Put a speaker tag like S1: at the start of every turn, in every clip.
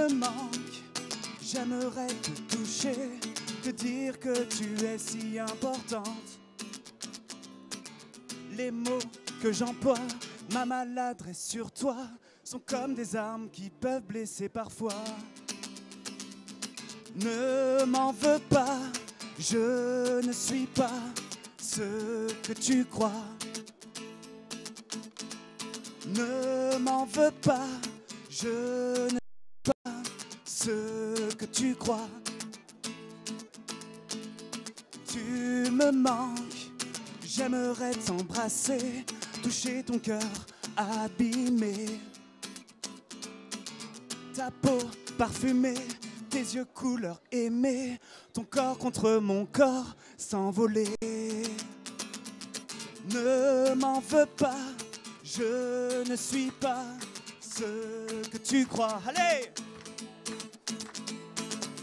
S1: me manques, j'aimerais te toucher, te dire que tu es si importante. Les mots que j'emploie, ma maladresse sur toi, sont comme des armes qui peuvent blesser parfois. Ne m'en veux pas, je ne suis pas ce que tu crois. Ne m'en veux pas, je ne suis pas ce que tu crois. Tu me manques, j'aimerais t'embrasser, toucher ton cœur abîmé. Ta peau parfumée, tes yeux couleur aimée, ton corps contre mon corps s'envoler. Ne m'en veux pas, je ne suis pas ce que tu crois. Allez!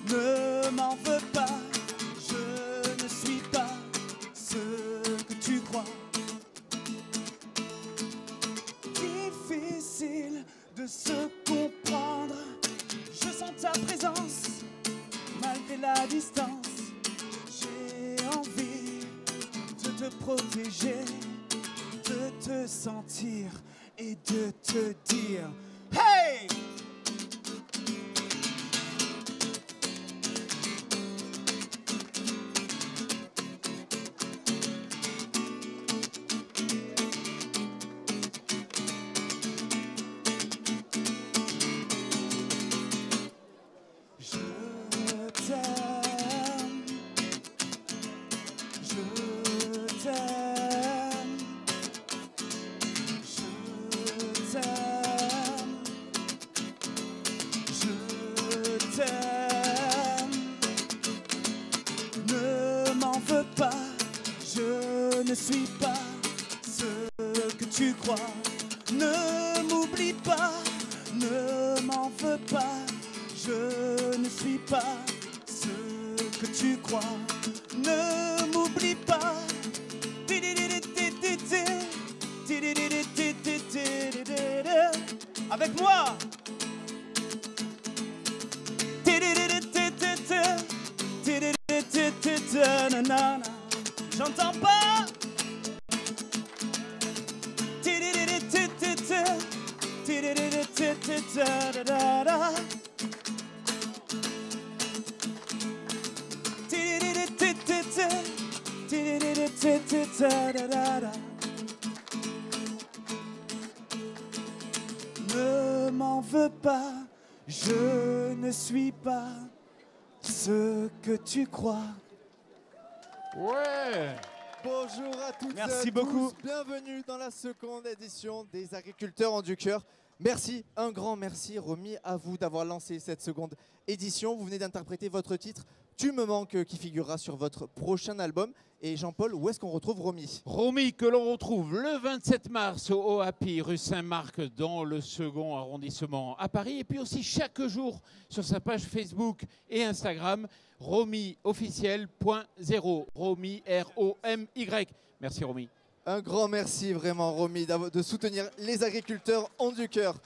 S1: Ne m'en veux pas, je ne suis pas ce que tu crois. Difficile de se comprendre, je sens ta présence malgré la distance. J'ai envie de te protéger, de te sentir et de te dire hey! Ne suis pas ce que tu crois. Ne m'oublie pas, ne m'en veux pas. Je ne suis pas ce que tu crois. Ne m'oublie pas. Avec moi. J'entends pas. Ne m'en veux pas, je ne suis pas ce que tu crois.
S2: Ouais.
S3: Bonjour à toutes et à
S1: Merci
S3: tous.
S1: beaucoup.
S3: Bienvenue dans la seconde édition des Agriculteurs ont du cœur. Merci, un grand merci Romy à vous d'avoir lancé cette seconde édition. Vous venez d'interpréter votre titre « Tu me manques » qui figurera sur votre prochain album. Et Jean-Paul, où est-ce qu'on retrouve Romy?
S2: Romy que l'on retrouve le 27 mars au OAPI, rue Saint-Marc, dans le second arrondissement à Paris. Et puis aussi chaque jour sur sa page Facebook et Instagram, RomyOfficiel.0. Romy, R-O-M-Y. Merci Romy.
S3: Un grand merci vraiment Romy de soutenir les agriculteurs ont du cœur.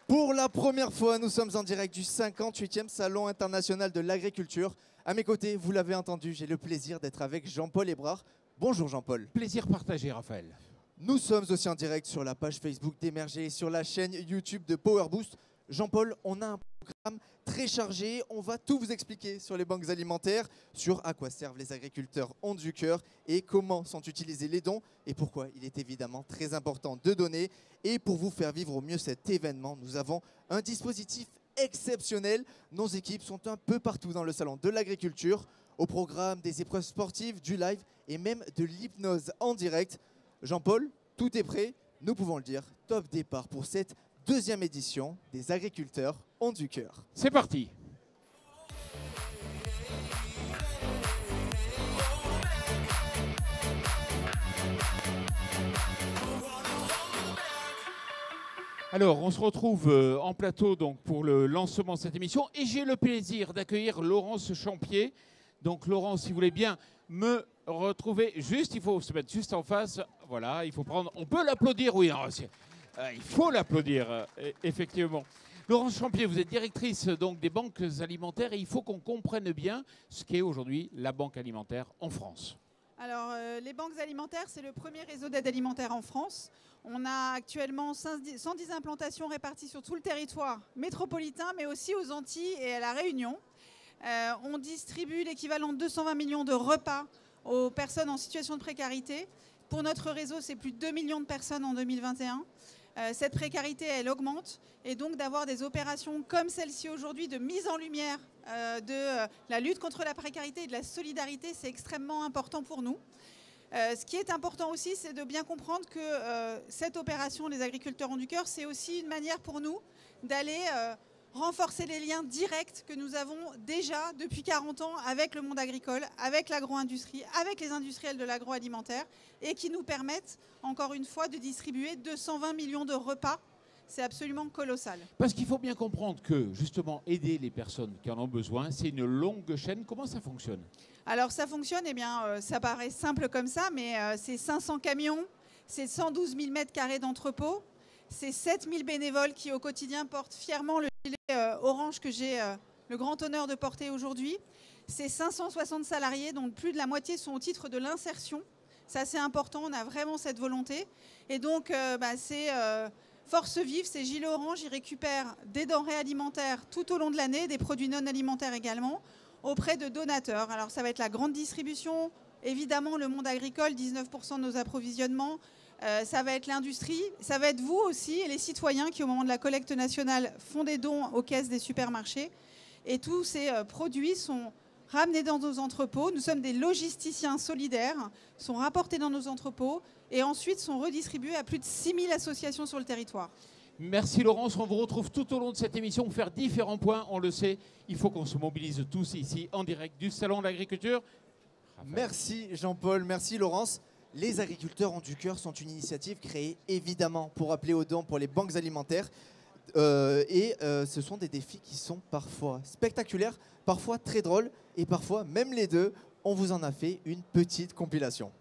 S3: Pour la première fois, nous sommes en direct du 58e Salon international de l'agriculture. À mes côtés, vous l'avez entendu, j'ai le plaisir d'être avec Jean-Paul Hébrard. Bonjour Jean-Paul.
S2: Plaisir partagé Raphaël.
S3: Nous sommes aussi en direct sur la page Facebook d'Émerger et sur la chaîne YouTube de Power Boost. Jean-Paul, on a un programme très chargé. On va tout vous expliquer sur les banques alimentaires, sur à quoi servent les agriculteurs ont du cœur et comment sont utilisés les dons et pourquoi il est évidemment très important de donner. Et pour vous faire vivre au mieux cet événement, nous avons un dispositif exceptionnel. Nos équipes sont un peu partout dans le salon de l'agriculture, au programme des épreuves sportives, du live et même de l'hypnose en direct. Jean-Paul, tout est prêt, nous pouvons le dire, top départ pour cette deuxième édition des Agriculteurs ont du cœur.
S2: C'est parti. Alors, on se retrouve en plateau donc, pour le lancement de cette émission et j'ai le plaisir d'accueillir Laurence Champier. Donc, Laurence, si vous voulez bien me retrouver juste, il faut se mettre juste en face. Voilà, il faut prendre. On peut l'applaudir, oui. Non, il faut l'applaudir, effectivement. Laurence Champier, vous êtes directrice donc, des banques alimentaires et il faut qu'on comprenne bien ce qu'est aujourd'hui la banque alimentaire en France.
S4: Alors, les banques alimentaires, c'est le premier réseau d'aide alimentaire en France. On a actuellement 110 implantations réparties sur tout le territoire métropolitain, mais aussi aux Antilles et à La Réunion. On distribue l'équivalent de 220 millions de repas aux personnes en situation de précarité. Pour notre réseau, c'est plus de 2 millions de personnes en 2021. Cette précarité, elle augmente. Et donc d'avoir des opérations comme celle-ci aujourd'hui de mise en lumière de la lutte contre la précarité et de la solidarité, c'est extrêmement important pour nous. Ce qui est important aussi, c'est de bien comprendre que cette opération, les agriculteurs ont du cœur, c'est aussi une manière pour nous d'aller renforcer les liens directs que nous avons déjà depuis 40 ans avec le monde agricole, avec l'agro-industrie, avec les industriels de l'agroalimentaire et qui nous permettent, encore une fois, de distribuer 220 millions de repas. C'est absolument colossal.
S2: Parce qu'il faut bien comprendre que, justement, aider les personnes qui en ont besoin, c'est une longue chaîne. Comment ça fonctionne ?
S4: Alors ça fonctionne, eh bien, ça paraît simple comme ça, mais c'est 500 camions, c'est 112 000 mètres carrés d'entrepôt, c'est 7 000 bénévoles qui au quotidien portent fièrement le gilet orange que j'ai le grand honneur de porter aujourd'hui. C'est 560 salariés, dont plus de la moitié sont au titre de l'insertion. Ça c'est important, on a vraiment cette volonté. Et donc c'est Force Vive, c'est gilet orange, ils récupèrent des denrées alimentaires tout au long de l'année, des produits non alimentaires également, auprès de donateurs. Alors ça va être la grande distribution, évidemment le monde agricole, 19% de nos approvisionnements, ça va être l'industrie, ça va être vous aussi et les citoyens qui au moment de la collecte nationale font des dons aux caisses des supermarchés. Et tous ces produits sont ramenés dans nos entrepôts, nous sommes des logisticiens solidaires, sont rapportés dans nos entrepôts et ensuite sont redistribués à plus de 6000 associations sur le territoire.
S2: Merci Laurence, on vous retrouve tout au long de cette émission pour faire différents points. On le sait, il faut qu'on se mobilise tous ici en direct du Salon de l'Agriculture.
S3: Merci Jean-Paul, merci Laurence. Les agriculteurs ont du cœur sont une initiative créée évidemment pour appeler aux dons pour les banques alimentaires. Ce sont des défis qui sont parfois spectaculaires, parfois très drôles et parfois même les deux. On vous en a fait une petite compilation.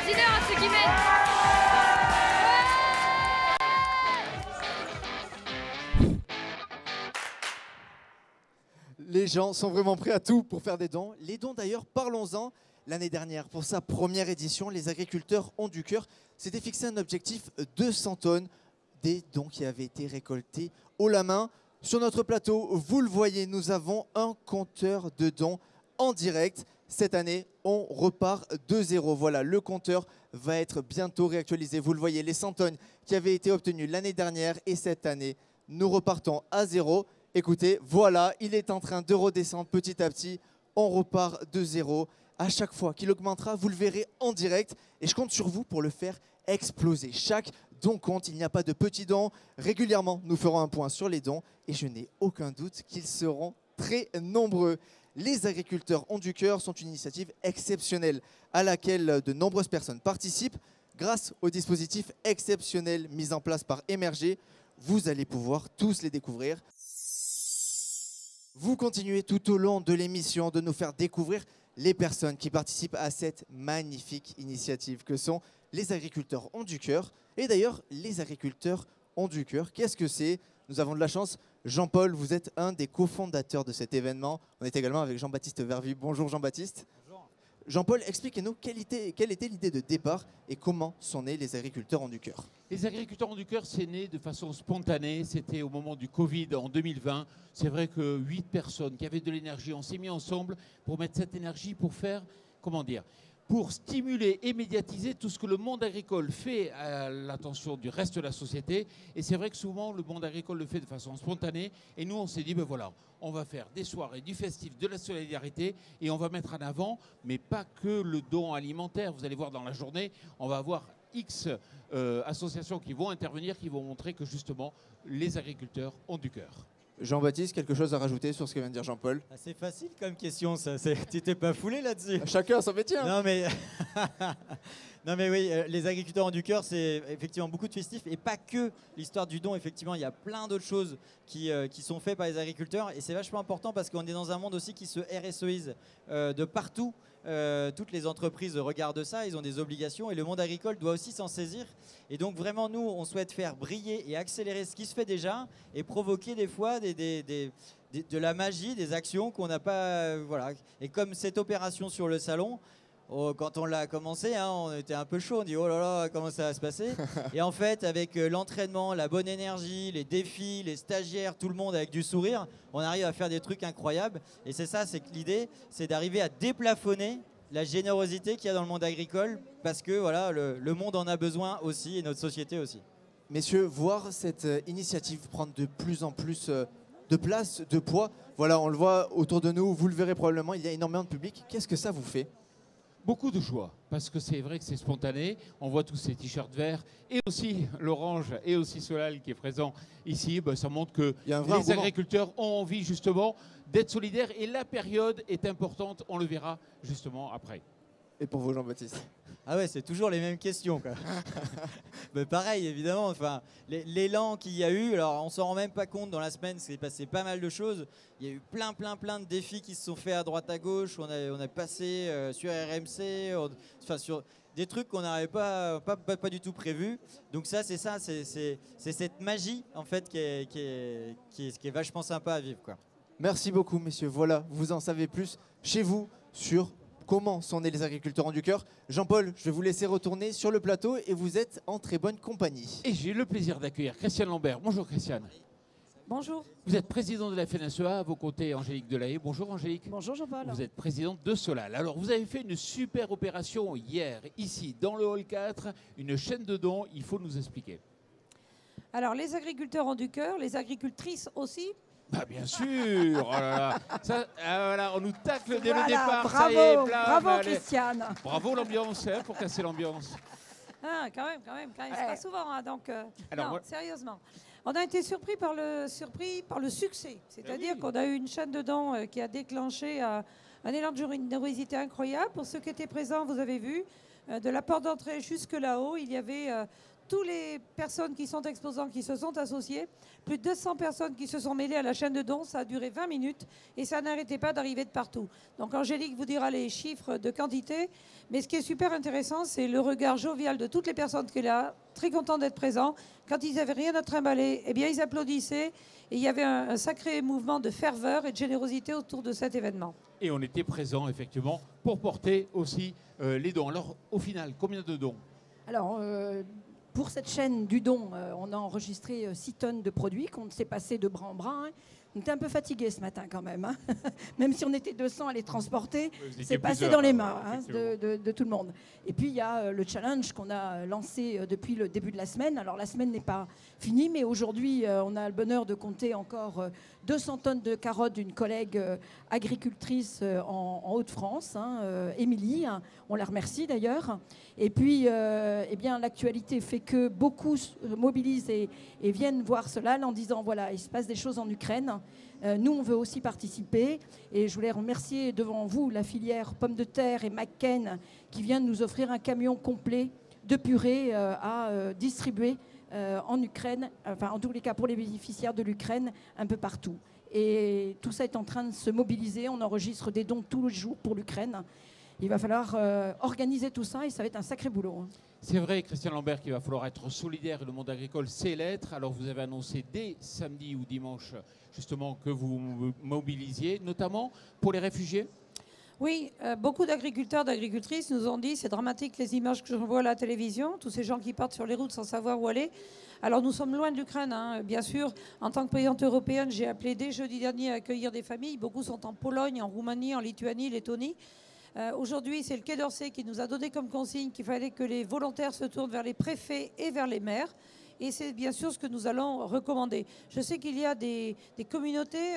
S5: Dis-leur à ceux qui mènent.
S3: Les gens sont vraiment prêts à tout pour faire des dons. Les dons d'ailleurs, parlons-en. L'année dernière, pour sa première édition, les agriculteurs ont du cœur s'étaient fixé un objectif 200 tonnes des dons qui avaient été récoltés haut la main. Sur notre plateau, vous le voyez, nous avons un compteur de dons en direct. Cette année, on repart de zéro. Voilà, le compteur va être bientôt réactualisé. Vous le voyez, les 100 tonnes qui avaient été obtenues l'année dernière et cette année, nous repartons à zéro. Écoutez, voilà, il est en train de redescendre petit à petit. On repart de zéro. À chaque fois qu'il augmentera, vous le verrez en direct. Et je compte sur vous pour le faire exploser. Chaque don compte, il n'y a pas de petits dons. Régulièrement, nous ferons un point sur les dons. Et je n'ai aucun doute qu'ils seront très nombreux. Les agriculteurs ont du cœur sont une initiative exceptionnelle à laquelle de nombreuses personnes participent. Grâce au dispositif exceptionnel mis en place par Émerger, vous allez pouvoir tous les découvrir. Vous continuez tout au long de l'émission de nous faire découvrir les personnes qui participent à cette magnifique initiative que sont les agriculteurs ont du cœur. Et d'ailleurs, les agriculteurs ont du cœur, qu'est-ce que c'est? Nous avons de la chance. Jean-Paul, vous êtes un des cofondateurs de cet événement. On est également avec Jean-Baptiste Vervu. Bonjour Jean-Baptiste.
S1: Bonjour.
S3: Jean-Paul, expliquez-nous quelle était l'idée de départ et comment sont nés les agriculteurs ont du cœur.
S2: Les agriculteurs ont du cœur, c'est né de façon spontanée. C'était au moment du Covid en 2020. C'est vrai que 8 personnes qui avaient de l'énergie, on s'est mis ensemble pour mettre cette énergie pour faire, comment dire, pour stimuler et médiatiser tout ce que le monde agricole fait à l'attention du reste de la société. Et c'est vrai que souvent, le monde agricole le fait de façon spontanée. Et nous, on s'est dit, ben voilà, on va faire des soirées, du festif, de la solidarité, et on va mettre en avant, mais pas que le don alimentaire. Vous allez voir dans la journée, on va avoir X associations qui vont intervenir, qui vont montrer que justement, les agriculteurs ont du cœur.
S3: Jean-Baptiste, quelque chose à rajouter sur ce que vient de dire Jean-Paul?
S6: C'est facile comme question, ça. Tu t'es pas foulé là-dessus?
S3: Chacun son métier. Hein.
S6: Non mais, non mais oui, les agriculteurs ont du cœur, c'est effectivement beaucoup de festifs et pas que l'histoire du don. Effectivement, il y a plein d'autres choses qui sont faites par les agriculteurs et c'est vachement important parce qu'on est dans un monde aussi qui se RSEise de partout. Toutes les entreprises regardent ça, ils ont des obligations et le monde agricole doit aussi s'en saisir. Et donc vraiment, nous, on souhaite faire briller et accélérer ce qui se fait déjà et provoquer des fois de la magie, des actions qu'on n'a pas... voilà. Et comme cette opération sur le salon, quand on l'a commencé, hein, on était un peu chaud, on dit oh là là, comment ça va se passer? Et en fait, avec l'entraînement, la bonne énergie, les défis, les stagiaires, tout le monde avec du sourire, on arrive à faire des trucs incroyables. Et c'est ça, c'est que l'idée, c'est d'arriver à déplafonner la générosité qu'il y a dans le monde agricole, parce que voilà, le monde en a besoin aussi, et notre société aussi.
S3: Messieurs, voir cette initiative prendre de plus en plus de place, de poids, voilà, on le voit autour de nous, vous le verrez probablement, il y a énormément de public. Qu'est-ce que ça vous fait?
S2: Beaucoup de joie, parce que c'est vrai que c'est spontané. On voit tous ces t-shirts verts et aussi l'orange et aussi Solal qui est présent ici. Ben, ça montre que les agriculteurs ont envie justement d'être solidaires et la période est importante. On le verra justement après.
S3: Et pour vous, Jean-Baptiste?
S6: Ah ouais, c'est toujours les mêmes questions, quoi. Mais pareil, évidemment, enfin, l'élan qu'il y a eu, alors on s'en rend même pas compte dans la semaine, c'est passé pas mal de choses. Il y a eu plein de défis qui se sont faits à droite à gauche. On a passé sur RMC, enfin sur des trucs qu'on n'avait pas du tout prévus. Donc ça, c'est cette magie en fait qui est vachement sympa à vivre, quoi.
S3: Merci beaucoup, messieurs. Voilà, vous en savez plus chez vous sur comment sont nés les agriculteurs ont du cœur. Jean-Paul, je vais vous laisser retourner sur le plateau et vous êtes en très bonne compagnie.
S2: Et j'ai le plaisir d'accueillir Christiane Lambert. Bonjour Christiane.
S7: Bonjour.
S2: Vous êtes présidente de la FNSEA, à vos côtés Angélique Delahaye. Bonjour Angélique.
S7: Bonjour Jean-Paul.
S2: Vous êtes présidente de Solal. Alors vous avez fait une super opération hier, ici, dans le hall 4, une chaîne de dons. Il faut nous expliquer.
S7: Alors les agriculteurs ont du cœur, les agricultrices aussi.
S2: Bah bien sûr. Oh là là. Ça, voilà, on nous tacle dès le départ.
S7: Bravo,
S2: ça y est, blam,
S7: bravo
S2: allez.
S7: Christiane.
S2: Bravo l'ambiance, hein, pour casser l'ambiance.
S7: Ah, quand même, c'est pas souvent, hein, donc
S2: Alors,
S7: non,
S2: moi...
S7: sérieusement. On a été surpris par le succès, c'est-à-dire qu'on a eu une chaîne de dons qui a déclenché un élan de générosité incroyable. Pour ceux qui étaient présents, vous avez vu, de la porte d'entrée jusque là-haut, il y avait toutes les personnes qui sont exposants qui se sont associées, plus de 200 personnes qui se sont mêlées à la chaîne de dons, ça a duré 20 minutes et ça n'arrêtait pas d'arriver de partout. Donc Angélique vous dira les chiffres de quantité, mais ce qui est super intéressant, c'est le regard jovial de toutes les personnes qui sont là, très contents d'être présents. Quand ils n'avaient rien à trimballer, eh bien ils applaudissaient et il y avait un sacré mouvement de ferveur et de générosité autour de cet événement.
S2: Et on était présents effectivement pour porter aussi les dons. Alors au final, combien de dons?
S8: Alors, pour cette chaîne du don, on a enregistré 6 tonnes de produits qu'on s'est passé de bras en bras. Hein. On était un peu fatigués ce matin quand même. Hein. Même si on était 200 à les transporter, c'est passé dans les mains de tout le monde. Et puis il y a le challenge qu'on a lancé depuis le début de la semaine. Alors la semaine n'est pas finie, mais aujourd'hui on a le bonheur de compter encore 200 tonnes de carottes d'une collègue agricultrice en Hauts-de-France, hein, Émilie. Hein, on la remercie d'ailleurs. Et puis eh bien, l'actualité fait que beaucoup se mobilisent et viennent voir cela en disant voilà, il se passe des choses en Ukraine. Nous, on veut aussi participer. Et je voulais remercier devant vous la filière pommes de terre et McCain qui vient de nous offrir un camion complet de purée à distribuer en Ukraine, enfin en tous les cas pour les bénéficiaires de l'Ukraine, un peu partout. Et tout ça est en train de se mobiliser. On enregistre des dons tous les jours pour l'Ukraine. Il va falloir organiser tout ça et ça va être un sacré boulot. Hein.
S2: C'est vrai, Christiane Lambert, qu'il va falloir être solidaire et le monde agricole sait l'être. Alors vous avez annoncé dès samedi ou dimanche justement que vous mobilisiez, notamment pour les réfugiés.
S7: Oui, beaucoup d'agriculteurs, d'agricultrices nous ont dit c'est dramatique les images que je vois à la télévision, tous ces gens qui partent sur les routes sans savoir où aller. Alors nous sommes loin de l'Ukraine, hein. Bien sûr. En tant que présidente européenne, j'ai appelé dès jeudi dernier à accueillir des familles. Beaucoup sont en Pologne, en Roumanie, en Lituanie, Lettonie. Aujourd'hui, c'est le Quai d'Orsay qui nous a donné comme consigne qu'il fallait que les volontaires se tournent vers les préfets et vers les maires. Et c'est bien sûr ce que nous allons recommander. Je sais qu'il y a des communautés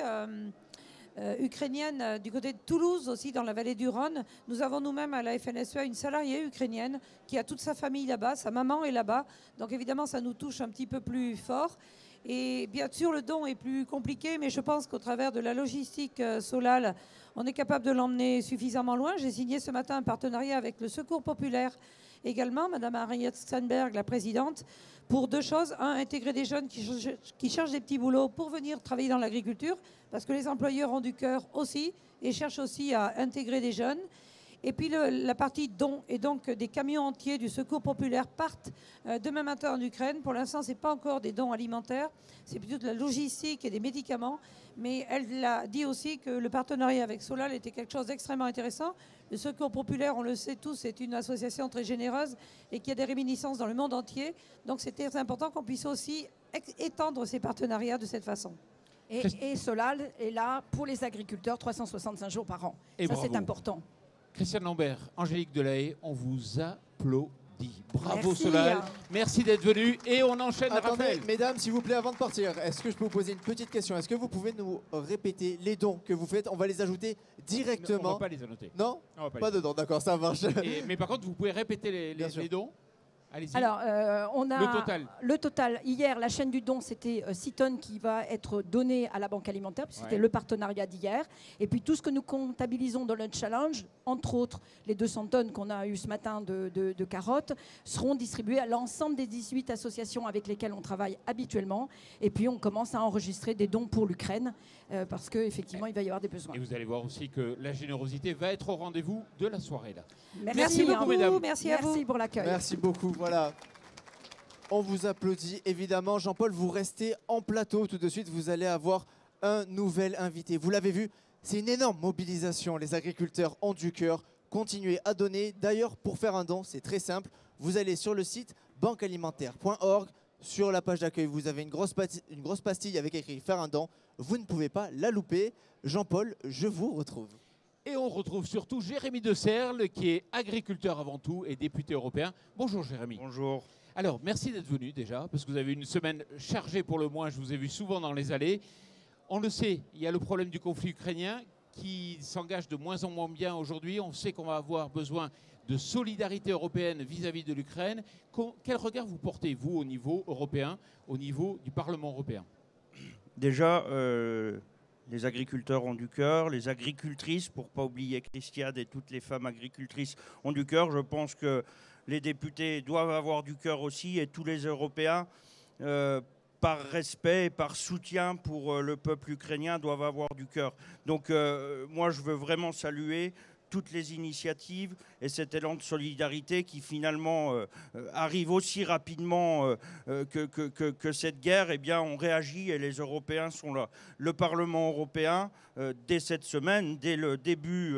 S7: ukrainiennes du côté de Toulouse, aussi dans la vallée du Rhône. Nous avons nous-mêmes à la FNSEA une salariée ukrainienne qui a toute sa famille là-bas, sa maman est là-bas. Donc évidemment, ça nous touche un petit peu plus fort. Et bien sûr, le don est plus compliqué, mais je pense qu'au travers de la logistique Solal, on est capable de l'emmener suffisamment loin. J'ai signé ce matin un partenariat avec le Secours populaire également, Madame Harriet Sandberg, la présidente, pour deux choses. Un, intégrer des jeunes qui cherchent des petits boulots pour venir travailler dans l'agriculture, parce que les employeurs ont du cœur aussi et cherchent aussi à intégrer des jeunes. Et puis la partie dons, et donc des camions entiers du Secours populaire partent demain matin en Ukraine. Pour l'instant, ce n'est pas encore des dons alimentaires, c'est plutôt de la logistique et des médicaments. Mais elle a dit aussi que le partenariat avec Solal était quelque chose d'extrêmement intéressant. Le Secours populaire, on le sait tous, c'est une association très généreuse et qui a des réminiscences dans le monde entier. Donc c'est très important qu'on puisse aussi étendre ces partenariats de cette façon.
S8: Et Solal est là pour les agriculteurs 365 jours par an.
S2: Et
S8: ça,
S2: bravo.
S8: c'est important.
S2: Christiane Lambert, Angélique Delahaye, on vous applaudit. Bravo
S8: Merci.
S2: Solal, merci d'être venu et on enchaîne.
S3: Attendez,
S2: Raphaël.
S3: mesdames, s'il vous plaît, avant de partir, est-ce que je peux vous poser une petite question? Est-ce que vous pouvez nous répéter les dons que vous faites? On va les ajouter
S2: On
S3: directement.
S2: ne va pas les annoter.
S3: Non,
S2: On va pas
S3: pas
S2: les
S3: dedans, d'accord, ça marche.
S2: mais par contre, vous pouvez répéter
S3: Bien sûr.
S2: les dons. Allez-y.
S8: Alors, on a
S2: Le total.
S8: Hier, la chaîne du don, c'était 6 tonnes qui va être donnée à la Banque alimentaire, puisque c'était le partenariat d'hier. Et puis tout ce que nous comptabilisons dans le challenge, entre autres les 200 tonnes qu'on a eues ce matin de carottes, seront distribuées à l'ensemble des 18 associations avec lesquelles on travaille habituellement. Et puis on commence à enregistrer des dons pour l'Ukraine, parce qu'effectivement, il va y avoir des besoins.
S2: Et vous allez voir aussi que la générosité va être au rendez-vous de la soirée. Là.
S8: Merci
S2: beaucoup, mesdames.
S7: Merci à vous.
S8: Merci pour l'accueil.
S3: Merci beaucoup, voilà. On vous applaudit évidemment. Jean-Paul, vous restez en plateau tout de suite. Vous allez avoir un nouvel invité. Vous l'avez vu, c'est une énorme mobilisation. Les agriculteurs ont du cœur. Continuez à donner. D'ailleurs, pour faire un don, c'est très simple. Vous allez sur le site banquealimentaire.org. Sur la page d'accueil, vous avez une grosse pastille avec écrit « Faire un don ». Vous ne pouvez pas la louper. Jean-Paul, je vous retrouve.
S2: Et on retrouve surtout Jérémy de Serle, qui est agriculteur avant tout et député européen. Bonjour Jérémy.
S9: Bonjour.
S2: Alors, merci d'être venu déjà, parce que vous avez une semaine chargée pour le moins. Je vous ai vu souvent dans les allées. On le sait, il y a le problème du conflit ukrainien qui s'engage de moins en moins bien aujourd'hui. On sait qu'on va avoir besoin de solidarité européenne vis-à-vis de l'Ukraine. Quel regard vous portez, vous, au niveau européen, au niveau du Parlement européen?
S9: Déjà, les agriculteurs ont du cœur, les agricultrices, pour ne pas oublier Christiane et toutes les femmes agricultrices ont du cœur. Je pense que les députés doivent avoir du cœur aussi et tous les Européens, par respect et par soutien pour le peuple ukrainien, doivent avoir du cœur. Donc moi, je veux vraiment saluer toutes les initiatives et cet élan de solidarité qui finalement arrive aussi rapidement que cette guerre. Eh bien, on réagit et les Européens sont là. Le Parlement européen, dès cette semaine, dès le début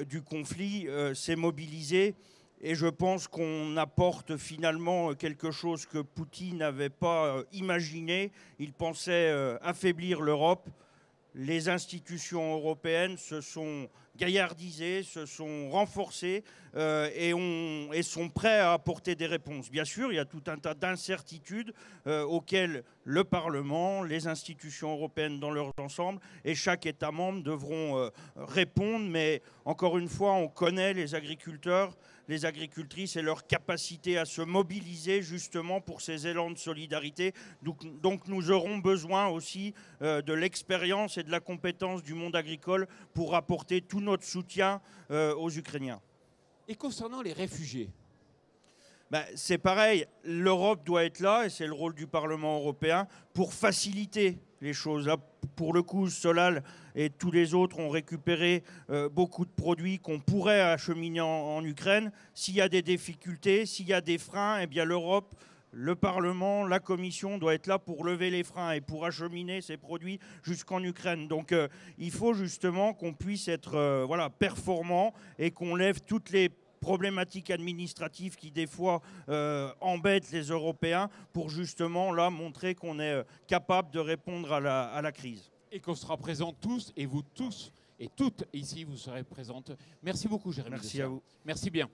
S9: du conflit, s'est mobilisé. Et je pense qu'on apporte finalement quelque chose que Poutine n'avait pas imaginé. Il pensait affaiblir l'Europe. Les institutions européennes se sont gaillardisées, se sont renforcées et sont prêts à apporter des réponses. Bien sûr, il y a tout un tas d'incertitudes auxquelles le Parlement, les institutions européennes dans leur ensemble et chaque État membre devront répondre. Mais encore une fois, on connaît les agriculteurs, les agricultrices et leur capacité à se mobiliser justement pour ces élans de solidarité. Donc nous aurons besoin aussi de l'expérience et de la compétence du monde agricole pour apporter tout notre soutien aux Ukrainiens.
S2: Et concernant les réfugiés?
S9: C'est pareil, l'Europe doit être là, et c'est le rôle du Parlement européen, pour faciliter les choses. Là, pour le coup, Solal et tous les autres ont récupéré beaucoup de produits qu'on pourrait acheminer en Ukraine. S'il y a des difficultés, s'il y a des freins, eh bien l'Europe, le Parlement, la Commission doit être là pour lever les freins et pour acheminer ces produits jusqu'en Ukraine. Donc il faut justement qu'on puisse être performant et qu'on lève toutes les problématiques administratives qui des fois embêtent les Européens pour justement là montrer qu'on est capable de répondre à la crise.
S2: Et qu'on sera présents tous, et vous tous et toutes ici, vous serez présentes. Merci beaucoup, Jérémy.
S9: Merci à vous.
S2: Merci bien.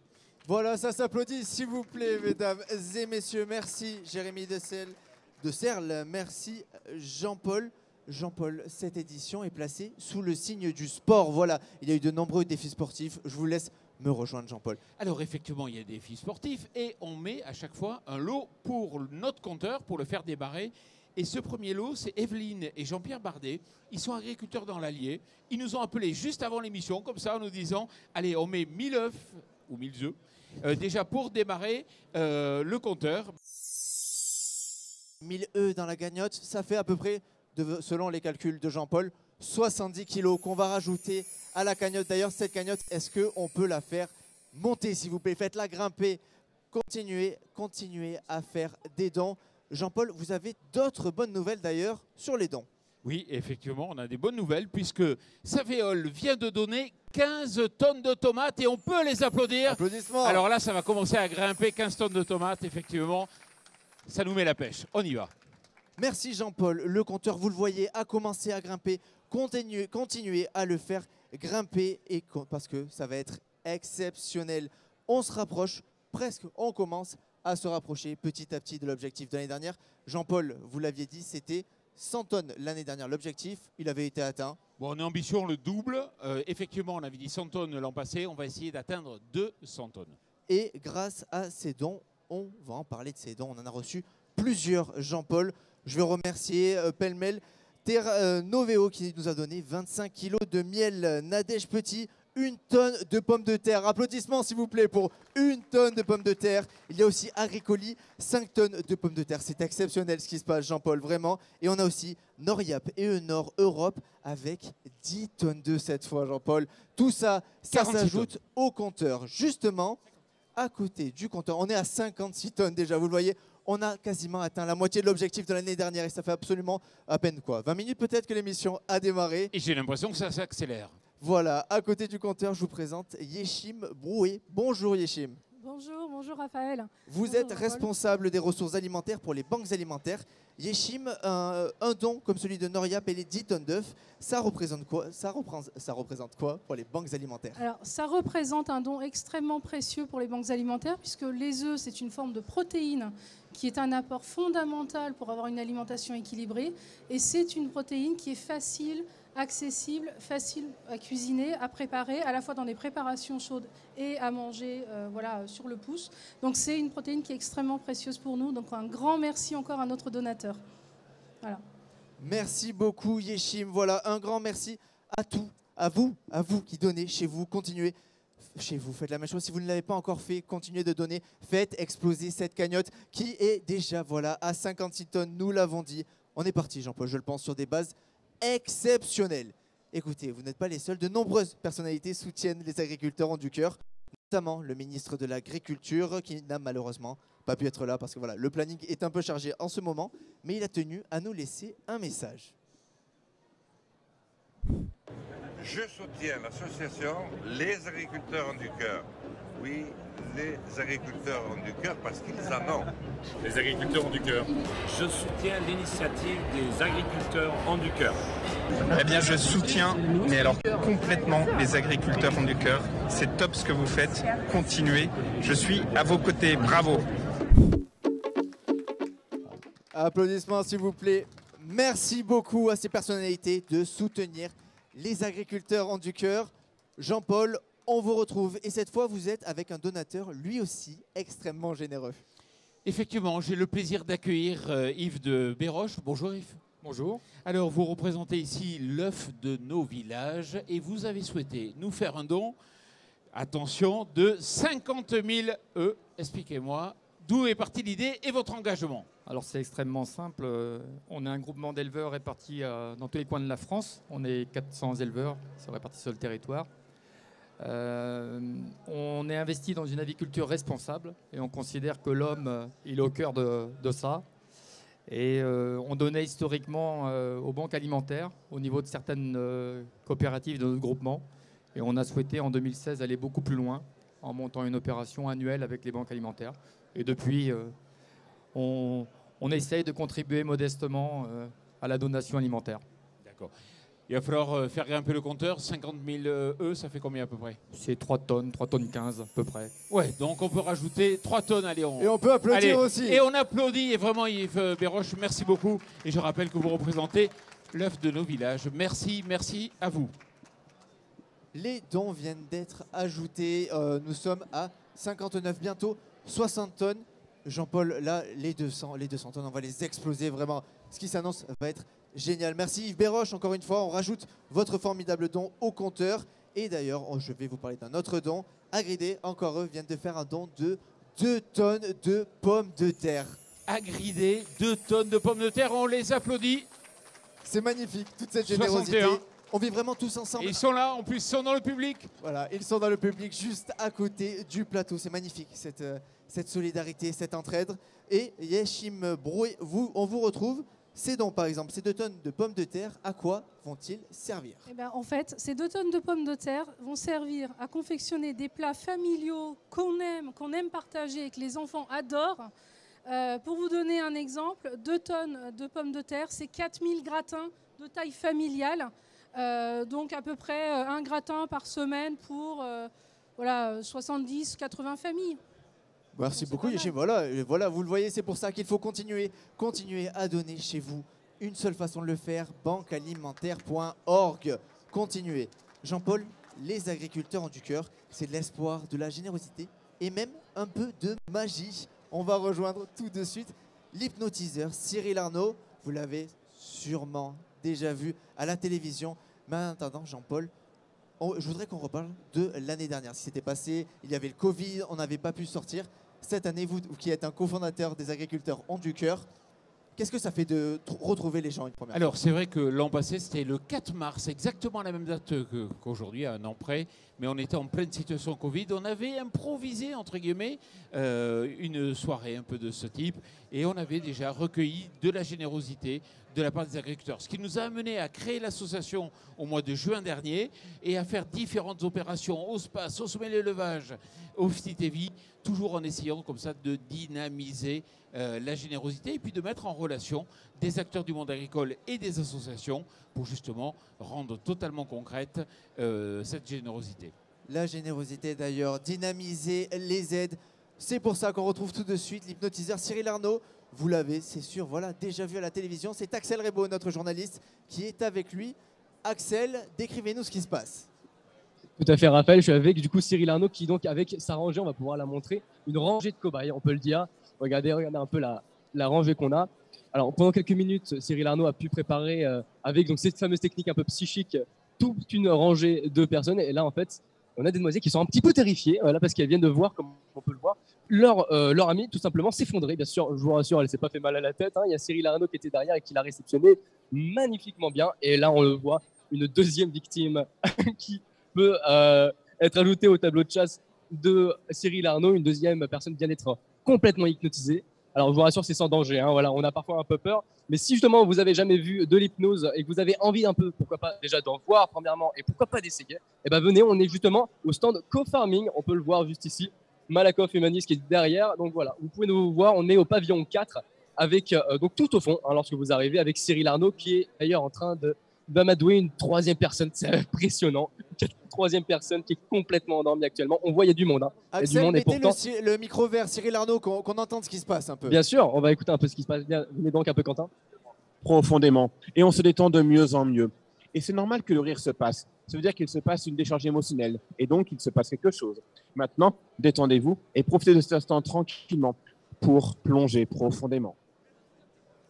S3: Voilà, ça s'applaudit, s'il vous plaît, mesdames et messieurs. Merci, Jérémy de Serles. Merci, Jean-Paul. Jean-Paul, cette édition est placée sous le signe du sport. Voilà, il y a eu de nombreux défis sportifs. Je vous laisse me rejoindre, Jean-Paul.
S2: Alors, effectivement, il y a des défis sportifs et on met à chaque fois un lot pour notre compteur, pour le faire démarrer. Et ce premier lot, c'est Evelyne et Jean-Pierre Bardet. Ils sont agriculteurs dans l'Allier. Ils nous ont appelés juste avant l'émission, comme ça, en nous disant « Allez, on met 1000 œufs ou 1000 œufs déjà pour démarrer le compteur. »
S3: 1000 œufs dans la gagnotte, ça fait à peu près, selon les calculs de Jean-Paul, 70 kilos qu'on va rajouter à la cagnotte. D'ailleurs, cette cagnotte, est-ce qu'on peut la faire monter, s'il vous plaît? Faites-la grimper. Continuez à faire des dons. Jean-Paul, vous avez d'autres bonnes nouvelles d'ailleurs sur les dons.
S2: Oui, effectivement, on a des bonnes nouvelles puisque Savéol vient de donner 15 tonnes de tomates et on peut les applaudir.
S3: Applaudissements.
S2: Alors là, ça va commencer à grimper, 15 tonnes de tomates, effectivement. Ça nous met la pêche. On y va.
S3: Merci Jean-Paul. Le compteur, vous le voyez, a commencé à grimper. Continuez à le faire grimper parce que ça va être exceptionnel. On se rapproche, presque, on commence à se rapprocher petit à petit de l'objectif de l'année dernière. Jean-Paul, vous l'aviez dit, c'était 100 tonnes l'année dernière. L'objectif, il avait été atteint.
S2: Bon, on est ambition, on le double. Effectivement, on avait dit 100 tonnes l'an passé. On va essayer d'atteindre 200 tonnes.
S3: Et grâce à ces dons, on va en parler de ces dons. On en a reçu plusieurs, Jean-Paul. Je vais remercier pêle-mêle Novéo qui nous a donné 25 kilos de miel. Nadège Petit, 1 tonne de pommes de terre. Applaudissements s'il vous plaît pour 1 tonne de pommes de terre. Il y a aussi Agricoli, 5 tonnes de pommes de terre. C'est exceptionnel ce qui se passe, Jean-Paul, vraiment. Et on a aussi Noriap et Nord Europe avec 10 tonnes de cette fois, Jean-Paul. Tout ça, ça s'ajoute au compteur. Justement, à côté du compteur, on est à 56 tonnes déjà, vous le voyez. On a quasiment atteint la moitié de l'objectif de l'année dernière et ça fait absolument à peine quoi 20 minutes peut-être que l'émission a démarré.
S2: Et j'ai l'impression que ça s'accélère.
S3: Voilà, à côté du compteur, je vous présente Yeshim Broué. Bonjour Yeshim.
S10: Bonjour Raphaël.
S3: Vous êtes responsable des ressources alimentaires pour les banques alimentaires. Yeshim, un don comme celui de Noriap et les 10 tonnes d'œufs, ça représente quoi pour les banques alimentaires?
S10: Alors, ça représente un don extrêmement précieux pour les banques alimentaires puisque les œufs, c'est une forme de protéine qui est un apport fondamental pour avoir une alimentation équilibrée. Et c'est une protéine qui est facile, accessible, facile à cuisiner, à préparer, à la fois dans des préparations chaudes et à manger sur le pouce. Donc c'est une protéine qui est extrêmement précieuse pour nous. Donc un grand merci encore à notre donateur. Voilà.
S3: Merci beaucoup Yeshim. Voilà, un grand merci à vous qui donnez chez vous. Continuez chez vous, faites la même chose. Si vous ne l'avez pas encore fait, continuez de donner. Faites exploser cette cagnotte qui est déjà à 56 tonnes, nous l'avons dit. On est parti Jean-Paul, je le pense, sur des bases exceptionnelles. Écoutez, vous n'êtes pas les seuls. De nombreuses personnalités soutiennent les agriculteurs en du cœur, notamment le ministre de l'Agriculture qui n'a malheureusement pas pu être là parce que voilà, le planning est un peu chargé en ce moment, mais il a tenu à nous laisser un message.
S11: Je soutiens l'association Les Agriculteurs ont du cœur. Oui, les agriculteurs ont du cœur parce qu'ils en ont.
S12: Les agriculteurs ont du cœur. Je soutiens l'initiative des agriculteurs ont du cœur.
S13: Eh bien, je soutiens, mais alors complètement, les agriculteurs ont du cœur. C'est top ce que vous faites. Continuez. Je suis à vos côtés. Bravo.
S3: Applaudissements, s'il vous plaît. Merci beaucoup à ces personnalités de soutenir les agriculteurs ont du cœur. Jean-Paul, on vous retrouve. Et cette fois, vous êtes avec un donateur, lui aussi, extrêmement généreux.
S2: Effectivement, j'ai le plaisir d'accueillir Yves de Béroche. Bonjour Yves.
S14: Bonjour.
S2: Alors, vous représentez ici l'œuf de nos villages et vous avez souhaité nous faire un don, attention, de 50 000 œufs. Expliquez-moi, d'où est partie l'idée et votre engagement?
S14: Alors, c'est extrêmement simple. On est un groupement d'éleveurs répartis dans tous les coins de la France. On est 400 éleveurs, c'est réparti sur le territoire. On est investi dans une aviculture responsable et on considère que l'homme il est au cœur de ça. Et on donnait historiquement aux banques alimentaires au niveau de certaines coopératives de notre groupement. Et on a souhaité en 2016 aller beaucoup plus loin en montant une opération annuelle avec les banques alimentaires. Et depuis, on essaye de contribuer modestement à la donation alimentaire.
S2: D'accord. Il va falloir faire grimper le compteur. 50 000 œufs, ça fait combien à peu près?
S14: C'est 3 tonnes 15 à peu près.
S2: Ouais, donc on peut rajouter 3 tonnes. Allez,
S3: Et on peut applaudir aussi.
S2: Et on applaudit. Et vraiment, Yves Béroche, merci beaucoup. Et je rappelle que vous représentez l'œuf de nos villages. Merci, merci à vous.
S3: Les dons viennent d'être ajoutés. Nous sommes à 59, bientôt 60 tonnes. Jean-Paul, là, les 200 tonnes, on va les exploser vraiment. Ce qui s'annonce va être génial. Merci Yves Béroche, encore une fois. On rajoute votre formidable don au compteur. Et d'ailleurs, je vais vous parler d'un autre don. Agridé, encore eux, viennent de faire un don de 2 tonnes de pommes de terre.
S2: Agridé, 2 tonnes de pommes de terre, on les applaudit.
S3: C'est magnifique, toute cette générosité.
S2: 61.
S3: On vit vraiment tous ensemble.
S2: Et ils sont là, en plus, ils sont dans le public.
S3: Voilà, ils sont dans le public, juste à côté du plateau. C'est magnifique, cette solidarité, cette entraide. Et Yeshim Broué, on vous retrouve. Ces dons, par exemple, ces 2 tonnes de pommes de terre, à quoi vont-ils servir?
S10: Eh ben, en fait, ces 2 tonnes de pommes de terre vont servir à confectionner des plats familiaux qu'on aime partager et que les enfants adorent. Pour vous donner un exemple, 2 tonnes de pommes de terre, c'est 4000 gratins de taille familiale. Donc à peu près un gratin par semaine pour 70-80 familles.
S3: Merci beaucoup Yeshim. Voilà, vous le voyez, c'est pour ça qu'il faut continuer à donner chez vous. Une seule façon de le faire, banquealimentaire.org. Continuez. Jean-Paul, les agriculteurs ont du cœur, c'est de l'espoir, de la générosité et même un peu de magie. On va rejoindre tout de suite l'hypnotiseur Cyril Arnaud. Vous l'avez sûrement déjà vu à la télévision. Mais en attendant, Jean-Paul, je voudrais qu'on reparle de l'année dernière. Ce qui s'était passé, il y avait le Covid, on n'avait pas pu sortir. Cette année, vous qui êtes un cofondateur des agriculteurs ont du cœur, qu'est-ce que ça fait de retrouver les gens une première fois?
S2: Alors, c'est vrai que l'an passé, c'était le 4 mars, exactement à la même date qu'aujourd'hui, à un an près. Mais on était en pleine situation Covid. On avait improvisé, entre guillemets, une soirée un peu de ce type. Et on avait déjà recueilli de la générosité de la part des agriculteurs. Ce qui nous a amené à créer l'association au mois de juin dernier et à faire différentes opérations au SPAS, au sommet de l'élevage, au FTTV, toujours en essayant comme ça de dynamiser la générosité et puis de mettre en relation des acteurs du monde agricole et des associations pour justement rendre totalement concrète cette générosité.
S3: La générosité d'ailleurs, dynamiser les aides. C'est pour ça qu'on retrouve tout de suite l'hypnotiseur Cyril Arnaud. Vous l'avez, c'est sûr, voilà, déjà vu à la télévision. C'est Axel Rebaud, notre journaliste, qui est avec lui. Axel, décrivez-nous ce qui se passe.
S15: Tout à fait, Raphaël. Je suis avec du coup Cyril Arnaud qui, donc, avec sa rangée, on va pouvoir la montrer, une rangée de cobayes, on peut le dire. Regardez un peu la rangée qu'on a. Alors, pendant quelques minutes, Cyril Arnaud a pu préparer, avec donc, cette fameuse technique un peu psychique, toute une rangée de personnes. Et là, en fait, on a des demoiselles qui sont un petit peu terrifiées, là, parce qu'elles viennent de voir, comme on peut le voir, leur ami tout simplement s'effondrer. Bien sûr, je vous rassure, elle ne s'est pas fait mal à la tête. Il y a Cyril Arnaud qui était derrière et qui l'a réceptionné magnifiquement bien. Et là, on le voit, une deuxième victime qui peut être ajoutée au tableau de chasse de Cyril Arnaud. Une deuxième personne vient d'être complètement hypnotisée. Alors, je vous rassure, c'est sans danger. Voilà, on a parfois un peu peur. Mais si justement vous n'avez jamais vu de l'hypnose et que vous avez envie un peu, pourquoi pas déjà d'en voir premièrement et pourquoi pas d'essayer, eh ben venez, on est justement au stand Co-Farming. On peut le voir juste ici. Malakoff Humanis qui est derrière. Donc voilà, vous pouvez nous voir. On est au pavillon 4 avec donc tout au fond, lorsque vous arrivez, avec Cyril Arnaud qui est d'ailleurs en train d'amadouer une troisième personne. C'est impressionnant. Une troisième personne qui est complètement endormie actuellement. On voit, il y a du monde.
S3: Axel,
S15: il y a du monde,
S3: mettez
S15: et pourtant...
S3: le micro vers Cyril Arnaud, qu'on entende ce qui se passe un peu.
S15: Bien sûr, on va écouter un peu ce qui se passe. Venez donc un peu, Quentin.
S16: Profondément. Et on se détend de mieux en mieux. Et c'est normal que le rire se passe. Ça veut dire qu'il se passe une décharge émotionnelle. Et donc, il se passe quelque chose. Maintenant, détendez-vous et profitez de cet instant tranquillement pour plonger profondément.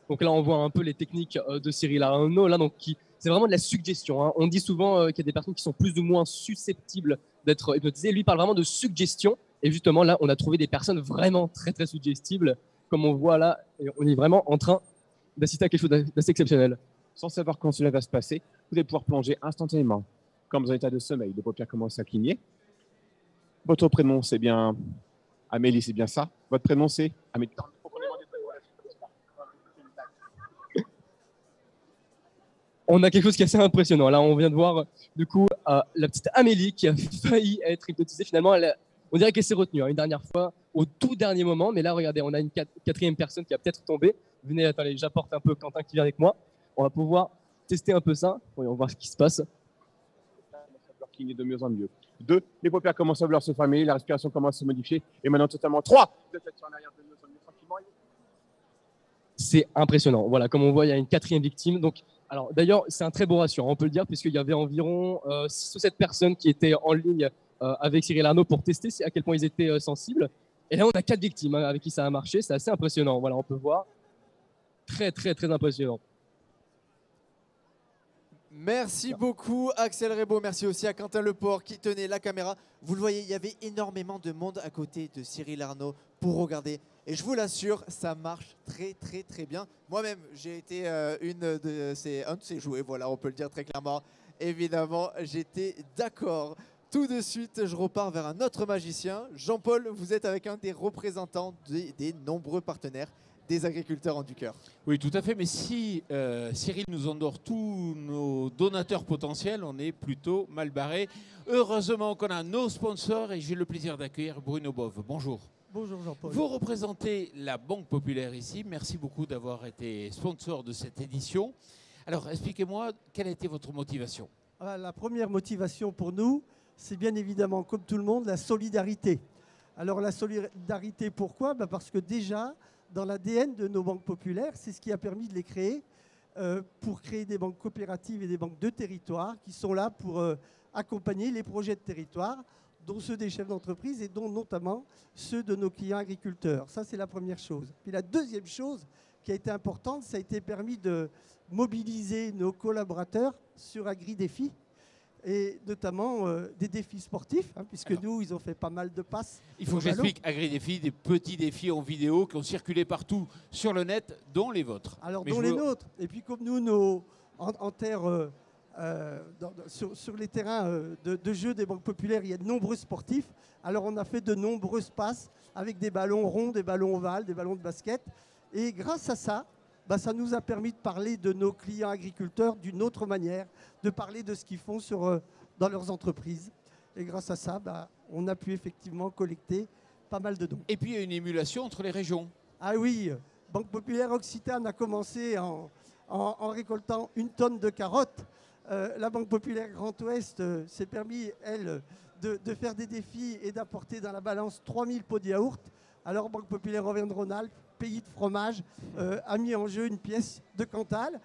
S15: Donc là, on voit un peu les techniques de Cyril Arnaud. Là, donc, c'est vraiment de la suggestion. On dit souvent qu'il y a des personnes qui sont plus ou moins susceptibles d'être hypnotisées. Lui parle vraiment de suggestion. Et justement, là, on a trouvé des personnes vraiment très, très suggestibles. Comme on voit là, et on est vraiment en train d'assister à quelque chose d'assez exceptionnel.
S16: Sans savoir quand cela va se passer, vous allez pouvoir plonger instantanément, comme dans un état de sommeil. Les paupières commencent à cligner. Votre prénom, c'est bien Amélie, c'est bien ça. Votre prénom, c'est Amélie.
S15: On a quelque chose qui est assez impressionnant. Là, on vient de voir du coup la petite Amélie qui a failli être hypnotisée. Finalement, on dirait qu'elle s'est retenue une dernière fois au tout dernier moment. Mais là, regardez, on a une quatrième personne qui a peut-être tombé. Venez, attendez, j'apporte un peu Quentin qui vient avec moi. On va pouvoir tester un peu ça. Voyons voir ce qui se passe. Qui est de mieux en mieux. 2, les paupières commencent à vouloir se fermer, la respiration commence à se modifier. Et maintenant, totalement 3, de tête sur l'arrière, de mieux en mieux, tranquillement. C'est impressionnant. Voilà, comme on voit, il y a une 4e victime. Donc, alors, d'ailleurs, c'est un très beau ratio, on peut le dire, puisqu'il y avait environ 6 ou 7 personnes qui étaient en ligne avec Cyril Arnaud pour tester à quel point ils étaient sensibles. Et là, on a 4 victimes avec qui ça a marché. C'est assez impressionnant. Voilà, on peut voir. Très, très, très impressionnant.
S3: Merci beaucoup Axel Rebaud, merci aussi à Quentin Leport qui tenait la caméra. Vous le voyez, il y avait énormément de monde à côté de Cyril Arnaud pour regarder. Et je vous l'assure, ça marche très très très bien. Moi-même, j'ai été un de ces jouets, voilà, on peut le dire très clairement. Évidemment, j'étais d'accord. Tout de suite, je repars vers un autre magicien. Jean-Paul, vous êtes avec un des représentants des nombreux partenaires des agriculteurs en Ducœur.
S2: Oui, tout à fait. Mais si Cyril nous endort tous nos donateurs potentiels, on est plutôt mal barré. Heureusement qu'on a nos sponsors et j'ai le plaisir d'accueillir Bruno Bove. Bonjour.
S17: Bonjour Jean-Paul.
S2: Vous représentez la Banque Populaire ici. Merci beaucoup d'avoir été sponsor de cette édition. Alors, expliquez-moi, quelle a été votre motivation?
S17: La première motivation pour nous, c'est bien évidemment, comme tout le monde, la solidarité. Alors la solidarité, pourquoi? Parce que déjà, dans l'ADN de nos banques populaires, c'est ce qui a permis de les créer pour créer des banques coopératives et des banques de territoire qui sont là pour accompagner les projets de territoire, dont ceux des chefs d'entreprise et dont notamment ceux de nos clients agriculteurs. Ça, c'est la première chose. Puis la deuxième chose qui a été importante, ça a été permis de mobiliser nos collaborateurs sur AgriDéfi, et notamment des défis sportifs, puisque nous, ils ont fait pas mal de passes.
S2: Il faut que j'explique AgriDéfi, des petits défis en vidéo qui ont circulé partout sur le net, dont les vôtres.
S17: Alors, dont les nôtres. Et puis, comme nous, en terre, sur les terrains de jeu des banques populaires, il y a de nombreux sportifs. Alors, on a fait de nombreuses passes avec des ballons ronds, des ballons ovales, des ballons de basket. Et grâce à ça, ça nous a permis de parler de nos clients agriculteurs d'une autre manière, de parler de ce qu'ils font dans leurs entreprises. Et grâce à ça, on a pu effectivement collecter pas mal de dons.
S2: Et puis il y a une émulation entre les régions.
S17: Ah oui, Banque Populaire Occitane a commencé en récoltant 1 tonne de carottes. La Banque Populaire Grand Ouest s'est permis, elle, de faire des défis et d'apporter dans la balance 3000 pots de yaourt. Alors Banque Populaire Auvergne-Rhône-Alpes, pays de fromage, a mis en jeu une pièce de Cantal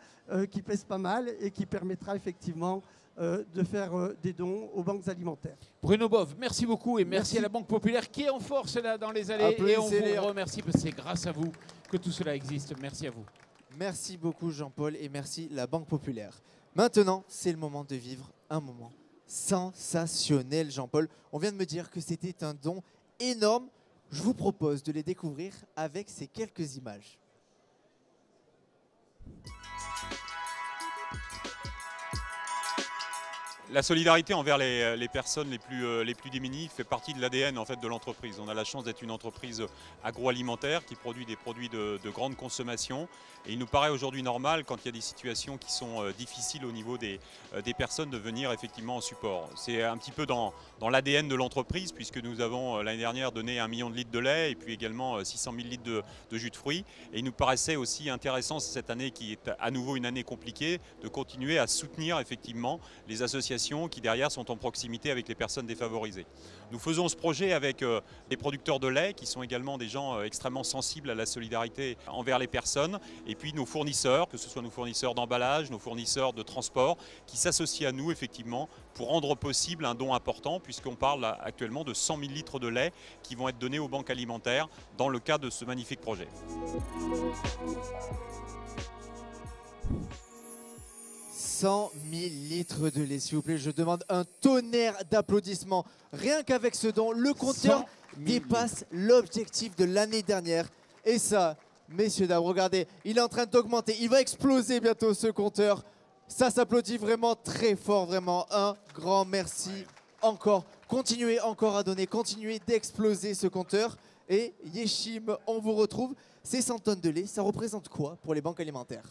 S17: qui pèse pas mal et qui permettra effectivement de faire des dons aux banques alimentaires.
S2: Bruno Bove, merci beaucoup et merci à la Banque Populaire qui est en force là dans les allées. Et on vous remercie parce que c'est grâce à vous que tout cela existe. Merci à vous.
S3: Merci beaucoup Jean-Paul et merci la Banque Populaire. Maintenant, c'est le moment de vivre un moment sensationnel, Jean-Paul. On vient de me dire que c'était un don énorme. Je vous propose de les découvrir avec ces quelques images.
S18: La solidarité envers les personnes les plus démunies fait partie de l'ADN en fait, de l'entreprise. On a la chance d'être une entreprise agroalimentaire qui produit des produits de grande consommation. Et il nous paraît aujourd'hui normal, quand il y a des situations qui sont difficiles au niveau des personnes, de venir effectivement en support. C'est un petit peu dans l'ADN de l'entreprise, puisque nous avons l'année dernière donné 1 million de litres de lait et puis également 600 000 litres de jus de fruits. Et il nous paraissait aussi intéressant cette année, qui est à nouveau une année compliquée, de continuer à soutenir effectivement les associations qui derrière sont en proximité avec les personnes défavorisées. Nous faisons ce projet avec des producteurs de lait qui sont également des gens extrêmement sensibles à la solidarité envers les personnes, et puis nos fournisseurs, que ce soit nos fournisseurs d'emballage, nos fournisseurs de transport, qui s'associent à nous effectivement pour rendre possible un don important, puisqu'on parle actuellement de 100 000 litres de lait qui vont être donnés aux banques alimentaires dans le cadre de ce magnifique projet.
S3: 100 000 litres de lait, s'il vous plaît. Je demande un tonnerre d'applaudissements. Rien qu'avec ce don, le compteur dépasse l'objectif de l'année dernière. Et ça, messieurs, dames, regardez, il est en train d'augmenter. Il va exploser bientôt, ce compteur. Ça s'applaudit vraiment très fort, vraiment. Un grand merci encore. Continuez encore à donner, continuez d'exploser ce compteur. Et Yeshim, on vous retrouve. Ces 100 tonnes de lait, ça représente quoi pour les banques alimentaires ?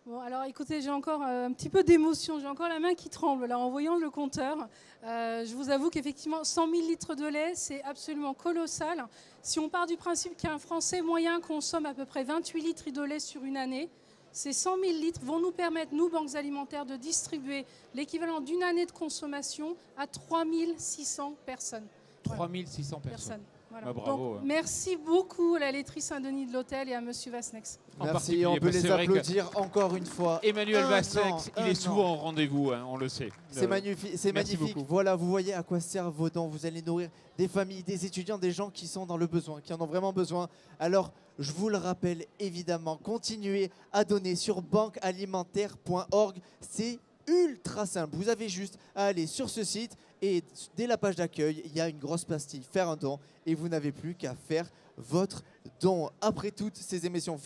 S10: Bon, alors écoutez, j'ai encore un petit peu d'émotion, j'ai encore la main qui tremble là, en voyant le compteur. Je vous avoue qu'effectivement, 100 000 litres de lait, c'est absolument colossal. Si on part du principe qu'un Français moyen consomme à peu près 28 litres de lait sur une année, Ces 100 000 litres vont nous permettre, nous, banques alimentaires, de distribuer l'équivalent d'une année de consommation à 3600 personnes.
S2: 3600 personnes.
S10: Voilà.
S2: Bah, bravo.
S10: Donc, merci beaucoup à la laiterie Saint-Denis de l'Hôtel et à Monsieur Vasnex.
S3: Merci, on peut les applaudir encore une fois.
S2: Emmanuel Vasnex, il est souvent au rendez-vous, hein, on le sait.
S3: C'est magnifique, c'est magnifique.
S2: Beaucoup.
S3: Voilà, vous voyez à quoi servent vos dons. Vous allez nourrir des familles, des étudiants, des gens qui sont dans le besoin, qui en ont vraiment besoin. Alors, je vous le rappelle évidemment, continuez à donner sur banquealimentaire.org. C'est ultra simple. Vous avez juste à aller sur ce site et dès la page d'accueil, il y a une grosse pastille, faire un don, et vous n'avez plus qu'à faire votre don. Après toutes ces émotions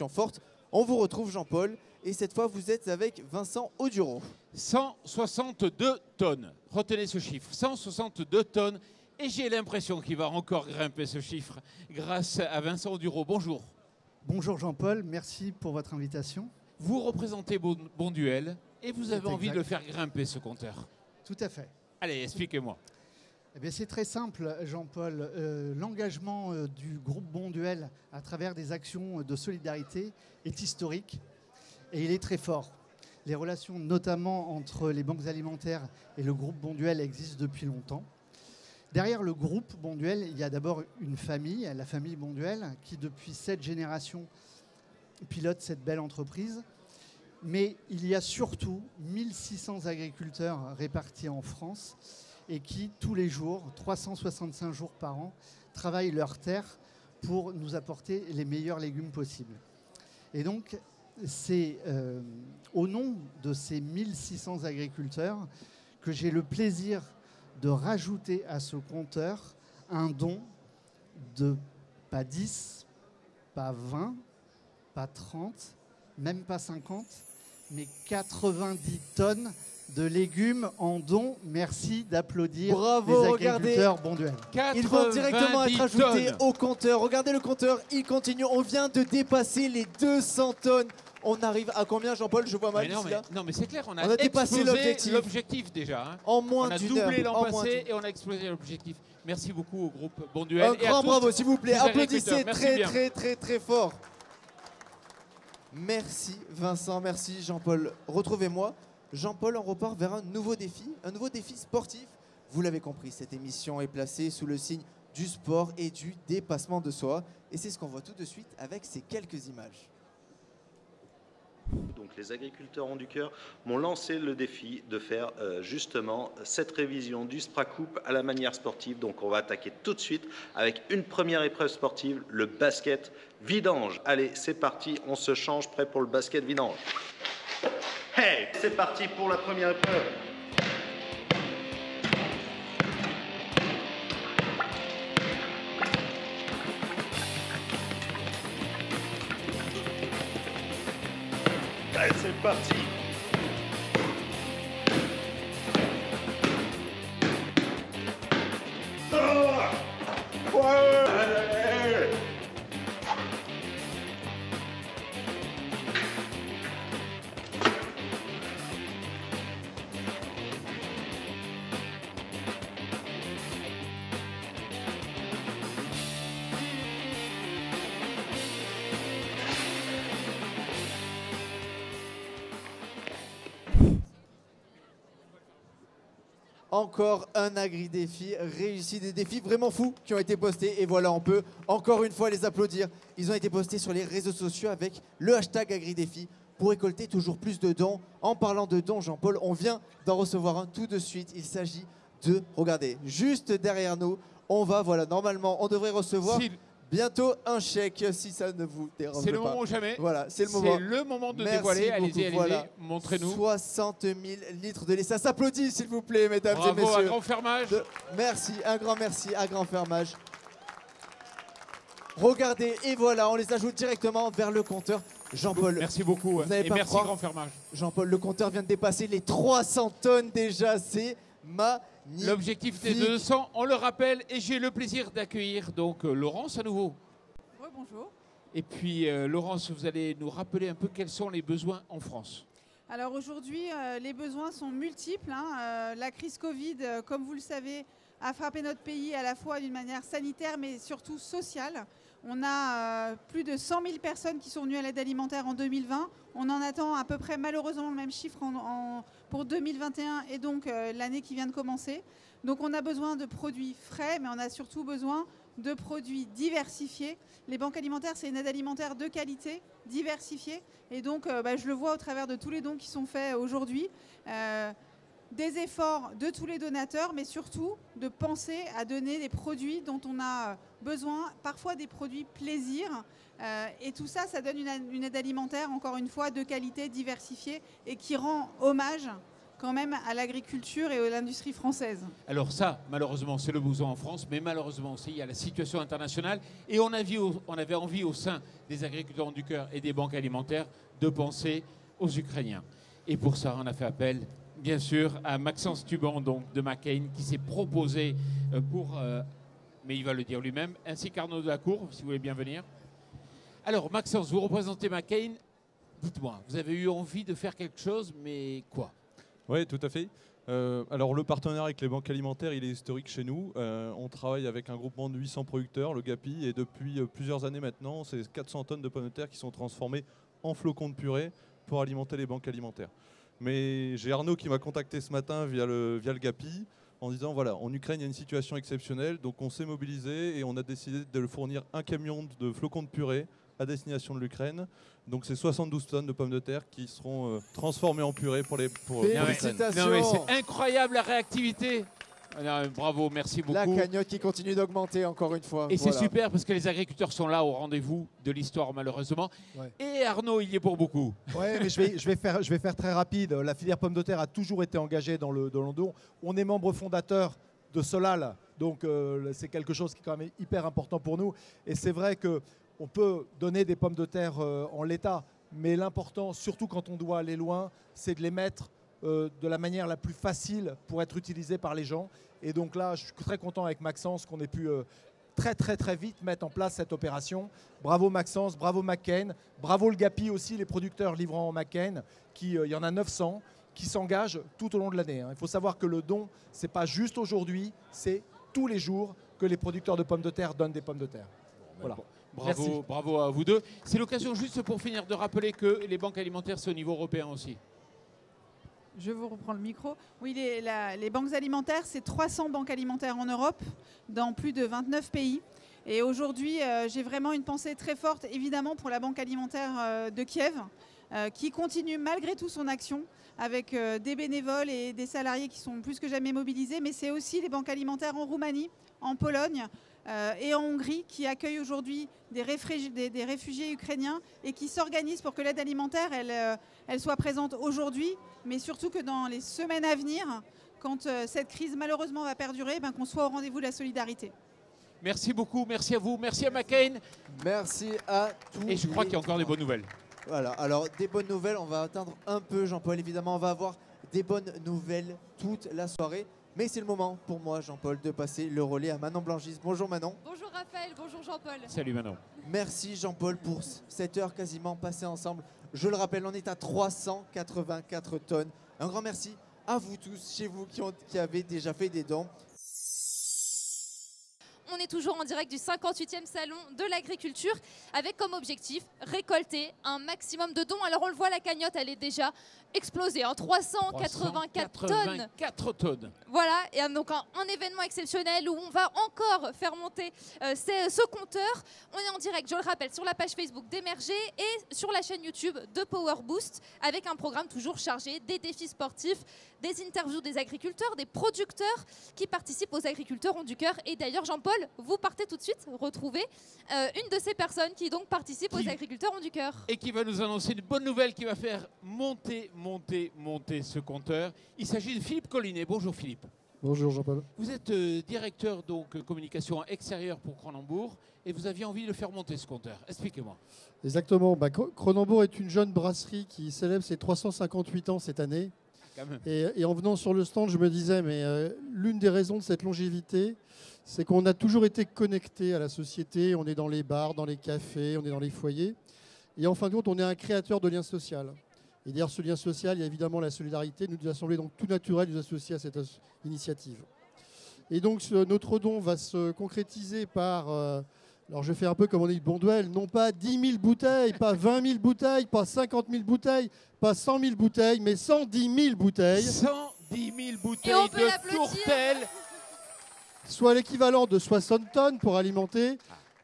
S3: fortes, on vous retrouve Jean-Paul, et cette fois vous êtes avec Vincent Audureau.
S2: 162 tonnes. Retenez ce chiffre, 162 tonnes. Et j'ai l'impression qu'il va encore grimper ce chiffre grâce à Vincent Audureau. Bonjour.
S19: Bonjour Jean-Paul, merci pour votre invitation.
S2: Vous représentez Bonduelle et vous avez envie de le faire grimper ce compteur.
S19: Tout à fait.
S2: Allez, expliquez-moi.
S19: Eh bien, c'est très simple, Jean-Paul. L'engagement du groupe Bonduelle à travers des actions de solidarité est historique et il est très fort. Les relations notamment entre les banques alimentaires et le groupe Bonduelle existent depuis longtemps. Derrière le groupe Bonduelle, il y a d'abord une famille, la famille Bonduelle, qui depuis 7 générations pilote cette belle entreprise. Mais il y a surtout 1600 agriculteurs répartis en France et qui, tous les jours, 365 jours par an, travaillent leur terre pour nous apporter les meilleurs légumes possibles. Et donc, c'est au nom de ces 1600 agriculteurs que j'ai le plaisir de rajouter à ce compteur un don de pas 10, pas 20, pas 30, même pas 50, mais 90 tonnes de légumes en don. Merci d'applaudir les agriculteurs Bonduelle.
S3: Ils vont directement être ajoutés au compteur. Regardez le compteur, il continue. On vient de dépasser les 200 tonnes. On arrive à combien, Jean-Paul? Je vois mal ici, là.
S2: Non, mais c'est clair, on a
S3: dépassé
S2: explosé l'objectif déjà. Hein.
S3: En moins
S2: d'une heure. On a doublé l'an passé et on a explosé l'objectif. Merci beaucoup au groupe Bonduelle.
S3: Un grand bravo, s'il vous plaît. Applaudissez très fort. Merci Vincent, merci Jean-Paul. Retrouvez-moi. Jean-Paul, on repart vers un nouveau défi sportif. Vous l'avez compris, cette émission est placée sous le signe du sport et du dépassement de soi. Et c'est ce qu'on voit tout de suite avec ces quelques images.
S20: Donc les agriculteurs ont du cœur m'ont lancé le défi de faire justement cette révision du Spra Coupe à la manière sportive. Donc on va attaquer tout de suite avec une première épreuve sportive, le basket vidange. Allez, c'est parti, on se change, prêt pour le basket vidange. Hey, c'est parti pour la première épreuve. Allez, c'est parti. Ouais.
S3: Encore un agri-défi réussi, des défis vraiment fous qui ont été postés. Et voilà, on peut encore une fois les applaudir. Ils ont été postés sur les réseaux sociaux avec le hashtag agri-défi pour récolter toujours plus de dons. En parlant de dons, Jean-Paul, on vient d'en recevoir un tout de suite. Il s'agit de, regardez, juste derrière nous, on va, voilà, normalement, on devrait recevoir bientôt un chèque, si ça ne vous dérange pas.
S2: C'est le moment ou jamais.
S3: Voilà, c'est le moment.
S2: C'est le moment de
S3: Merci
S2: dévoiler.
S3: beaucoup.
S2: Allez-y,
S3: Voilà.
S2: montrez-nous.
S3: 60 000 litres de lait. Ça s'applaudit, s'il vous plaît, mesdames et messieurs.
S2: Bravo, un grand fermage.
S3: Merci, un grand merci, un grand fermage. Regardez, et voilà, on les ajoute directement vers le compteur. Jean-Paul,
S2: merci beaucoup.
S3: Vous n'allez
S2: Et
S3: pas
S2: merci,
S3: croire.
S2: grand fermage.
S3: Jean-Paul, le compteur vient de dépasser les 300 tonnes déjà. C'est magnifique.
S2: L'objectif était de 200, on le rappelle, et j'ai le plaisir d'accueillir donc Laurence à nouveau.
S4: Oui, bonjour.
S2: Et puis Laurence, vous allez nous rappeler un peu quels sont les besoins en France.
S4: Alors aujourd'hui, les besoins sont multiples. La crise Covid, comme vous le savez, a frappé notre pays à la fois d'une manière sanitaire mais surtout sociale. On a plus de 100 000 personnes qui sont venues à l'aide alimentaire en 2020. On en attend à peu près malheureusement le même chiffre pour 2021 et donc l'année qui vient de commencer. Donc on a besoin de produits frais, mais on a surtout besoin de produits diversifiés. Les banques alimentaires, c'est une aide alimentaire de qualité, diversifiée. Et donc je le vois au travers de tous les dons qui sont faits aujourd'hui. Des efforts de tous les donateurs, mais surtout de penser à donner des produits dont on a besoin, parfois des produits plaisir. Et tout ça, ça donne une aide alimentaire, encore une fois, de qualité, diversifiée et qui rend hommage quand même à l'agriculture et à l'industrie française.
S2: Alors ça, malheureusement, c'est le besoin en France, mais malheureusement aussi, il y a la situation internationale. Et on avait envie au sein des agriculteurs du cœur et des banques alimentaires de penser aux Ukrainiens. Et pour ça, on a fait appel, bien sûr, à Maxence Tuban, donc de McCain, qui s'est proposé mais il va le dire lui-même, ainsi qu'Arnaud Delacour, si vous voulez bien venir. Alors, Maxence, vous représentez McCain. Dites-moi, vous avez eu envie de faire quelque chose, mais quoi ?
S21: Oui, tout à fait. Alors le partenariat avec les banques alimentaires, il est historique chez nous. On travaille avec un groupement de 800 producteurs, le GAPI, et depuis plusieurs années maintenant, c'est 400 tonnes de pommes de terre qui sont transformées en flocons de purée pour alimenter les banques alimentaires. Mais j'ai Arnaud qui m'a contacté ce matin via le GAPI en disant voilà, en Ukraine il y a une situation exceptionnelle, donc on s'est mobilisé et on a décidé de fournir un camion de flocons de purée à destination de l'Ukraine. Donc c'est 72 tonnes de pommes de terre qui seront transformées en purée pour l'Ukraine.
S2: C'est incroyable la réactivité. Bravo, merci beaucoup.
S3: La cagnotte qui continue d'augmenter encore une fois.
S2: Et c'est super parce que les agriculteurs sont là au rendez-vous de l'histoire malheureusement. Ouais. Et Arnaud, il y est pour beaucoup.
S22: Oui, mais je vais faire très rapide. La filière pomme de terre a toujours été engagée dans le don. On est membre fondateur de Solal, donc c'est quelque chose qui est quand même hyper important pour nous. Et c'est vrai qu'on peut donner des pommes de terre en l'état, mais l'important, surtout quand on doit aller loin, c'est de les mettre de la manière la plus facile pour être utilisé par les gens. Et donc là, je suis très content avec Maxence qu'on ait pu très vite mettre en place cette opération. Bravo Maxence, bravo McCain, bravo le GAPI aussi, les producteurs livrant en McCain, il y en a 900 qui s'engagent tout au long de l'année. Il faut savoir que le don, c'est pas juste aujourd'hui, c'est tous les jours que les producteurs de pommes de terre donnent des pommes de terre. Voilà.
S2: Bravo à vous deux. C'est l'occasion juste pour finir de rappeler que les banques alimentaires, c'est au niveau européen aussi.
S4: Je vous reprends le micro. Oui, les banques alimentaires, c'est 300 banques alimentaires en Europe, dans plus de 29 pays. Et aujourd'hui, j'ai vraiment une pensée très forte, évidemment, pour la banque alimentaire de Kiev, qui continue malgré tout son action, avec des bénévoles et des salariés qui sont plus que jamais mobilisés. Mais c'est aussi les banques alimentaires en Roumanie, en Pologne et en Hongrie, qui accueillent aujourd'hui des réfugiés ukrainiens et qui s'organisent pour que l'aide alimentaire elle soit présente aujourd'hui, mais surtout que dans les semaines à venir, quand cette crise malheureusement va perdurer, qu'on soit au rendez-vous de la solidarité.
S2: Merci beaucoup, merci à vous, merci à McCain.
S3: Merci à tous.
S2: Et je crois qu'il y a encore des bonnes nouvelles.
S3: Voilà, alors des bonnes nouvelles, on va atteindre un peu Jean-Paul, évidemment, on va avoir des bonnes nouvelles toute la soirée. Mais c'est le moment pour moi, Jean-Paul, de passer le relais à Manon Blangis. Bonjour Manon.
S5: Bonjour Raphaël, bonjour Jean-Paul.
S2: Salut Manon.
S3: Merci Jean-Paul pour cette heure quasiment passée ensemble. Je le rappelle, on est à 384 tonnes. Un grand merci à vous tous, chez vous, qui avez déjà fait des dons.
S5: On est toujours en direct du 58e salon de l'agriculture avec comme objectif récolter un maximum de dons. Alors on le voit, la cagnotte elle est déjà explosée en 384 tonnes.
S2: 4 tonnes.
S5: Voilà, et donc un événement exceptionnel où on va encore faire monter ce compteur. On est en direct, je le rappelle, sur la page Facebook d'Emerger et sur la chaîne YouTube de Power Boost avec un programme toujours chargé des défis sportifs, des interviews des agriculteurs, des producteurs qui participent aux agriculteurs ont du cœur. Et d'ailleurs, Jean-Paul, vous partez tout de suite retrouver une de ces personnes qui donc participent aux agriculteurs ont du cœur.
S2: Et qui va nous annoncer une bonne nouvelle qui va faire monter ce compteur. Il s'agit de Philippe Collinet. Bonjour Philippe.
S23: Bonjour Jean-Paul.
S2: Vous êtes directeur donc communication extérieure pour Cronenbourg et vous aviez envie de faire monter ce compteur. Expliquez-moi.
S23: Exactement. Cronenbourg est une jeune brasserie qui célèbre ses 358 ans cette année. Et en venant sur le stand, je me disais, mais l'une des raisons de cette longévité, c'est qu'on a toujours été connecté à la société. On est dans les bars, dans les cafés, on est dans les foyers. Et en fin de compte, on est un créateur de liens sociaux. Et derrière ce lien social, il y a évidemment la solidarité. Nous a semblé donc tout naturel de nous associer à cette initiative. Et donc notre don va se concrétiser par Alors je fais un peu comme on dit Bonduel, non pas 10 000 bouteilles, pas 20 000 bouteilles, pas 50 000 bouteilles, pas 100 000 bouteilles, mais 110 000 bouteilles.
S2: 110 000 bouteilles
S5: on peut
S2: de
S5: l'applaudir.
S2: tourtelle.
S23: Soit l'équivalent de 60 tonnes pour alimenter,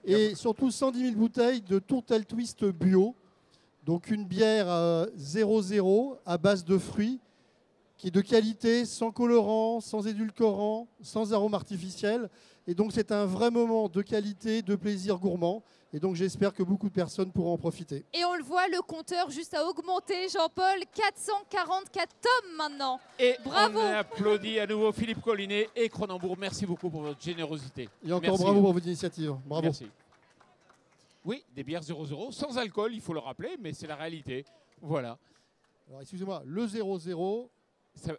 S23: et surtout 110 000 bouteilles de tourtelle twist bio. Donc une bière 0,0 à base de fruits, qui est de qualité, sans colorant, sans édulcorant, sans arôme artificiel. Et donc c'est un vrai moment de qualité, de plaisir gourmand. Et donc j'espère que beaucoup de personnes pourront en profiter.
S5: Et on le voit, le compteur juste à augmenter, Jean-Paul, 444 tomes maintenant.
S2: Et
S5: bravo.
S2: on applaudit à nouveau Philippe Collinet et Cronenbourg. Merci beaucoup pour votre générosité.
S23: Et encore
S2: Merci.
S23: bravo pour votre initiative. Bravo.
S2: Merci. Oui, des bières 0,0, sans alcool, il faut le rappeler, mais c'est la réalité. Voilà.
S23: Alors excusez-moi, le 0,0...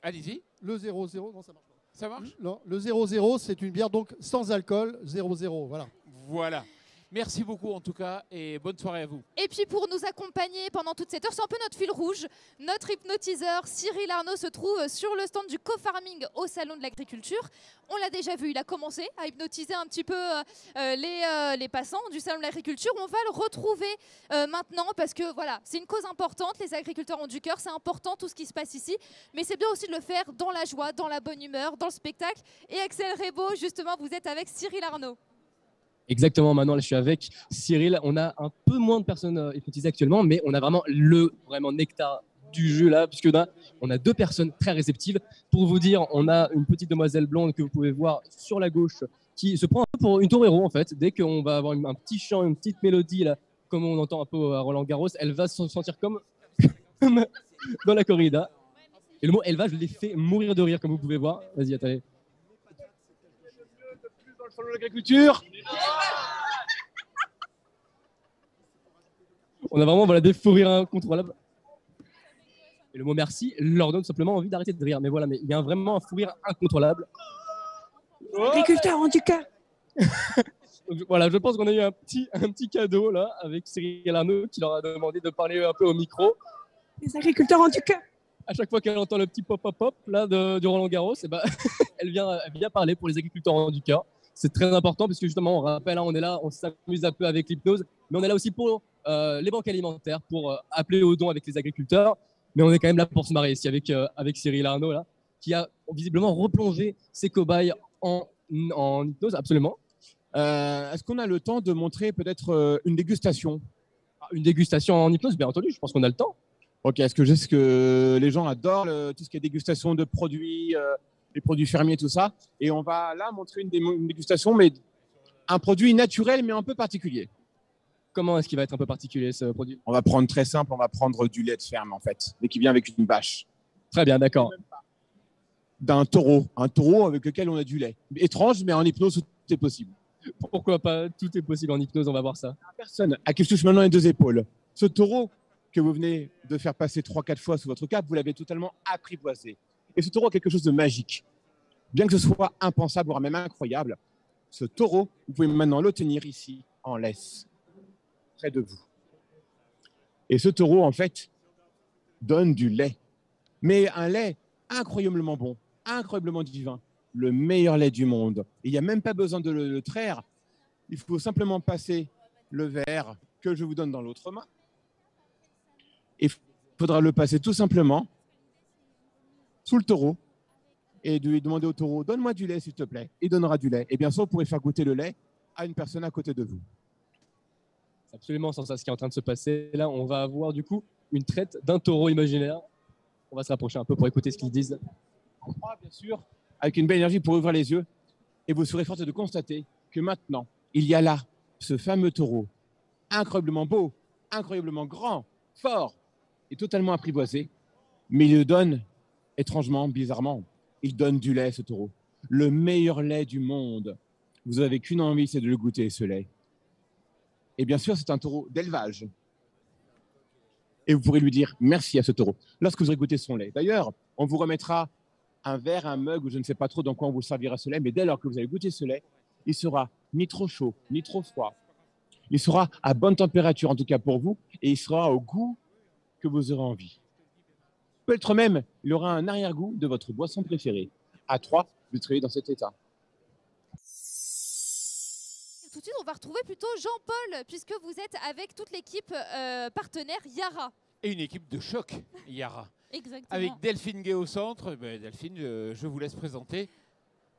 S2: Allez-y.
S23: Le 0,0, non ça marche pas.
S2: Ça marche?
S23: Non, le 0,0 c'est une bière donc sans alcool, 0,0, voilà.
S2: Voilà. Merci beaucoup en tout cas et bonne soirée à vous.
S5: Et puis pour nous accompagner pendant toute cette heure, c'est un peu notre fil rouge, notre hypnotiseur Cyril Arnaud se trouve sur le stand du co-farming au Salon de l'Agriculture. On l'a déjà vu, il a commencé à hypnotiser un petit peu les passants du Salon de l'Agriculture. On va le retrouver maintenant parce que voilà, c'est une cause importante, les agriculteurs ont du cœur, c'est important tout ce qui se passe ici, mais c'est bien aussi de le faire dans la joie, dans la bonne humeur, dans le spectacle. Et Axel Rebaud, justement, vous êtes avec Cyril Arnaud.
S15: Exactement, maintenant là, je suis avec Cyril. On a un peu moins de personnes hypnotisées actuellement, mais on a vraiment le nectar du jeu là, puisque là, on a deux personnes très réceptives. Pour vous dire, on a une petite demoiselle blonde que vous pouvez voir sur la gauche qui se prend un peu pour une torero en fait. Dès qu'on va avoir un petit chant, une petite mélodie là, comme on entend un peu à Roland Garros, elle va se sentir comme dans la corrida. Et le mot elle va, je l'ai fait mourir de rire comme vous pouvez voir. Vas-y, attendez.
S16: Dans le salon de l'agriculture.
S15: On a vraiment des fous rires incontrôlables. Et le mot merci leur donne simplement envie d'arrêter de rire. Mais voilà, mais il y a vraiment un fou rire incontrôlable.
S8: Agriculteur en tout cas.
S15: Donc, voilà, je pense qu'on a eu un petit cadeau là avec Cyril Arnaud qui leur a demandé de parler un peu au micro.
S8: Les agriculteurs en tout cas.
S15: À chaque fois qu'elle entend le petit pop-pop là du Roland Garros, elle vient parler pour les agriculteurs en du cœur. C'est très important parce que justement, on rappelle, on est là, on s'amuse un peu avec l'hypnose, mais on est là aussi pour les banques alimentaires, pour appeler aux dons avec les agriculteurs. Mais on est quand même là pour se marrer ici avec Cyril Arnaud, là, qui a visiblement replongé ses cobayes en hypnose, absolument.
S16: Est-ce qu'on a le temps de montrer peut-être une dégustation?
S15: Une dégustation en hypnose, bien entendu, je pense qu'on a le temps.
S16: Ok, est-ce que je sais que les gens adorent tout ce qui est dégustation de produits, les produits fermiers, tout ça. Et on va là montrer une dégustation, mais un produit naturel, mais un peu particulier.
S15: Comment est-ce qu'il va être un peu particulier, ce produit?
S16: On va prendre très simple, on va prendre du lait de ferme, en fait, mais qui vient avec une bâche.
S15: Très bien, d'accord.
S16: D'un taureau, un taureau avec lequel on a du lait. Étrange, mais en hypnose, tout est possible.
S15: Pourquoi pas? Tout est possible en hypnose, on va voir ça.
S16: Personne à qui je touche maintenant les deux épaules. Ce taureau que vous venez de faire passer 3-4 fois sous votre cape, vous l'avez totalement apprivoisé. Et ce taureau a quelque chose de magique. Bien que ce soit impensable, voire même incroyable, ce taureau, vous pouvez maintenant le tenir ici, en laisse, près de vous. Et ce taureau, en fait, donne du lait. Mais un lait incroyablement bon, incroyablement divin, le meilleur lait du monde. Et il n'y a même pas besoin de le traire. Il faut simplement passer le verre que je vous donne dans l'autre main. Et il faudra le passer tout simplement sous le taureau et de lui demander au taureau, donne-moi du lait s'il te plaît. Il donnera du lait. Et bien sûr, vous pourrez faire goûter le lait à une personne à côté de vous.
S15: C'est absolument sans ça ce qui est en train de se passer. Là, on va avoir du coup une traite d'un taureau imaginaire. On va se rapprocher un peu pour écouter ce qu'ils disent.
S16: On croit, bien sûr, avec une belle énergie pour ouvrir les yeux. Et vous serez forte de constater que maintenant, il y a là ce fameux taureau, incroyablement beau, incroyablement grand, fort et totalement apprivoisé. Mais il le donne, étrangement, bizarrement, il donne du lait, ce taureau. Le meilleur lait du monde. Vous n'avez qu'une envie, c'est de le goûter, ce lait. Et bien sûr, c'est un taureau d'élevage. Et vous pourrez lui dire merci à ce taureau lorsque vous aurez goûté son lait. D'ailleurs, on vous remettra un verre, un mug, ou je ne sais pas trop dans quoi on vous servira ce lait, mais dès lors que vous allez goûter ce lait, il sera ni trop chaud, ni trop froid. Il sera à bonne température, en tout cas pour vous, et il sera au goût que vous aurez envie. Peut-être même, il aura un arrière-goût de votre boisson préférée. À 3, vous serez dans cet état.
S5: Tout de suite, on va retrouver plutôt Jean-Paul, puisque vous êtes avec toute l'équipe partenaire Yara.
S2: Et une équipe de choc, Yara.
S5: Exactement.
S2: Avec Delphine Gay au centre. Delphine, je vous laisse présenter.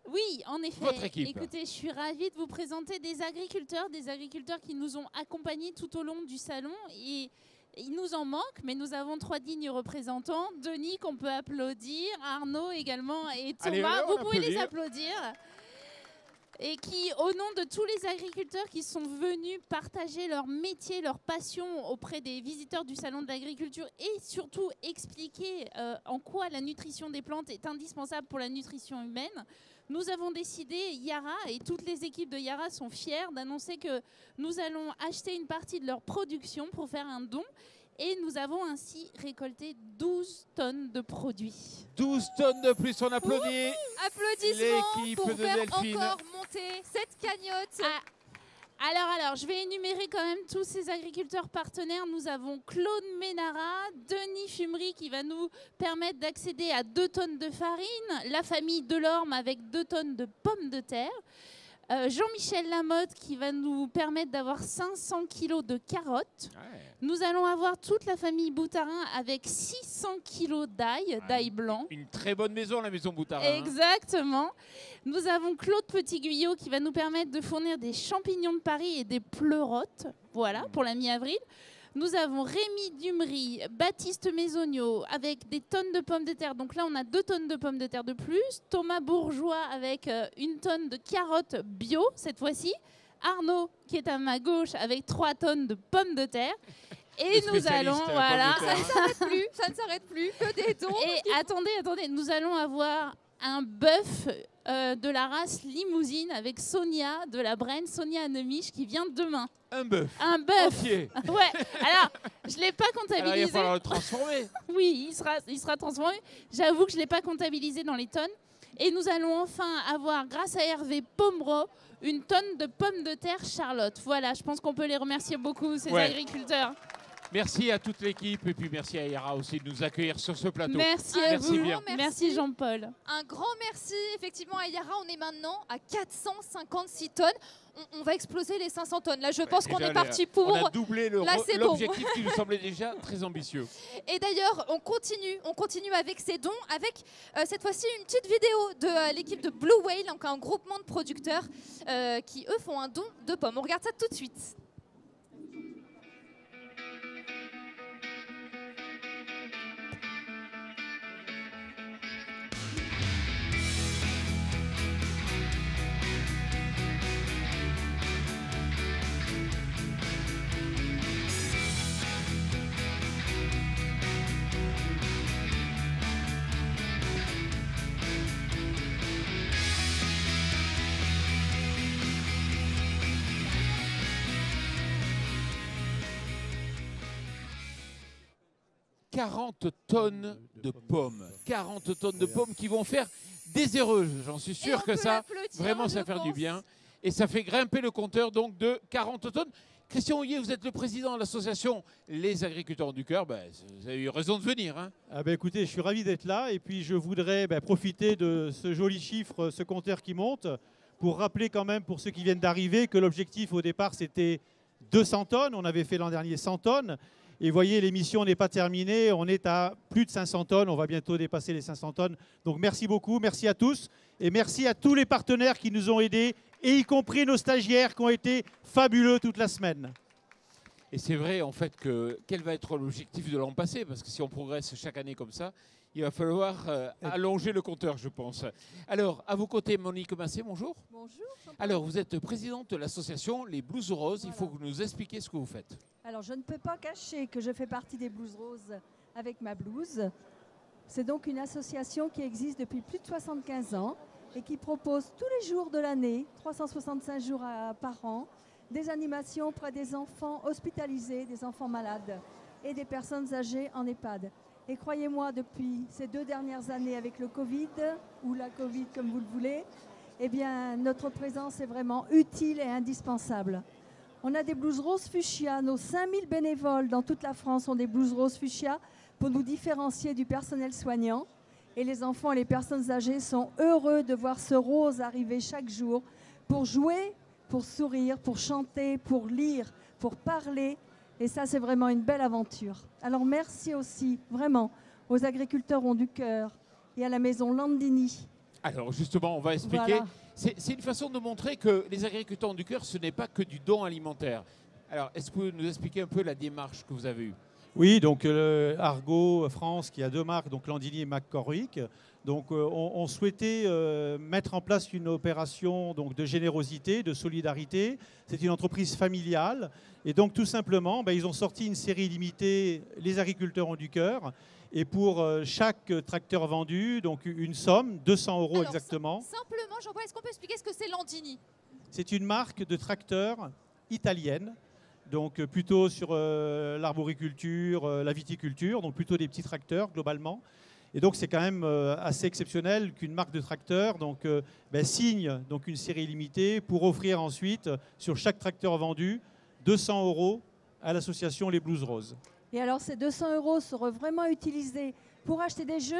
S1: Oui, en effet.
S2: Votre équipe.
S1: Écoutez, je suis ravie de vous présenter des agriculteurs qui nous ont accompagnés tout au long du salon. Et il nous en manque, mais nous avons 3 dignes représentants. Denis, qu'on peut applaudir, Arnaud également, et Thomas,
S2: Allez,
S1: vous pouvez les applaudir. Et qui, au nom de tous les agriculteurs qui sont venus partager leur métier, leur passion auprès des visiteurs du Salon de l'Agriculture et surtout expliquer en quoi la nutrition des plantes est indispensable pour la nutrition humaine, nous avons décidé, Yara et toutes les équipes de Yara sont fiers d'annoncer que nous allons acheter une partie de leur production pour faire un don. Et nous avons ainsi récolté 12 tonnes de produits.
S2: 12 tonnes de plus, on applaudit.
S5: Applaudissements
S2: l'équipe
S5: pour
S2: de
S5: faire
S2: Delphine.
S5: encore monter cette cagnotte.
S1: Alors, je vais énumérer quand même tous ces agriculteurs partenaires. Nous avons Claude Ménara, Denis Fumery qui va nous permettre d'accéder à 2 tonnes de farine, la famille Delorme avec 2 tonnes de pommes de terre, Jean-Michel Lamotte qui va nous permettre d'avoir 500 kilos de carottes. Nous allons avoir toute la famille Boutarin avec 600 kilos d'ail blanc.
S2: Une très bonne maison, la maison Boutarin.
S1: Exactement. Nous avons Claude Petit-Guyot qui va nous permettre de fournir des champignons de Paris et des pleurotes, voilà, pour la mi-avril. Nous avons Rémi Dumery, Baptiste Maisonio avec des tonnes de pommes de terre. Donc là, on a 2 tonnes de pommes de terre de plus. Thomas Bourgeois avec 1 tonne de carottes bio cette fois-ci. Arnaud qui est à ma gauche avec 3 tonnes de pommes de terre. Et nous allons, voilà,
S5: ça ne s'arrête plus, que des dons.
S1: Et attendez, nous allons avoir un bœuf de la race limousine avec Sonia de la Brenne, Sonia Anemich qui vient demain.
S2: Un bœuf.
S1: Un bœuf.
S2: Entier.
S1: Ouais. Alors, je l'ai pas comptabilisé.
S2: Alors, il va falloir le transformer.
S1: Oui, il sera transformé. J'avoue que je l'ai pas comptabilisé dans les tonnes. Et nous allons enfin avoir, grâce à Hervé Pomereau, 1 tonne de pommes de terre Charlotte. Voilà, je pense qu'on peut les remercier beaucoup, ces agriculteurs.
S2: Merci à toute l'équipe et puis merci à Yara aussi de nous accueillir sur ce plateau.
S1: Merci à vous.
S2: Bien.
S1: Merci Jean-Paul.
S5: Un grand merci effectivement à Yara. On est maintenant à 456 tonnes. On va exploser les 500 tonnes. Là, je pense qu'on est parti pour.
S2: On a doublé l'objectif
S5: bon.
S2: qui nous semblait déjà très ambitieux.
S5: Et d'ailleurs, on continue avec ces dons, avec cette fois-ci une petite vidéo de l'équipe de Blue Whale, donc un groupement de producteurs qui, eux, font un don de pommes. On regarde ça tout de suite.
S2: « 40 tonnes de pommes. 40 tonnes de pommes qui vont faire des heureuses. J'en suis sûr que ça, vraiment, ça va faire du bien. Et ça fait grimper le compteur donc de 40 tonnes. Christian Houillet, vous êtes le président de l'association Les Agriculteurs du Cœur. Vous avez eu raison de venir. Hein.
S6: Écoutez, je suis ravi d'être là. Et puis, je voudrais profiter de ce joli chiffre, ce compteur qui monte, pour rappeler quand même, pour ceux qui viennent d'arriver, que l'objectif au départ, c'était 200 tonnes. On avait fait l'an dernier 100 tonnes. Et vous voyez, l'émission n'est pas terminée. On est à plus de 500 tonnes. On va bientôt dépasser les 500 tonnes. Donc, merci beaucoup. Merci à tous. Et merci à tous les partenaires qui nous ont aidés, et y compris nos stagiaires qui ont été fabuleux toute la semaine.
S2: Et c'est vrai, en fait, quel va être l'objectif de l'an passé? Parce que si on progresse chaque année comme ça, il va falloir allonger le compteur, je pense. Alors, à vos côtés, Monique Massé, bonjour.
S7: Bonjour.
S2: Alors, vous êtes présidente de l'association Les Blues Roses. Il faut que vous nous expliquiez ce que vous faites.
S7: Alors, je ne peux pas cacher que je fais partie des Blues Roses avec ma blouse. C'est donc une association qui existe depuis plus de 75 ans et qui propose tous les jours de l'année, 365 jours par an, des animations auprès des enfants hospitalisés, des enfants malades et des personnes âgées en EHPAD. Et croyez-moi, depuis ces 2 dernières années avec le Covid, ou la Covid comme vous le voulez, eh bien, notre présence est vraiment utile et indispensable. On a des blouses roses fuchsia. Nos 5000 bénévoles dans toute la France ont des blouses roses fuchsia pour nous différencier du personnel soignant. Et les enfants et les personnes âgées sont heureux de voir ce rose arriver chaque jour pour jouer, pour sourire, pour chanter, pour lire, pour parler. Et ça, c'est vraiment une belle aventure. Alors merci aussi, vraiment, aux agriculteurs Ont du Cœur et à la maison Landini.
S2: Alors justement, on va expliquer.
S7: Voilà.
S2: C'est une façon de montrer que les agriculteurs Ont du Cœur, ce n'est pas que du don alimentaire. Alors, est-ce que vous pouvez nous expliquer un peu la démarche que vous avez eue?
S6: Oui, donc Argo France, qui a 2 marques, donc Landini et McCormick. Donc on souhaitait mettre en place une opération donc, de générosité, de solidarité. C'est une entreprise familiale. Et donc tout simplement, ils ont sorti une série limitée, les agriculteurs Ont du Cœur. Et pour chaque tracteur vendu, donc une somme, 200 € exactement.
S5: Simplement, Jean-Paul, est-ce qu'on peut expliquer ce que c'est Landini?
S6: C'est une marque de tracteurs italienne. Donc plutôt sur l'arboriculture, la viticulture, donc plutôt des petits tracteurs globalement. Et donc c'est quand même assez exceptionnel qu'une marque de tracteur signe donc une série limitée pour offrir ensuite sur chaque tracteur vendu 200 € à l'association Les Blues Roses.
S7: Et alors ces 200 € seront vraiment utilisés pour acheter des jeux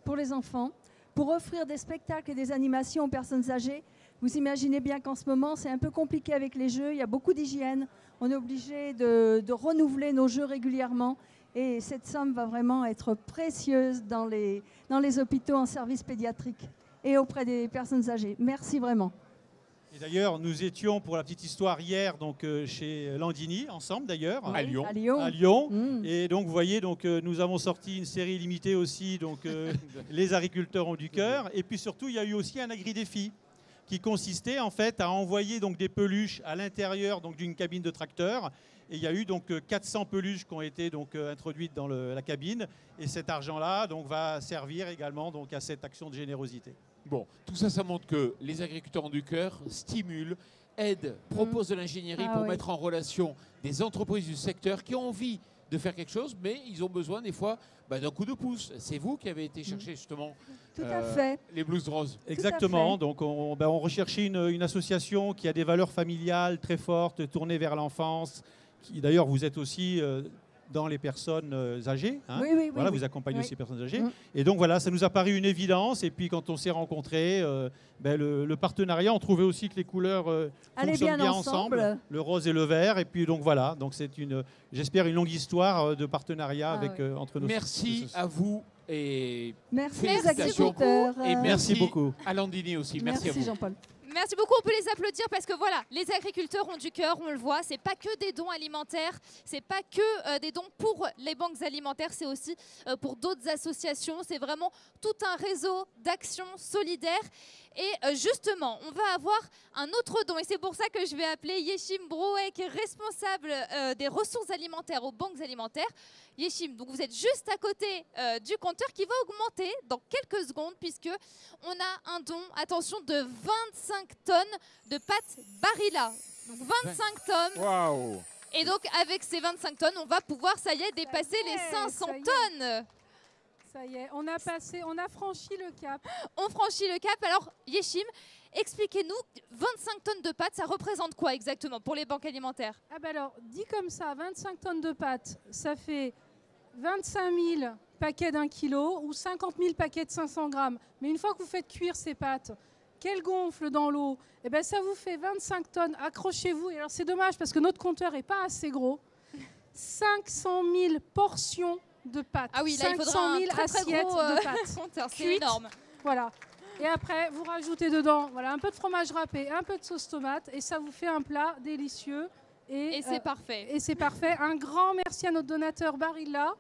S7: pour les enfants, pour offrir des spectacles et des animations aux personnes âgées. Vous imaginez bien qu'en ce moment, c'est un peu compliqué avec les jeux, il y a beaucoup d'hygiène, on est obligé de renouveler nos jeux régulièrement et cette somme va vraiment être précieuse dans les hôpitaux en service pédiatrique et auprès des personnes âgées. Merci vraiment.
S6: Et d'ailleurs, nous étions pour la petite histoire hier donc, chez Landini, ensemble d'ailleurs.
S7: Oui, à Lyon.
S6: À Lyon. Et donc vous voyez, donc, nous avons sorti une série limitée aussi, donc les agriculteurs Ont du Cœur. Et puis surtout, il y a eu aussi un agri-défi qui consistait en fait à envoyer donc, des peluches à l'intérieur d'une cabine de tracteur. Et il y a eu donc 400 peluches qui ont été donc, introduites dans la cabine. Et cet argent-là donc, va servir également donc, à cette action de générosité.
S2: Bon, tout ça, ça montre que les agriculteurs Ont du Cœur stimulent, aident, proposent de l'ingénierie pour mettre en relation des entreprises du secteur qui ont envie de faire quelque chose, mais ils ont besoin des fois d'un coup de pouce. C'est vous qui avez été chercher justement les Blues Roses.
S6: Exactement. Donc on recherchait une association qui a des valeurs familiales très fortes, tournées vers l'enfance. D'ailleurs, vous êtes aussi dans les personnes âgées. Hein.
S7: Oui,
S6: voilà,
S7: oui.
S6: vous accompagnez
S7: Oui.
S6: aussi les personnes âgées. Et donc voilà, ça nous a paru une évidence. Et puis quand on s'est rencontrés, le partenariat, on trouvait aussi que les couleurs fonctionnent bien ensemble, le rose et le vert. Et puis donc voilà, donc c'est j'espère une longue histoire de partenariat entre nos.
S2: Merci à vous et
S7: merci les
S2: félicitations.
S7: agriculteurs.
S2: Et merci
S6: beaucoup
S2: à Landini aussi. Merci à vous.
S7: Jean-Paul.
S5: Merci beaucoup, on peut les applaudir parce que voilà, les agriculteurs Ont du Cœur, on le voit, c'est pas que des dons alimentaires, c'est pas que des dons pour les banques alimentaires, c'est aussi pour d'autres associations, c'est vraiment tout un réseau d'actions solidaires. Et justement, on va avoir un autre don et c'est pour ça que je vais appeler Yeshim Brouet qui est responsable des ressources alimentaires aux banques alimentaires. Yeshim, donc vous êtes juste à côté du compteur qui va augmenter dans quelques secondes puisque on a un don, attention, de 25 tonnes de pâtes Barilla. Donc 25 tonnes.
S2: Waouh!
S5: Et donc avec ces 25 tonnes, on va pouvoir, ça y est, dépasser les 500 tonnes.
S10: Ça y est, on a franchi le cap.
S5: On franchit le cap. Alors, Yeshim, expliquez-nous, 25 tonnes de pâtes, ça représente quoi exactement pour les banques alimentaires?
S10: Ah ben alors, dit comme ça, 25 tonnes de pâtes, ça fait 25 000 paquets d'1 kilo ou 50 000 paquets de 500 grammes. Mais une fois que vous faites cuire ces pâtes, qu'elles gonflent dans l'eau, eh ben ça vous fait 25 tonnes. Accrochez-vous. Et alors, c'est dommage parce que notre compteur n'est pas assez gros. 500 000 portions de pâtes.
S5: Ah oui, là, il faudra un très, très
S10: assiettes
S5: gros,
S10: de pâtes.
S5: compteur, c'est
S10: cuites.
S5: énorme.
S10: Voilà. Et après, vous rajoutez dedans un peu de fromage râpé, un peu de sauce tomate, et ça vous fait un plat délicieux.
S5: Et c'est parfait.
S10: Et c'est parfait. Un grand merci à notre donateur Barilla,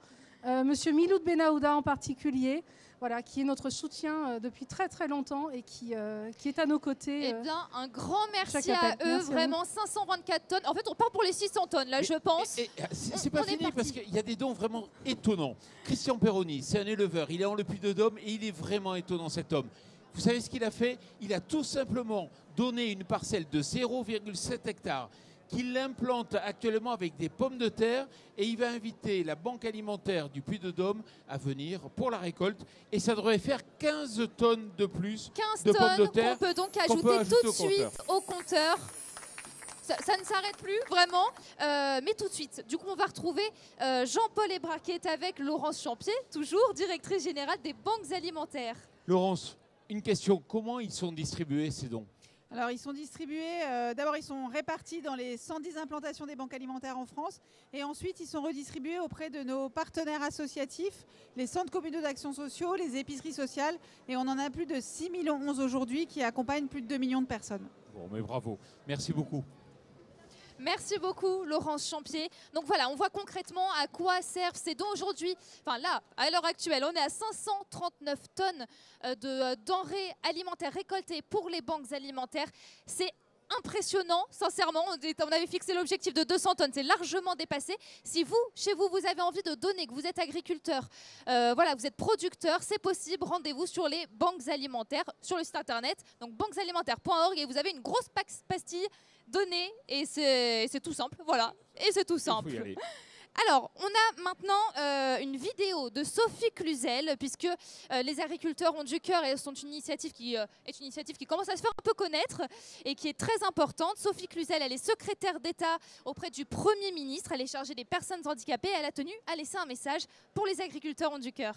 S10: Monsieur Miloud Benahouda en particulier, voilà, qui est notre soutien depuis très très longtemps et qui est à nos côtés.
S5: Eh bien, un grand merci à eux,
S10: Merci
S5: vraiment 524 tonnes. En fait, on part pour les 600 tonnes, là, je pense.
S2: C'est pas fini parce qu'il y a des dons vraiment étonnants. Christian Perroni, c'est un éleveur, il est en le Puy-de-Dôme et il est vraiment étonnant cet homme. Vous savez ce qu'il a fait? Il a tout simplement donné une parcelle de 0,7 hectares qu'il implante actuellement avec des pommes de terre et il va inviter la banque alimentaire du Puy-de-Dôme à venir pour la récolte et ça devrait faire 15 tonnes de plus
S5: 15
S2: de pommes de
S5: tonnes
S2: terre
S5: qu'on peut donc ajouter tout de suite au compteur. Ça ne s'arrête plus, vraiment. Mais tout de suite, du coup, on va retrouver Jean-Paul Hébrac qui est avec Laurence Champier, toujours directrice générale des banques alimentaires.
S2: Laurence, une question, comment ils sont distribués ces dons?
S4: Alors, ils sont distribués, d'abord, ils sont répartis dans les 110 implantations des banques alimentaires en France. Et ensuite, ils sont redistribués auprès de nos partenaires associatifs, les centres communaux d'action sociaux, les épiceries sociales. Et on en a plus de 6,11 millions aujourd'hui qui accompagnent plus de 2 millions de personnes.
S2: Bon, mais bravo. Merci beaucoup.
S5: Merci beaucoup, Laurence Champier. Donc voilà, on voit concrètement à quoi servent ces dons aujourd'hui. Enfin là, à l'heure actuelle, on est à 539 tonnes de denrées alimentaires récoltées pour les banques alimentaires. C'est impressionnant, sincèrement. On avait fixé l'objectif de 200 tonnes, c'est largement dépassé. Si vous, chez vous, vous avez envie de donner, que vous êtes agriculteur, voilà, vous êtes producteur, c'est possible. Rendez-vous sur les banques alimentaires, sur le site internet, donc banquesalimentaires.org, et vous avez une grosse pastille donnée, et c'est tout simple, voilà, et c'est tout simple. Alors, on a maintenant une vidéo de Sophie Cluzel, puisque les agriculteurs ont du cœur et sont une initiative qui est une initiative qui commence à se faire un peu connaître et qui est très importante. Sophie Cluzel, elle est secrétaire d'État auprès du Premier ministre. Elle est chargée des personnes handicapées. Elle a tenu à laisser un message pour les agriculteurs ont du cœur.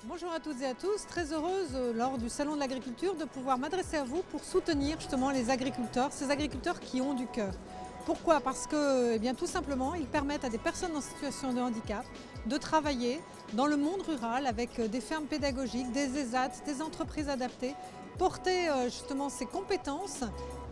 S9: Bonjour à toutes et à tous, très heureuse lors du Salon de l'Agriculture de pouvoir m'adresser à vous pour soutenir justement les agriculteurs, ces agriculteurs qui ont du cœur. Pourquoi? Parce que, eh bien, tout simplement, ils permettent à des personnes en situation de handicap de travailler dans le monde rural avec des fermes pédagogiques, des ESAT, des entreprises adaptées, porter justement ces compétences,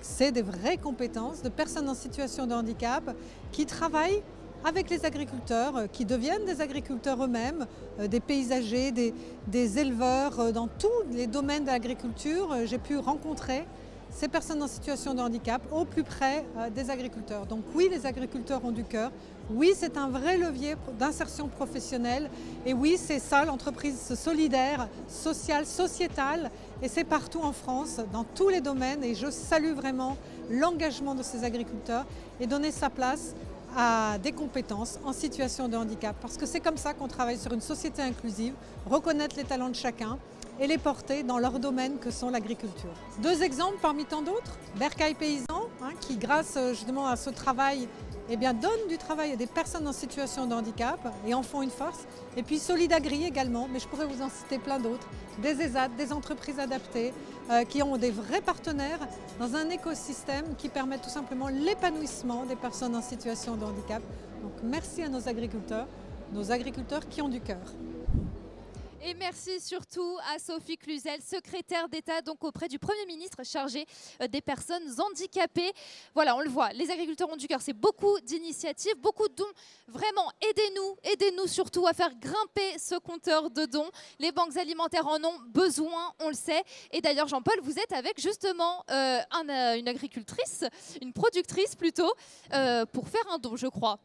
S9: c'est des vraies compétences de personnes en situation de handicap qui travaillent avec les agriculteurs, qui deviennent des agriculteurs eux-mêmes, des paysagers, des éleveurs, dans tous les domaines de l'agriculture. J'ai pu rencontrer ces personnes en situation de handicap au plus près des agriculteurs. Donc oui, les agriculteurs ont du cœur. Oui, c'est un vrai levier d'insertion professionnelle. Et oui, c'est ça l'entreprise solidaire, sociale, sociétale. Et c'est partout en France, dans tous les domaines. Et je salue vraiment l'engagement de ces agriculteurs et donner sa place à des compétences en situation de handicap. Parce que c'est comme ça qu'on travaille sur une société inclusive, reconnaître les talents de chacun et les porter dans leur domaine que sont l'agriculture. Deux exemples parmi tant d'autres. Bercail Paysan, qui grâce justement à ce travail, eh bien, donne du travail à des personnes en situation de handicap et en font une force. Et puis Solidagri également, mais je pourrais vous en citer plein d'autres. Des ESAT, des entreprises adaptées, qui ont des vrais partenaires dans un écosystème qui permet tout simplement l'épanouissement des personnes en situation de handicap. Donc merci à nos agriculteurs qui ont du cœur.
S5: Et merci surtout à Sophie Cluzel, secrétaire d'État donc auprès du Premier ministre chargé des personnes handicapées. Voilà, on le voit, les agriculteurs ont du cœur, c'est beaucoup d'initiatives, beaucoup de dons. Vraiment, aidez-nous surtout à faire grimper ce compteur de dons. Les banques alimentaires en ont besoin, on le sait. Et d'ailleurs, Jean-Paul, vous êtes avec justement une agricultrice, une productrice plutôt, pour faire un don, je crois.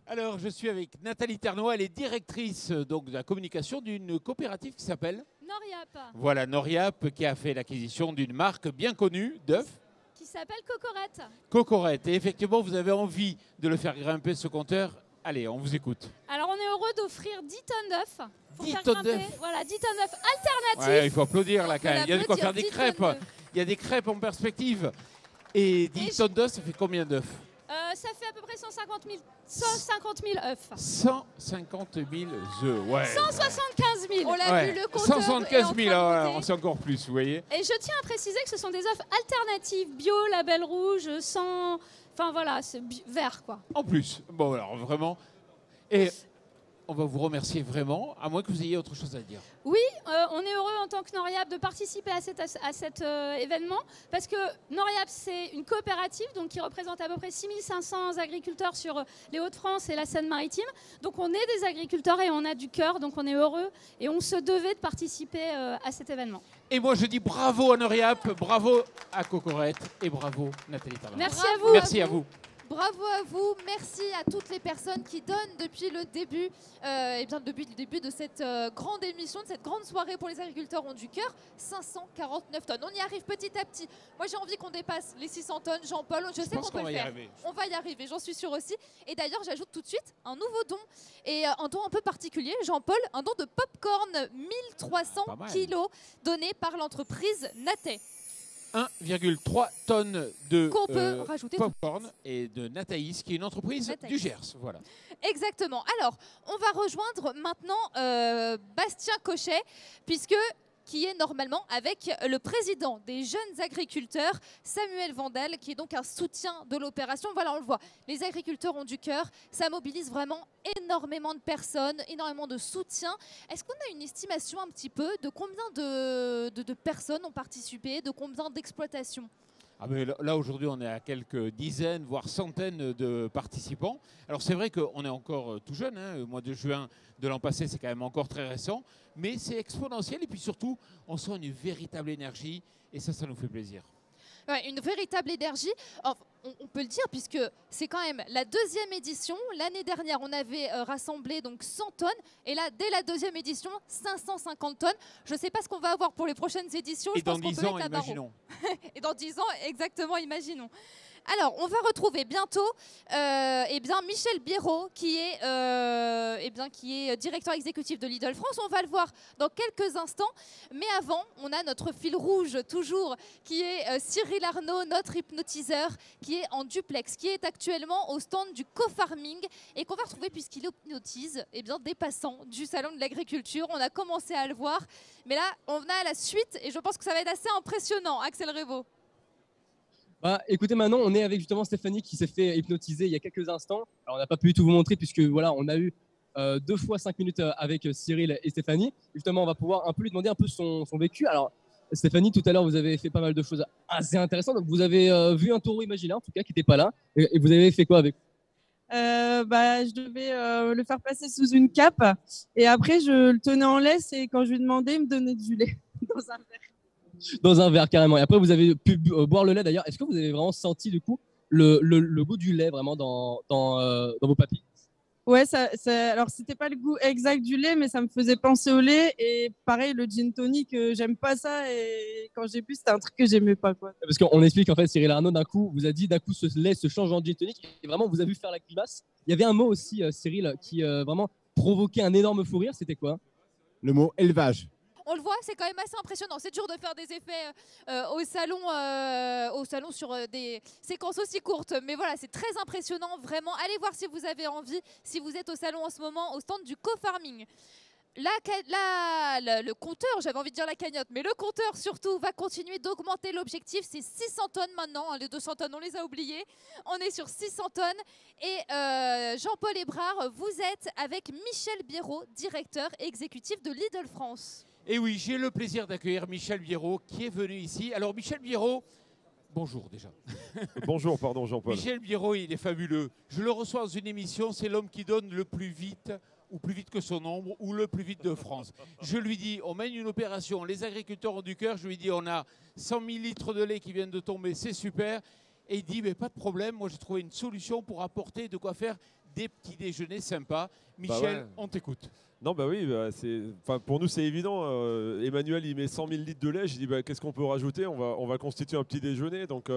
S2: Alors, je suis avec Nathalie Ternois, elle est directrice donc, de la communication d'une coopérative qui s'appelle
S11: Noriap.
S2: Voilà, Noriap, qui a fait l'acquisition d'une marque bien connue d'œufs.
S11: Qui s'appelle Cocorette.
S2: Cocorette. Et effectivement, vous avez envie de le faire grimper, ce compteur. Allez, on vous écoute.
S11: Alors, on est heureux d'offrir 10 tonnes d'œufs.
S2: 10 tonnes d'œufs.
S11: Voilà, 10 tonnes d'œufs alternatifs.
S2: Ouais, il faut applaudir là quand même. Il y a de quoi faire des crêpes. Il y a des crêpes en perspective. Et 10 tonnes d'œufs, ça fait combien d'œufs?
S11: Ça fait à peu près 150 000 œufs.
S2: 150 000 œufs, ouais.
S11: 175 000. On l'a
S2: Ouais.
S11: vu, le compteur
S2: 175 000, c'est encore plus, vous voyez.
S11: Et je tiens à préciser que ce sont des œufs alternatifs, bio, label rouge, sans... Enfin voilà, c'est vert quoi.
S2: En plus, bon alors vraiment. Et on va vous remercier vraiment, à moins que vous ayez autre chose à dire.
S11: Oui, on est heureux en tant que Noriap de participer à cet événement parce que Noriap, c'est une coopérative donc, qui représente à peu près 6500 agriculteurs sur les Hauts-de-France et la Seine-Maritime. Donc on est des agriculteurs et on a du cœur, donc on est heureux et on se devait de participer à cet événement.
S2: Et moi je dis bravo à Noriap, bravo à Cocorette et bravo Nathalie Ternois.
S11: Merci à vous.
S2: Merci à vous.
S5: Bravo à vous, merci à toutes les personnes qui donnent depuis le début, depuis le début de cette grande émission, de cette grande soirée pour les agriculteurs ont du cœur, 549 tonnes. On y arrive petit à petit. Moi j'ai envie qu'on dépasse les 600 tonnes, Jean-Paul, je sais qu'on peut le faire. On va y arriver, j'en suis sûre aussi. Et d'ailleurs j'ajoute tout de suite un nouveau don, et un don un peu particulier, Jean-Paul, un don de popcorn 1300 kilos donné par l'entreprise Natet.
S2: 1,3 tonnes de
S5: Qu'on peut rajouter
S2: popcorn et de Nataïs, qui est une entreprise du Gers. Voilà.
S5: Exactement. Alors, on va rejoindre maintenant Bastien Cochet, puisque qui est normalement avec le président des jeunes agriculteurs, Samuel Vandal, qui est donc un soutien de l'opération. Voilà, on le voit, les agriculteurs ont du cœur, ça mobilise vraiment énormément de personnes, énormément de soutien. Est-ce qu'on a une estimation un petit peu de combien de personnes ont participé, de combien d'exploitations ?
S2: Ah mais là aujourd'hui on est à quelques dizaines voire centaines de participants. Alors c'est vrai qu'on est encore tout jeune, hein. Le mois de juin de l'an passé c'est quand même encore très récent, mais c'est exponentiel et puis surtout on sent une véritable énergie et ça nous fait plaisir.
S5: Ouais, une véritable énergie, on peut le dire puisque c'est quand même la 2e édition. L'année dernière, on avait rassemblé donc 100 tonnes et là, dès la 2e édition, 550 tonnes. Je ne sais pas ce qu'on va avoir pour les prochaines éditions.
S2: Et dans 10 ans, imaginons.
S5: Et dans 10 ans, exactement, imaginons. Alors, on va retrouver bientôt Michel Biérot, qui est directeur exécutif de Lidl France. On va le voir dans quelques instants. Mais avant, on a notre fil rouge, toujours, qui est Cyril Arnaud, notre hypnotiseur, qui est en duplex, qui est actuellement au stand du co-farming et qu'on va retrouver puisqu'il hypnotise des passants du Salon de l'Agriculture. On a commencé à le voir. Mais là, on a la suite et je pense que ça va être assez impressionnant. Axel Revaux.
S15: Bah, écoutez, maintenant, on est avec justement Stéphanie qui s'est fait hypnotiser il y a quelques instants. Alors, on n'a pas pu tout vous montrer puisque voilà, on a eu 2 fois 5 minutes avec Cyril et Stéphanie. Justement, on va pouvoir un peu lui demander un peu son vécu. Alors, Stéphanie, tout à l'heure, vous avez fait pas mal de choses assez intéressantes. Donc, vous avez vu un taureau imaginaire, en tout cas, qui n'était pas là. Et vous avez fait quoi avec?
S12: Je devais le faire passer sous une cape. Et après, je le tenais en laisse. Et quand je lui demandais, il me donnait du lait dans un verre.
S15: Dans un verre carrément. Et après, vous avez pu boire le lait d'ailleurs. Est-ce que vous avez vraiment senti du coup le goût du lait vraiment dans vos papilles?
S12: Ouais, alors c'était pas le goût exact du lait, mais ça me faisait penser au lait. Et pareil, le gin tonic, j'aime pas ça. Et quand j'ai bu, c'était un truc que j'aimais pas, quoi.
S15: Parce qu'on explique en fait, Cyril Arnaud d'un coup vous a dit ce lait se change en gin tonic et vraiment vous avez vu faire la grimace. Il y avait un mot aussi, Cyril, qui vraiment provoquait un énorme fou rire. C'était quoi?
S13: Le mot élevage.
S5: On le voit, c'est quand même assez impressionnant. C'est dur de faire des effets au salon sur des séquences aussi courtes. Mais voilà, c'est très impressionnant, vraiment. Allez voir si vous avez envie, si vous êtes au salon en ce moment, au stand du co-farming. Le compteur, j'avais envie de dire la cagnotte, mais le compteur surtout va continuer d'augmenter l'objectif. C'est 600 tonnes maintenant, les 200 tonnes on les a oubliées. On est sur 600 tonnes et Jean-Paul Hébrard, vous êtes avec Michel Biérot, directeur exécutif de Lidl France.
S2: Et oui, j'ai le plaisir d'accueillir Michel Biérot qui est venu ici. Alors Michel Biérot, bonjour déjà.
S14: Bonjour, pardon Jean-Paul.
S2: Michel Biérot, il est fabuleux. Je le reçois dans une émission, c'est l'homme qui donne le plus vite, ou plus vite que son ombre, ou le plus vite de France. Je lui dis, on mène une opération, les agriculteurs ont du cœur. Je lui dis, on a 100 000 litres de lait qui viennent de tomber, c'est super. Et il dit, mais pas de problème, moi j'ai trouvé une solution pour apporter de quoi faire des petits déjeuners sympas. Michel,
S14: ouais.
S2: On t'écoute.
S14: Non, bah oui, pour nous c'est évident. Emmanuel, il met 100 000 litres de lait. Je dis, qu'est-ce qu'on peut rajouter? On va constituer un petit déjeuner. Donc,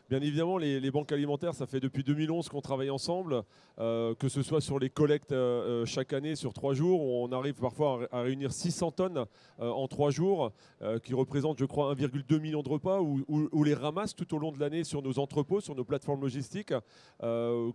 S14: bien évidemment, les banques alimentaires, ça fait depuis 2011 qu'on travaille ensemble, que ce soit sur les collectes chaque année sur 3 jours. On arrive parfois à réunir 600 tonnes en 3 jours, qui représentent, je crois, 1,2 million de repas, où les ramasse tout au long de l'année sur nos entrepôts, sur nos plateformes logistiques,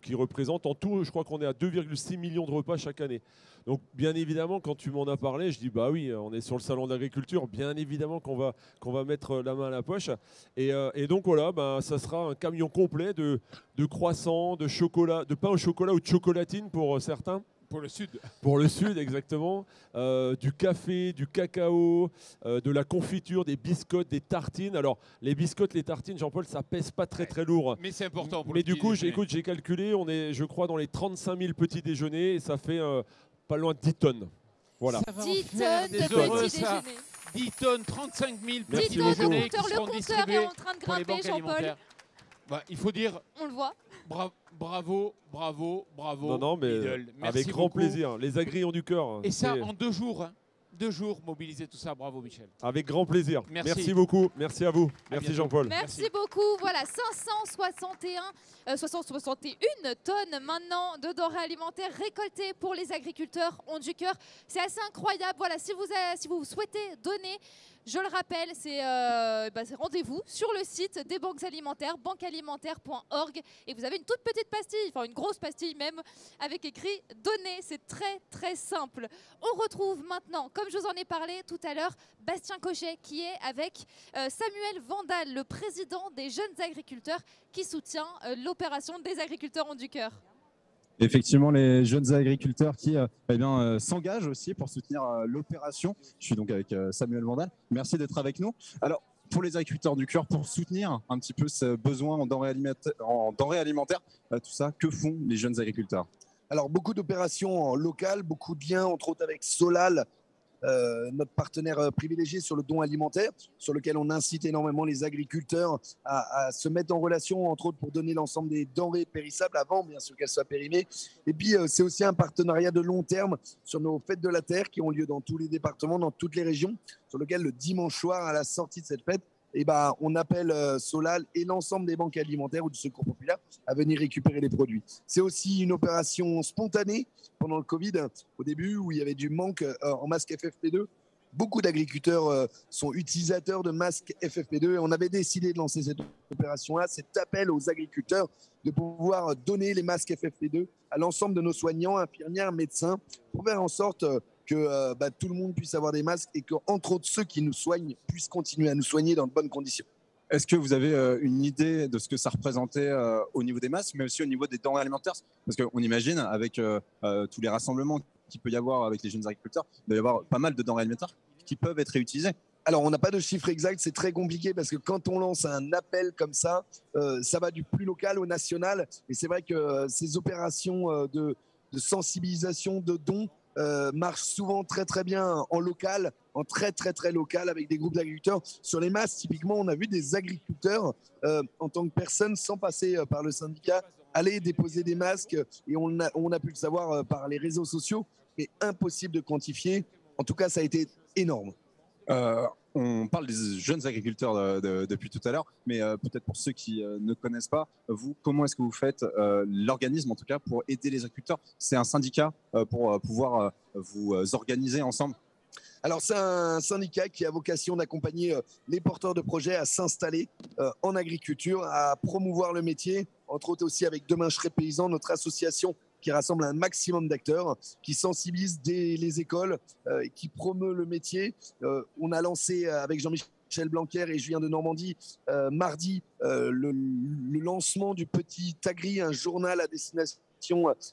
S14: qui représentent en tout, je crois qu'on est à 2,6 millions de repas chaque année. Donc, bien évidemment, quand tu m'en as parlé, je dis, bah oui, on est sur le salon de l'agriculture, bien évidemment qu'on va mettre la main à la poche. Et donc, voilà, ça sera un camion complet de croissants, de chocolat, de pain au chocolat ou de chocolatine pour certains.
S2: Pour le sud.
S14: Pour le sud, exactement. Du café, du cacao, de la confiture, des biscottes, des tartines. Alors, les biscottes, les tartines, Jean-Paul, ça pèse pas très lourd.
S2: Mais c'est important pour
S14: Mais
S2: le
S14: du
S2: petit
S14: coup,
S2: déjeuner.
S14: j'ai calculé, on est, je crois, dans les 35 000 petits déjeuners et ça fait pas loin de 10 tonnes. Voilà.
S2: Ça va en
S5: 10
S2: faire
S5: tonnes
S2: des
S5: de
S2: heureux,
S5: petits
S2: ça.
S5: déjeuners.
S2: 10 tonnes, 35 000
S14: Merci
S2: petits
S14: beaucoup.
S2: déjeuners qui
S5: Le
S2: seront
S5: compteur est
S2: distribués
S5: en train de
S2: pour les
S5: grimper,
S2: banques
S5: Jean-Paul.
S2: alimentaires. Bah, il faut dire
S5: On le voit.
S2: bravo.
S14: Non, mais
S2: Lidl. Merci
S14: avec grand
S2: beaucoup.
S14: plaisir. Les agris ont du cœur.
S2: Et ça
S14: C'est-
S2: en 2 jours. 2 jours, mobiliser tout ça. Bravo Michel.
S14: Avec grand plaisir.
S2: Merci.
S14: Merci beaucoup. Merci à vous. Merci
S2: bientôt.
S14: Jean-Paul.
S5: Merci beaucoup. Voilà, 561 tonnes maintenant de denrées alimentaires récoltées pour les agriculteurs ont du cœur. C'est assez incroyable. Voilà, si vous souhaitez donner, Je le rappelle, c'est rendez-vous sur le site des banques alimentaires, banquealimentaire.org, et vous avez une toute petite pastille, enfin une grosse pastille même, avec écrit « Donner ». C'est très très simple. On retrouve maintenant, comme je vous en ai parlé tout à l'heure, Bastien Cochet qui est avec Samuel Vandal, le président des jeunes agriculteurs qui soutient l'opération des agriculteurs ont du cœur.
S13: Effectivement, les jeunes agriculteurs qui s'engagent aussi pour soutenir l'opération. Je suis donc avec Samuel Vandal. Merci d'être avec nous. Alors, pour les agriculteurs du cœur, pour soutenir un petit peu ce besoin en denrées alimentaires, tout ça, que font les jeunes agriculteurs?
S17: Alors, beaucoup d'opérations locales, beaucoup de liens, entre autres avec Solal, notre partenaire privilégié sur le don alimentaire, sur lequel on incite énormément les agriculteurs à se mettre en relation, entre autres pour donner l'ensemble des denrées périssables avant, bien sûr qu'elles soient périmées. Et puis, c'est aussi un partenariat de long terme sur nos fêtes de la terre qui ont lieu dans tous les départements, dans toutes les régions, sur lequel le dimanche soir, à la sortie de cette fête, on appelle Solal et l'ensemble des banques alimentaires ou du Secours populaire à venir récupérer les produits. C'est aussi une opération spontanée pendant le Covid, au début, où il y avait du manque en masques FFP2. Beaucoup d'agriculteurs sont utilisateurs de masques FFP2 et on avait décidé de lancer cette opération-là, cet appel aux agriculteurs de pouvoir donner les masques FFP2 à l'ensemble de nos soignants, infirmières, médecins, pour faire en sorte que tout le monde puisse avoir des masques et qu'entre autres ceux qui nous soignent puissent continuer à nous soigner dans de bonnes conditions.
S13: Est-ce que vous avez une idée de ce que ça représentait au niveau des masques, mais aussi au niveau des denrées alimentaires? Parce qu'on imagine, avec tous les rassemblements qu'il peut y avoir avec les jeunes agriculteurs, il doit y avoir pas mal de denrées alimentaires qui peuvent être réutilisées.
S17: Alors, on n'a pas de chiffre exact, c'est très compliqué parce que quand on lance un appel comme ça, ça va du plus local au national. Et c'est vrai que ces opérations de sensibilisation, de dons, marche souvent très très bien en local, en très local avec des groupes d'agriculteurs. Sur les masses, typiquement, on a vu des agriculteurs en tant que personne sans passer par le syndicat aller déposer des masques et on a pu le savoir par les réseaux sociaux, mais impossible de quantifier. En tout cas, ça a été énorme.
S13: On parle des jeunes agriculteurs depuis tout à l'heure, mais peut-être pour ceux qui ne connaissent pas, vous, comment est-ce que vous faites l'organisme, en tout cas, pour aider les agriculteurs? C'est un syndicat pour pouvoir vous organiser ensemble?
S17: Alors, c'est un syndicat qui a vocation d'accompagner les porteurs de projets à s'installer en agriculture, à promouvoir le métier, entre autres aussi avec Demain je serai paysan, notre association qui rassemble un maximum d'acteurs, qui sensibilise les écoles, qui promeut le métier. On a lancé avec Jean-Michel Blanquer et Julien de Normandie mardi le lancement du Petit Agri, un journal à destination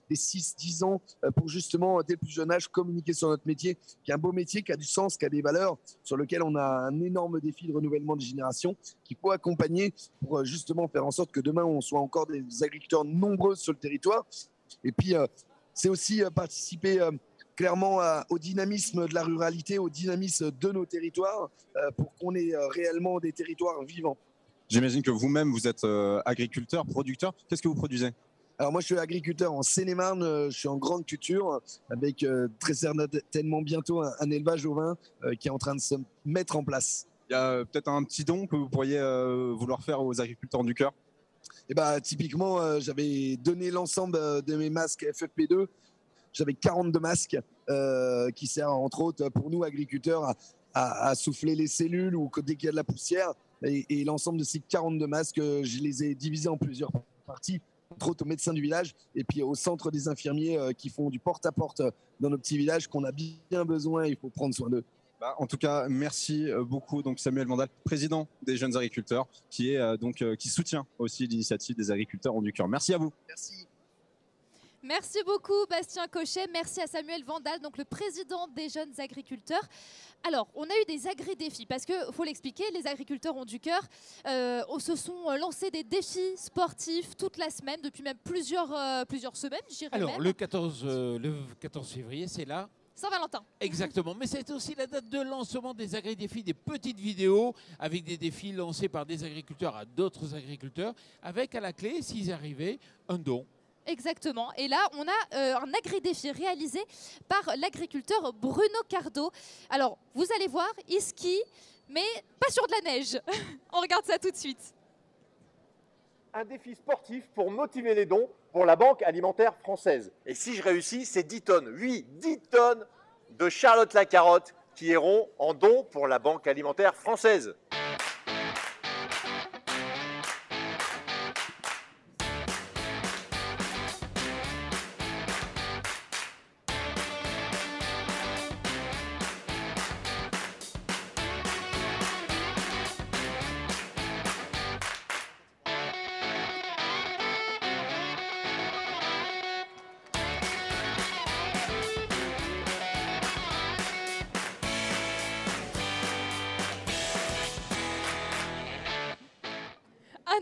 S17: des 6-10 ans pour justement, dès le plus jeune âge, communiquer sur notre métier, qui est un beau métier, qui a du sens, qui a des valeurs, sur lequel on a un énorme défi de renouvellement des générations qu'il faut accompagner pour justement faire en sorte que demain, on soit encore des agriculteurs nombreux sur le territoire. Et puis, c'est aussi participer clairement au dynamisme de la ruralité, au dynamisme de nos territoires, pour qu'on ait réellement des territoires vivants.
S13: J'imagine que vous-même, vous êtes agriculteur, producteur. Qu'est-ce que vous produisez?
S17: Alors moi, je suis agriculteur en Seine-et-Marne, je suis en grande culture, avec très certainement bientôt un élevage au vin qui est en train de se mettre en place.
S13: Il y a peut-être un petit don que vous pourriez vouloir faire aux agriculteurs du cœur?
S17: Typiquement, j'avais donné l'ensemble de mes masques FFP2. J'avais 42 masques qui servent entre autres pour nous agriculteurs à souffler les cellules ou dès qu'il y a de la poussière. Et l'ensemble de ces 42 masques, je les ai divisés en plusieurs parties, entre autres aux médecins du village et puis au centre des infirmiers qui font du porte-à-porte dans nos petits villages qu'on a bien besoin et il faut prendre soin d'eux.
S13: En tout cas, merci beaucoup donc Samuel Vandal, président des jeunes agriculteurs, qui soutient aussi l'initiative des agriculteurs ont du cœur. Merci à vous.
S17: Merci.
S5: Merci beaucoup Bastien Cochet, merci à Samuel Vandal, donc le président des jeunes agriculteurs. Alors, on a eu des agri-défis, parce qu'il faut l'expliquer, les agriculteurs ont du cœur, se sont lancés des défis sportifs toute la semaine, depuis même plusieurs semaines, je dirais.
S2: Alors,
S5: même.
S2: le 14 février, c'est là.
S5: Saint-Valentin.
S2: Exactement, mais c'est aussi la date de lancement des agri-défis, des petites vidéos avec des défis lancés par des agriculteurs à d'autres agriculteurs, avec à la clé, s'ils arrivaient, un don.
S5: Exactement. Et là, on a un agri-défi réalisé par l'agriculteur Bruno Cardo. Alors, vous allez voir, il skie, mais pas sur de la neige. On regarde ça tout de suite.
S18: Un défi sportif pour motiver les dons pour la Banque alimentaire française. Et si je réussis, c'est 10 tonnes, oui, 10 tonnes de Charlotte la carotte qui iront en don pour la Banque alimentaire française.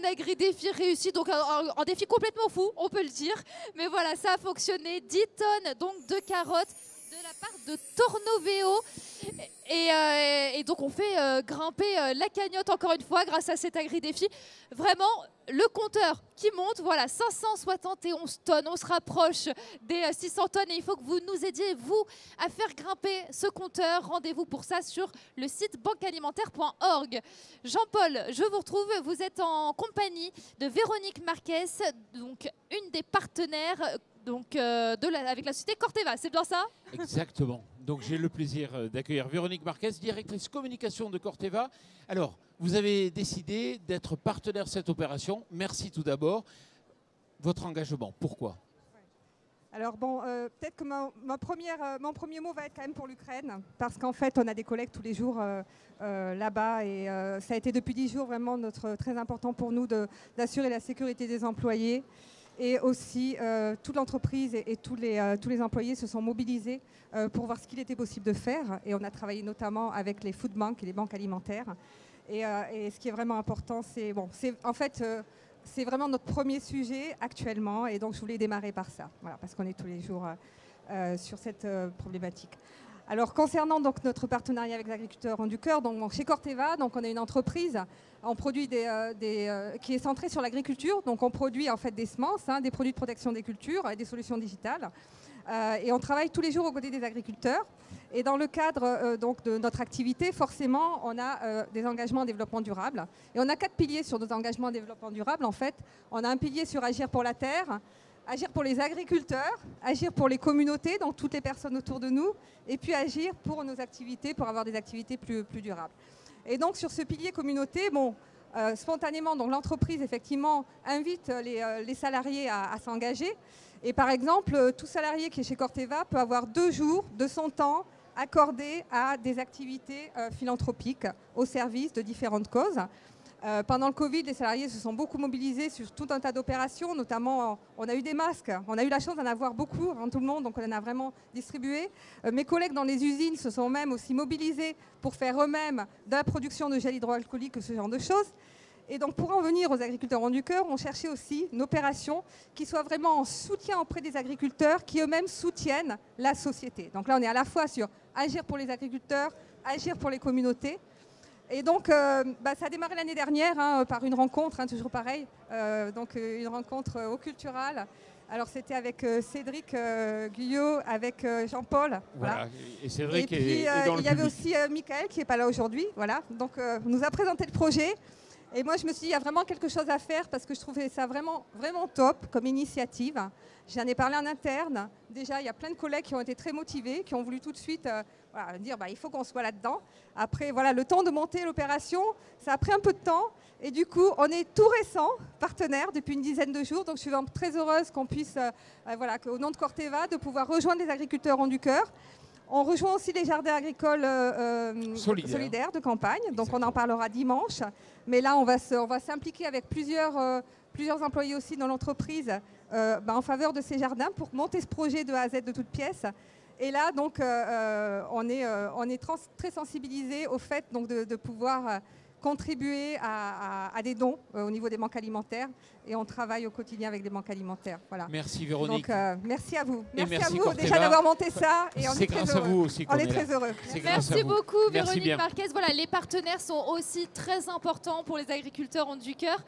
S5: Un agri-défi réussi, donc un défi complètement fou, on peut le dire. Mais voilà, ça a fonctionné. 10 tonnes donc, de carottes de la part de Tornoveo. Et donc on fait grimper la cagnotte encore une fois grâce à cet agri-défi. Vraiment, le compteur qui monte, voilà, 571 tonnes. On se rapproche des 600 tonnes et il faut que vous nous aidiez, vous, à faire grimper ce compteur. Rendez-vous pour ça sur le site banquealimentaire.org. Jean-Paul, je vous retrouve. Vous êtes en compagnie de Véronique Marquez, donc une des partenaires donc, avec la société Corteva. C'est bien ça?
S2: Exactement. Donc j'ai le plaisir d'accueillir Véronique Marquez, directrice communication de Corteva. Alors, vous avez décidé d'être partenaire de cette opération. Merci tout d'abord. Votre engagement, pourquoi?
S19: Alors bon, peut-être que mon premier mot va être quand même pour l'Ukraine, parce qu'en fait, on a des collègues tous les jours là-bas et ça a été depuis 10 jours vraiment très important pour nous d'assurer la sécurité des employés. Et aussi, toute l'entreprise et tous les employés se sont mobilisés pour voir ce qu'il était possible de faire. Et on a travaillé notamment avec les food banks et les banques alimentaires. Et ce qui est vraiment important, c'est c'est vraiment notre premier sujet actuellement. Et donc, je voulais démarrer par ça, voilà, parce qu'on est tous les jours sur cette problématique. Alors, concernant donc, notre partenariat avec les agriculteurs du cœur, donc, chez Corteva, donc, on a une entreprise, on produit qui est centrée sur l'agriculture. Donc, on produit en fait des semences, des produits de protection des cultures et des solutions digitales. Et on travaille tous les jours aux côtés des agriculteurs. Et dans le cadre donc, de notre activité, forcément, on a des engagements en développement durable. Et on a 4 piliers sur nos engagements en développement durable. En fait, on a un pilier sur agir pour la terre, agir pour les agriculteurs, agir pour les communautés, donc toutes les personnes autour de nous, et puis agir pour nos activités, pour avoir des activités plus durables. Et donc sur ce pilier communauté, spontanément, donc l'entreprise effectivement invite les salariés à s'engager. Et par exemple, tout salarié qui est chez Corteva peut avoir 2 jours de son temps accordé à des activités philanthropiques au service de différentes causes. Pendant le Covid, les salariés se sont beaucoup mobilisés sur tout un tas d'opérations, notamment on a eu des masques, on a eu la chance d'en avoir beaucoup, tout le monde, donc on en a vraiment distribué. Mes collègues dans les usines se sont même aussi mobilisés pour faire eux-mêmes de la production de gel hydroalcoolique, ce genre de choses. Et donc pour en venir aux agriculteurs du cœur, on cherchait aussi une opération qui soit vraiment en soutien auprès des agriculteurs qui eux-mêmes soutiennent la société. Donc là, on est à la fois sur agir pour les agriculteurs, agir pour les communautés. Et donc, ça a démarré l'année dernière par une rencontre, toujours pareil, donc une rencontre au Cultural. Alors, c'était avec Cédric Guyot, avec Jean-Paul.
S2: Voilà. Et Cédric
S19: et puis,
S2: est dans le
S19: il y avait
S2: public.
S19: aussi Michael qui n'est pas là aujourd'hui. Voilà. Donc, nous a présenté le projet. Et moi, je me suis dit, il y a vraiment quelque chose à faire parce que je trouvais ça vraiment, vraiment top comme initiative. J'en ai parlé en interne. Déjà, il y a plein de collègues qui ont été très motivés, qui ont voulu tout de suite dire il faut qu'on soit là-dedans. Après, voilà, le temps de monter l'opération, ça a pris un peu de temps. Et du coup, on est tout récent partenaire depuis une dizaine de jours. Donc, je suis vraiment très heureuse qu'on puisse, au nom de Corteva, de pouvoir rejoindre les agriculteurs du cœur. On rejoint aussi les jardins agricoles solidaires de campagne. Donc, on en parlera dimanche. Mais là, on va s'impliquer avec plusieurs employés aussi dans l'entreprise en faveur de ces jardins pour monter ce projet de A à Z de toutes pièces. Et là, donc, on est très sensibilisés au fait donc, de pouvoir contribuer à des dons au niveau des banques alimentaires. Et on travaille au quotidien avec des banques alimentaires. Voilà.
S2: Merci Véronique.
S19: Donc, merci à vous.
S2: Et
S19: Merci à vous
S2: Corteva.
S19: déjà d'avoir monté ça. Et on
S2: C'est
S19: est très
S2: grâce à
S19: heureux.
S2: vous aussi qu'on
S19: on est
S2: est là.
S19: très heureux.
S2: C'est grâce à
S5: Merci
S2: vous.
S5: beaucoup
S2: Merci
S5: Véronique
S2: bien.
S5: Marquez. Voilà, les partenaires sont aussi très importants pour les agriculteurs du cœur.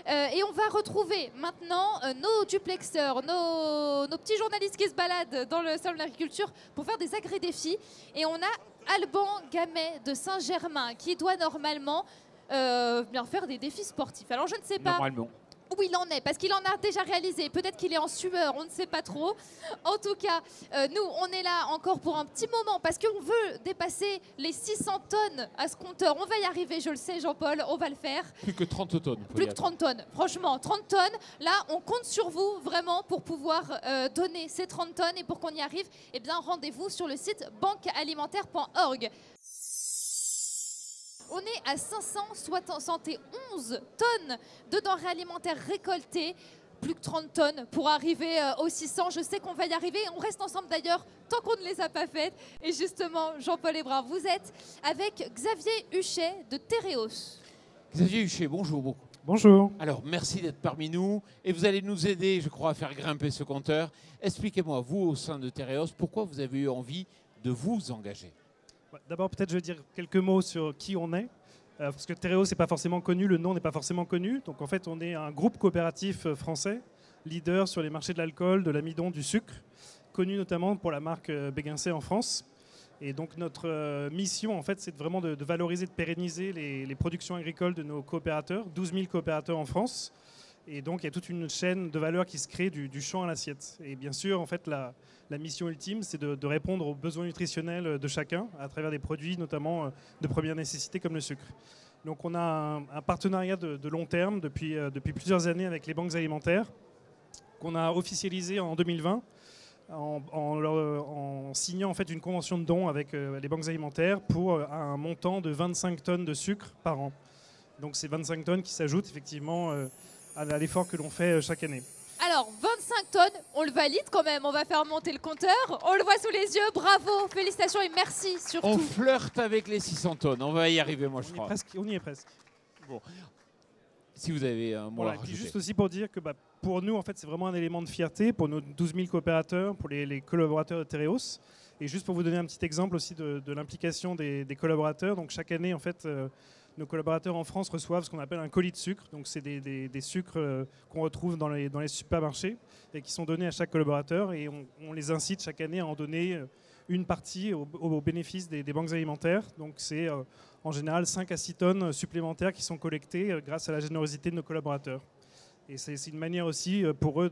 S5: Et on va retrouver maintenant nos duplexeurs, nos petits journalistes qui se baladent dans le salon de l'agriculture pour faire des agri-défis. Et on a Alban Gamet de Saint-Germain qui doit normalement bien faire des défis sportifs. Alors je ne sais pas.
S2: Normalement.
S5: où il en est, parce qu'il en a déjà réalisé. Peut-être qu'il est en sueur, on ne sait pas trop. En tout cas, nous, on est là encore pour un petit moment, parce qu'on veut dépasser les 600 tonnes à ce compteur. On va y arriver, je le sais, Jean-Paul, on va le faire.
S2: Plus que 30 tonnes.
S5: Plus que 30 tonnes, franchement, 30 tonnes. Là, on compte sur vous vraiment pour pouvoir donner ces 30 tonnes. Et pour qu'on y arrive, eh bien, rendez-vous sur le site banquealimentaire.org. On est à 571 tonnes de denrées alimentaires récoltées. Plus que 30 tonnes pour arriver aux 600. Je sais qu'on va y arriver. On reste ensemble d'ailleurs tant qu'on ne les a pas faites. Et justement, Jean-Paul Hébrard, vous êtes avec Xavier Huchet de Tereos.
S2: Xavier Huchet, bonjour.
S20: Bonjour.
S2: Alors, merci d'être parmi nous. Et vous allez nous aider, je crois, à faire grimper ce compteur. Expliquez-moi, vous, au sein de Tereos, pourquoi vous avez eu envie de vous engager?
S20: D'abord, peut-être je vais dire quelques mots sur qui on est. Parce que Tereos n'est pas forcément connu, le nom n'est pas forcément connu. Donc en fait, on est un groupe coopératif français, leader sur les marchés de l'alcool, de l'amidon, du sucre, connu notamment pour la marque Béguincet en France. Et donc notre mission, en fait, c'est vraiment de valoriser, de pérenniser les productions agricoles de nos coopérateurs, 12 000 coopérateurs en France. Et donc il y a toute une chaîne de valeur qui se crée du champ à l'assiette. Et bien sûr, en fait, la mission ultime, c'est de répondre aux besoins nutritionnels de chacun à travers des produits, notamment de première nécessité comme le sucre. Donc on a un partenariat de long terme depuis plusieurs années avec les banques alimentaires qu'on a officialisé en 2020 en signant en fait une convention de don avec les banques alimentaires pour un montant de 25 tonnes de sucre par an. Donc c'est 25 tonnes qui s'ajoutent effectivement à l'effort que l'on fait chaque année.
S5: Alors, 25 tonnes, on le valide quand même, on va faire monter le compteur. On le voit sous les yeux, bravo, félicitations et merci surtout.
S2: On flirte avec les 600 tonnes, on va y arriver, moi je crois.
S20: On y est presque.
S2: Bon. Si vous avez un mot à
S20: Et puis
S2: rajouter.
S20: juste aussi pour dire que pour nous, en fait, c'est vraiment un élément de fierté pour nos 12 000 coopérateurs, pour les collaborateurs de Tereos. Et juste pour vous donner un petit exemple aussi de l'implication des collaborateurs. Donc chaque année, en fait, nos collaborateurs en France reçoivent ce qu'on appelle un colis de sucre. Donc c'est des sucres qu'on retrouve dans les supermarchés et qui sont donnés à chaque collaborateur. Et on les incite chaque année à en donner une partie au bénéfice des banques alimentaires. Donc c'est en général 5 à 6 tonnes supplémentaires qui sont collectées grâce à la générosité de nos collaborateurs. Et c'est une manière aussi pour eux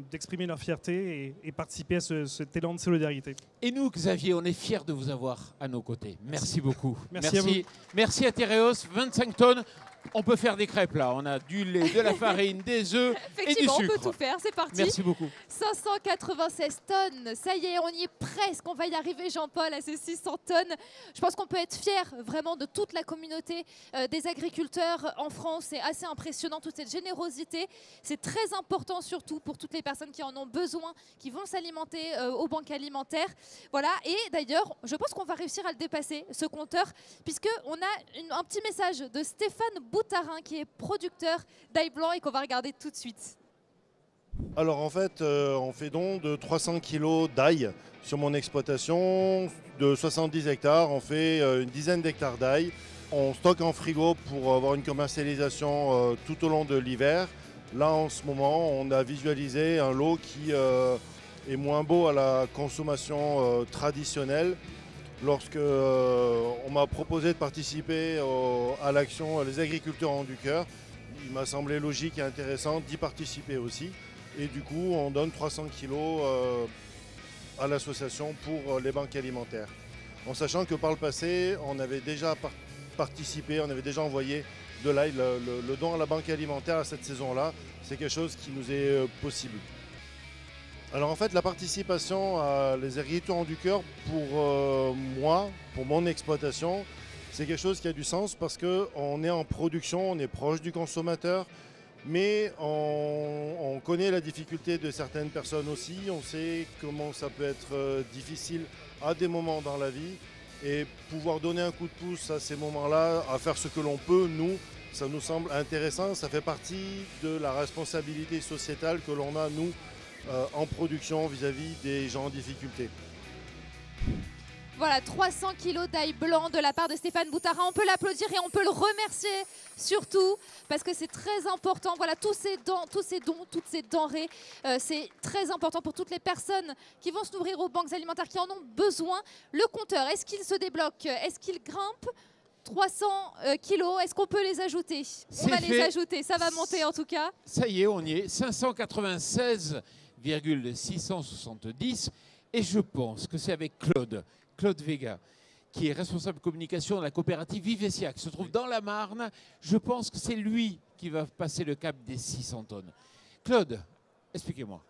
S20: d'exprimer leur fierté et participer à cet élan de solidarité.
S2: Et nous, Xavier, on est fiers de vous avoir à nos côtés. Merci beaucoup.
S20: Merci à vous.
S2: Merci à Tereos, 25 tonnes. On peut faire des crêpes là. On a du lait, de la farine, des œufs et du
S5: Effectivement,
S2: sucre.
S5: on peut tout faire, c'est parti.
S2: Merci beaucoup.
S5: 596 tonnes, ça y est, on y est presque. On va y arriver, Jean-Paul, à ces 600 tonnes. Je pense qu'on peut être fier vraiment de toute la communauté des agriculteurs en France. C'est assez impressionnant, toute cette générosité. C'est très important, surtout pour toutes les personnes qui en ont besoin, qui vont s'alimenter aux banques alimentaires. Voilà, et d'ailleurs, je pense qu'on va réussir à le dépasser, ce compteur, puisqu'on a un petit message de Stéphane Boutarin, qui est producteur d'ail blanc et qu'on va regarder tout de suite.
S21: Alors en fait, on fait don de 300 kg d'ail sur mon exploitation de 70 hectares. On fait une dizaine d'hectares d'ail. On stocke en frigo pour avoir une commercialisation tout au long de l'hiver. Là en ce moment, on a visualisé un lot qui est moins beau à la consommation traditionnelle. Lorsque on m'a proposé de participer à l'action Les agriculteurs ont du cœur, il m'a semblé logique et intéressant d'y participer aussi. Et du coup, on donne 300 kilos à l'association pour les banques alimentaires. En sachant que par le passé, on avait déjà participé, on avait déjà envoyé de l'ail, le don à la banque alimentaire à cette saison-là. C'est quelque chose qui nous est possible. Alors en fait, la participation à Les agriculteurs ont du cœur, pour moi, pour mon exploitation, c'est quelque chose qui a du sens parce qu'on est en production, on est proche du consommateur, mais on connaît la difficulté de certaines personnes aussi, on sait comment ça peut être difficile à des moments dans la vie, et pouvoir donner un coup de pouce à ces moments-là, à faire ce que l'on peut, nous, ça nous semble intéressant, ça fait partie de la responsabilité sociétale que l'on a, nous, en production vis-à-vis des gens en difficulté.
S5: Voilà, 300 kilos d'ail blanc de la part de Stéphane Boutarin. On peut l'applaudir et on peut le remercier surtout parce que c'est très important. Voilà, tous ces dons, toutes ces denrées, c'est très important pour toutes les personnes qui vont se nourrir aux banques alimentaires, qui en ont besoin. Le compteur, est-ce qu'il se débloque? Est-ce qu'il grimpe? 300 kilos. Est-ce qu'on peut les ajouter? On va les ajouter, ça va monter en tout cas.
S2: Ça y est, on y est. 596,670. Et je pense que c'est avec Claude Vega, qui est responsable communication de la coopérative Vivessia, qui se trouve dans la Marne. Je pense que c'est lui qui va passer le cap des 600 tonnes. Claude, expliquez-moi.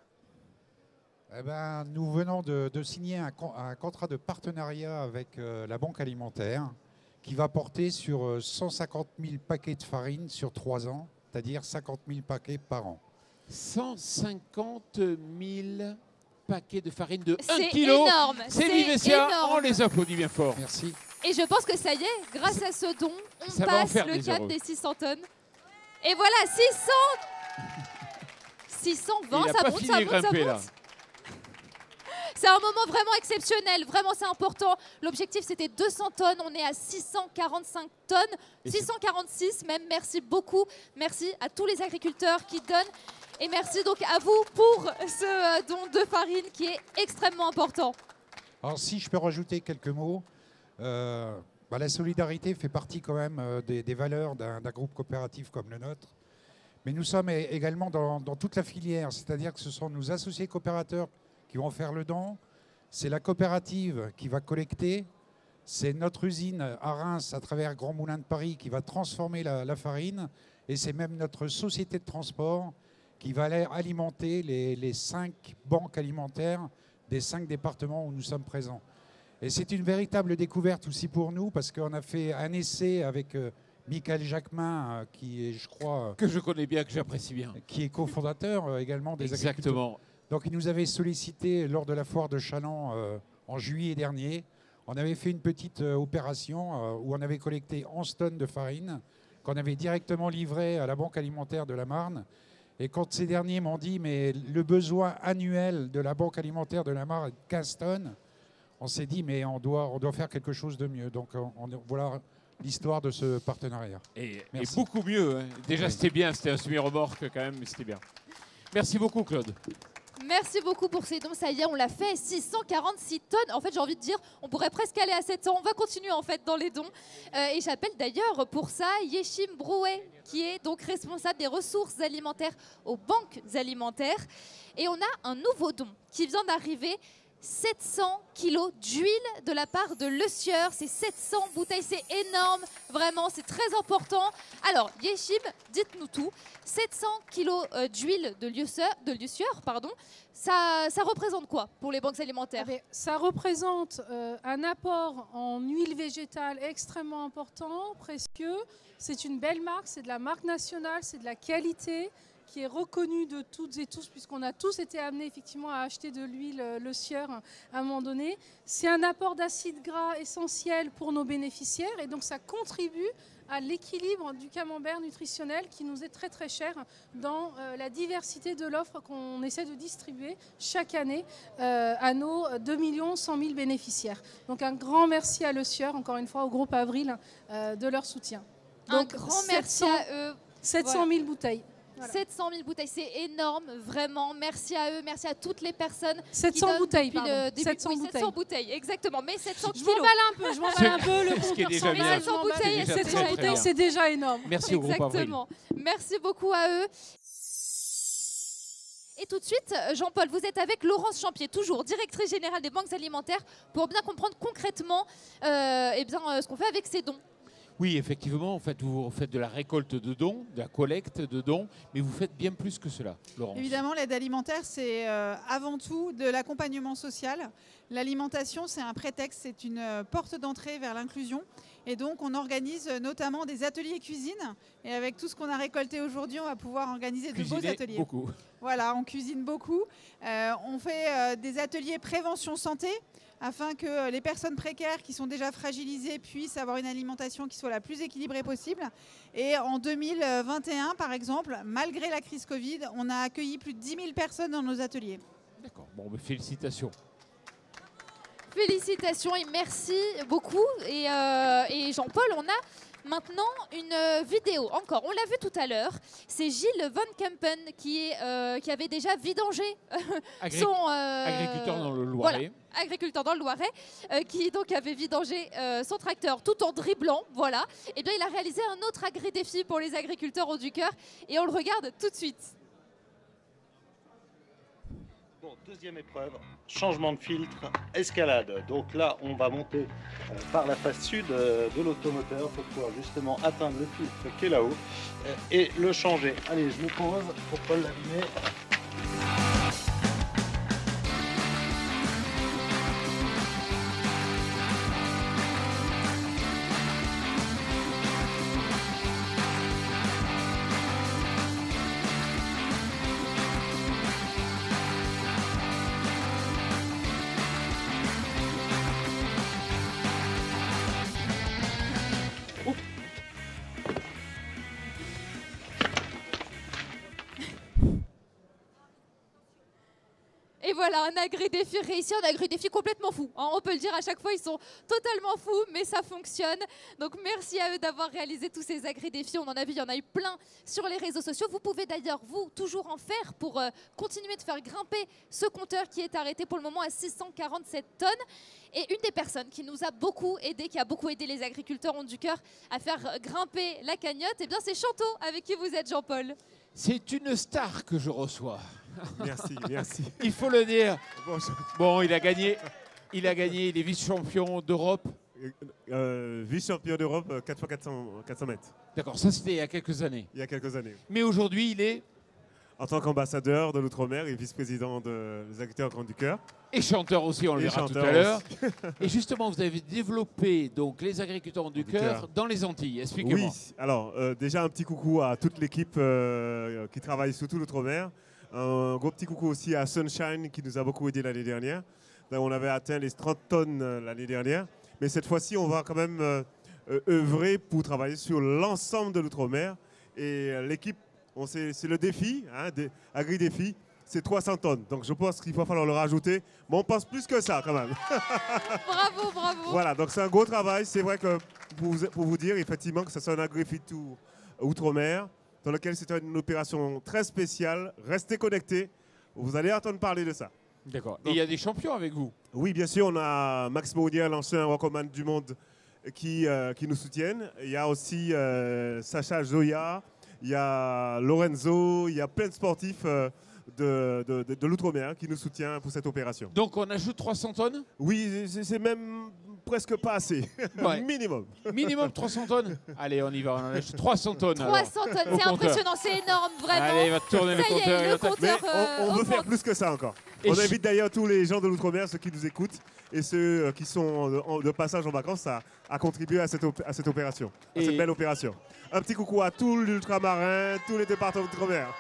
S3: Eh ben, nous venons de signer un contrat de partenariat avec la Banque alimentaire qui va porter sur 150 000 paquets de farine sur 3 ans, c'est-à-dire 50 000 paquets par an.
S2: 150 000 paquets de farine de 1
S5: C'est
S2: kg.
S5: énorme,
S2: C'est
S5: c'est
S2: Vivessia,
S5: énorme.
S2: on les applaudit bien fort.
S3: Merci.
S5: Et je pense que ça y est, grâce à ce don, on
S2: Ça va en
S5: passe
S2: faire
S5: le
S2: des
S5: cap
S2: heureux.
S5: des 600 tonnes. Et voilà, 620,
S2: Il a
S5: ça
S2: pas
S5: monte,
S2: fini
S5: ça
S2: de
S5: monte, ça
S2: grimper, là.
S5: monte. C'est un moment vraiment exceptionnel, vraiment c'est important. L'objectif c'était 200 tonnes, on est à 645 tonnes,
S2: Et
S5: 646 même, merci beaucoup. Merci à tous les agriculteurs qui donnent et merci donc à vous pour ce don de farine qui est extrêmement important.
S3: Alors si je peux rajouter quelques mots, la solidarité fait partie quand même des valeurs d'un groupe coopératif comme le nôtre. Mais nous sommes également dans toute la filière, c'est-à-dire que ce sont nos associés coopérateurs qui vont faire le don, c'est la coopérative qui va collecter, c'est notre usine à Reims à travers Grand Moulin de Paris qui va transformer la farine et c'est même notre société de transport qui va aller alimenter les 5 banques alimentaires des 5 départements où nous sommes présents. Et c'est une véritable découverte aussi pour nous parce qu'on a fait un essai avec Michael Jacquemin qui est, je crois...
S2: Que je connais bien, que j'apprécie bien.
S3: Qui est cofondateur également des agriculteurs.
S2: Exactement.
S3: Donc il nous avait sollicité lors de la foire de Châlons en juillet dernier. On avait fait une petite opération où on avait collecté 11 tonnes de farine qu'on avait directement livrée à la Banque alimentaire de la Marne. Et quand ces derniers m'ont dit mais le besoin annuel de la Banque alimentaire de la Marne est de 15 tonnes, on s'est dit mais on doit faire quelque chose de mieux. Donc voilà l'histoire de ce partenariat.
S2: Et
S3: Merci.
S2: beaucoup mieux. Hein. Déjà
S3: Oui.
S2: c'était bien, c'était un semi-remorque quand même, mais c'était bien. Merci beaucoup Claude.
S5: Merci beaucoup pour ces dons, ça y est, on l'a fait, 646 tonnes. En fait, j'ai envie de dire, on pourrait presque aller à 700. On va continuer en fait dans les dons. Et j'appelle d'ailleurs pour ça Yeshim Brouet, qui est donc responsable des ressources alimentaires aux banques alimentaires. Et on a un nouveau don qui vient d'arriver. 700 kilos d'huile de la part de Le Sieur. C'est 700 bouteilles, c'est énorme, vraiment, c'est très important. Alors, Yeshim, dites-nous tout. 700 kilos d'huile de Le Sieur, ça représente quoi pour les banques alimentaires?
S10: Ça représente un apport en huile végétale extrêmement important, précieux. C'est une belle marque, c'est de la marque nationale, c'est de la qualité, qui est reconnu de toutes et tous, puisqu'on a tous été amenés effectivement à acheter de l'huile Le Sieur à un moment donné. C'est un apport d'acides gras essentiel pour nos bénéficiaires et donc ça contribue à l'équilibre du camembert nutritionnel qui nous est très très cher dans la diversité de l'offre qu'on essaie de distribuer chaque année à nos 2 100 000 bénéficiaires. Donc un grand merci à Le Sieur, encore une fois au groupe Avril, de leur soutien. Donc,
S5: un grand merci à eux.
S10: 700 000 bouteilles.
S5: Voilà. 700 000 bouteilles, c'est énorme, vraiment. Merci à eux, merci à toutes les personnes.
S10: 700 bouteilles,
S5: depuis le début.
S10: 700
S5: Oui,
S10: bouteilles.
S5: 700 bouteilles, exactement. Mais 700
S10: Je
S5: kilos.
S10: m'emballe un peu, le
S2: Ce qui est
S10: compteur
S2: déjà
S10: 100
S2: bien.
S5: 700 bouteilles,
S2: C'est déjà
S10: 700
S2: très, très
S10: bouteilles,
S2: bien.
S10: c'est déjà énorme.
S2: Merci au groupe Avril.
S5: Exactement. Merci beaucoup à eux. Et tout de suite, Jean-Paul, vous êtes avec Laurence Champier, toujours directrice générale des banques alimentaires, pour bien comprendre concrètement ce qu'on fait avec ces dons.
S2: Oui, effectivement, en fait, vous faites de la récolte de dons, de la collecte de dons, mais vous faites bien plus que cela, Laurence.
S4: Évidemment, l'aide alimentaire, c'est avant tout de l'accompagnement social. L'alimentation, c'est un prétexte, c'est une porte d'entrée vers l'inclusion. Et donc, on organise notamment des ateliers cuisine. Et avec tout ce qu'on a récolté aujourd'hui, on va pouvoir organiser de beaux ateliers.
S2: Beaucoup.
S4: Voilà, on cuisine beaucoup. On fait des ateliers prévention santé, afin que les personnes précaires qui sont déjà fragilisées puissent avoir une alimentation qui soit la plus équilibrée possible. Et en 2021, par exemple, malgré la crise Covid, on a accueilli plus de 10 000 personnes dans nos ateliers.
S2: D'accord, bon, félicitations.
S5: Félicitations et merci beaucoup. Et Jean-Paul, on a Maintenant, une vidéo encore. On l'a vu tout à l'heure. C'est Gilles Van Kempen qui avait déjà vidangé son...
S2: agriculteur dans le Loiret.
S5: Voilà, agriculteur dans le Loiret, qui donc avait vidangé son tracteur tout en dribblant. Voilà. Et bien, il a réalisé un autre agri-défi pour les agriculteurs Eau du Cœur. Et on le regarde tout de suite.
S8: Bon, deuxième épreuve, changement de filtre, escalade. Donc là, on va monter par la face sud de l'automoteur pour pouvoir justement atteindre le filtre qui est là-haut et le changer. Allez, je me pose pour pas l'abîmer.
S5: Et voilà, un agri-défi réussi, un agri-défi complètement fou. Hein, on peut le dire, à chaque fois, ils sont totalement fous, mais ça fonctionne. Donc merci à eux d'avoir réalisé tous ces agri-défis. On en a vu, il y en a eu plein sur les réseaux sociaux. Vous pouvez d'ailleurs, vous, toujours en faire pour continuer de faire grimper ce compteur qui est arrêté pour le moment à 647 tonnes. Et une des personnes qui nous a beaucoup aidé, qui a beaucoup aidé les agriculteurs Ont du Cœur à faire grimper la cagnotte, eh bien c'est Chanto, avec qui vous êtes, Jean-Paul.
S2: C'est une star que je reçois.
S22: Merci, merci.
S2: Il faut le dire. Bon, il a gagné, il est vice-champion d'Europe.
S22: Vice-champion d'Europe 4 x 400 mètres.
S2: D'accord, ça c'était il y a quelques années.
S22: Il y a quelques années.
S2: Mais aujourd'hui, il est...
S22: En tant qu'ambassadeur de l'Outre-mer et vice-président des agriculteurs Ont du Cœur.
S2: Et chanteur aussi, on le verra tout à l'heure. Et justement, vous avez développé donc, les agriculteurs Ont du Cœur dans les Antilles. Expliquez-moi.
S22: Oui, alors déjà un petit coucou à toute l'équipe qui travaille sur tout l'Outre-mer. Un gros petit coucou aussi à Sunshine qui nous a beaucoup aidé l'année dernière. Là, on avait atteint les 30 tonnes l'année dernière. Mais cette fois-ci, on va quand même œuvrer pour travailler sur l'ensemble de l'Outre-mer. Et l'équipe, c'est le défi, hein, agri-défi, c'est 300 tonnes. Donc je pense qu'il va falloir le rajouter. Mais on pense plus que ça quand même.
S5: Bravo, bravo.
S22: Voilà, donc c'est un gros travail. C'est vrai que pour vous dire effectivement que c'est un agri-défi Outre-mer, dans lequel c'est une opération très spéciale. Restez connectés, vous allez entendre parler de ça.
S2: D'accord. Et il y a des champions avec vous?
S22: Oui, bien sûr, on a Max Maudier, l'ancien recordman du monde, qui nous soutiennent. Il y a aussi Sacha Zoya, il y a Lorenzo, il y a plein de sportifs de l'Outre-mer qui nous soutiennent pour cette opération.
S2: Donc on ajoute 300 tonnes?
S22: Oui, c'est même presque pas assez.
S2: Ouais.
S22: Minimum.
S2: Minimum 300 tonnes. Allez, on y va, on en ajoute 300 tonnes.
S5: 300 tonnes, c'est impressionnant, c'est énorme, vraiment.
S2: Allez, il va tourner le compteur.
S5: Le compteur
S22: on veut faire plus que ça encore. On invite d'ailleurs tous les gens de l'Outre-mer, ceux qui nous écoutent, et ceux qui sont de passage en vacances à contribuer à cette opération, à cette belle opération. Un petit coucou à tout l'ultramarin, tous les départements d'Outre-mer.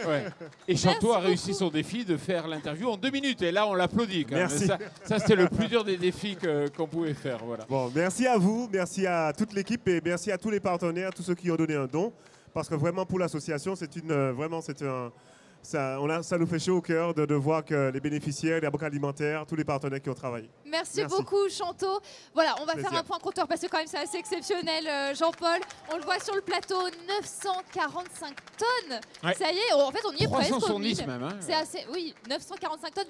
S2: Ouais. Et Chanto a réussi son défi de faire l'interview en 2 minutes. Et là, on l'applaudit.
S22: Merci.
S2: Ça c'était le plus dur des défis qu'on pouvait faire. Voilà.
S22: Bon, merci à vous, merci à toute l'équipe et merci à tous les partenaires, tous ceux qui ont donné un don. Parce que vraiment, pour l'association, ça nous fait chaud au cœur de voir que les bénéficiaires, les banques alimentaires, tous les partenaires qui ont travaillé.
S5: Merci beaucoup, Chanto. Voilà, on va faire un point compteur parce que quand même c'est assez exceptionnel, Jean-Paul. On le voit sur le plateau, 945 tonnes.
S2: Ouais.
S5: Ça y est, en fait, on y est presque.
S2: 370 même. Hein.
S5: C'est assez, oui, 945 tonnes,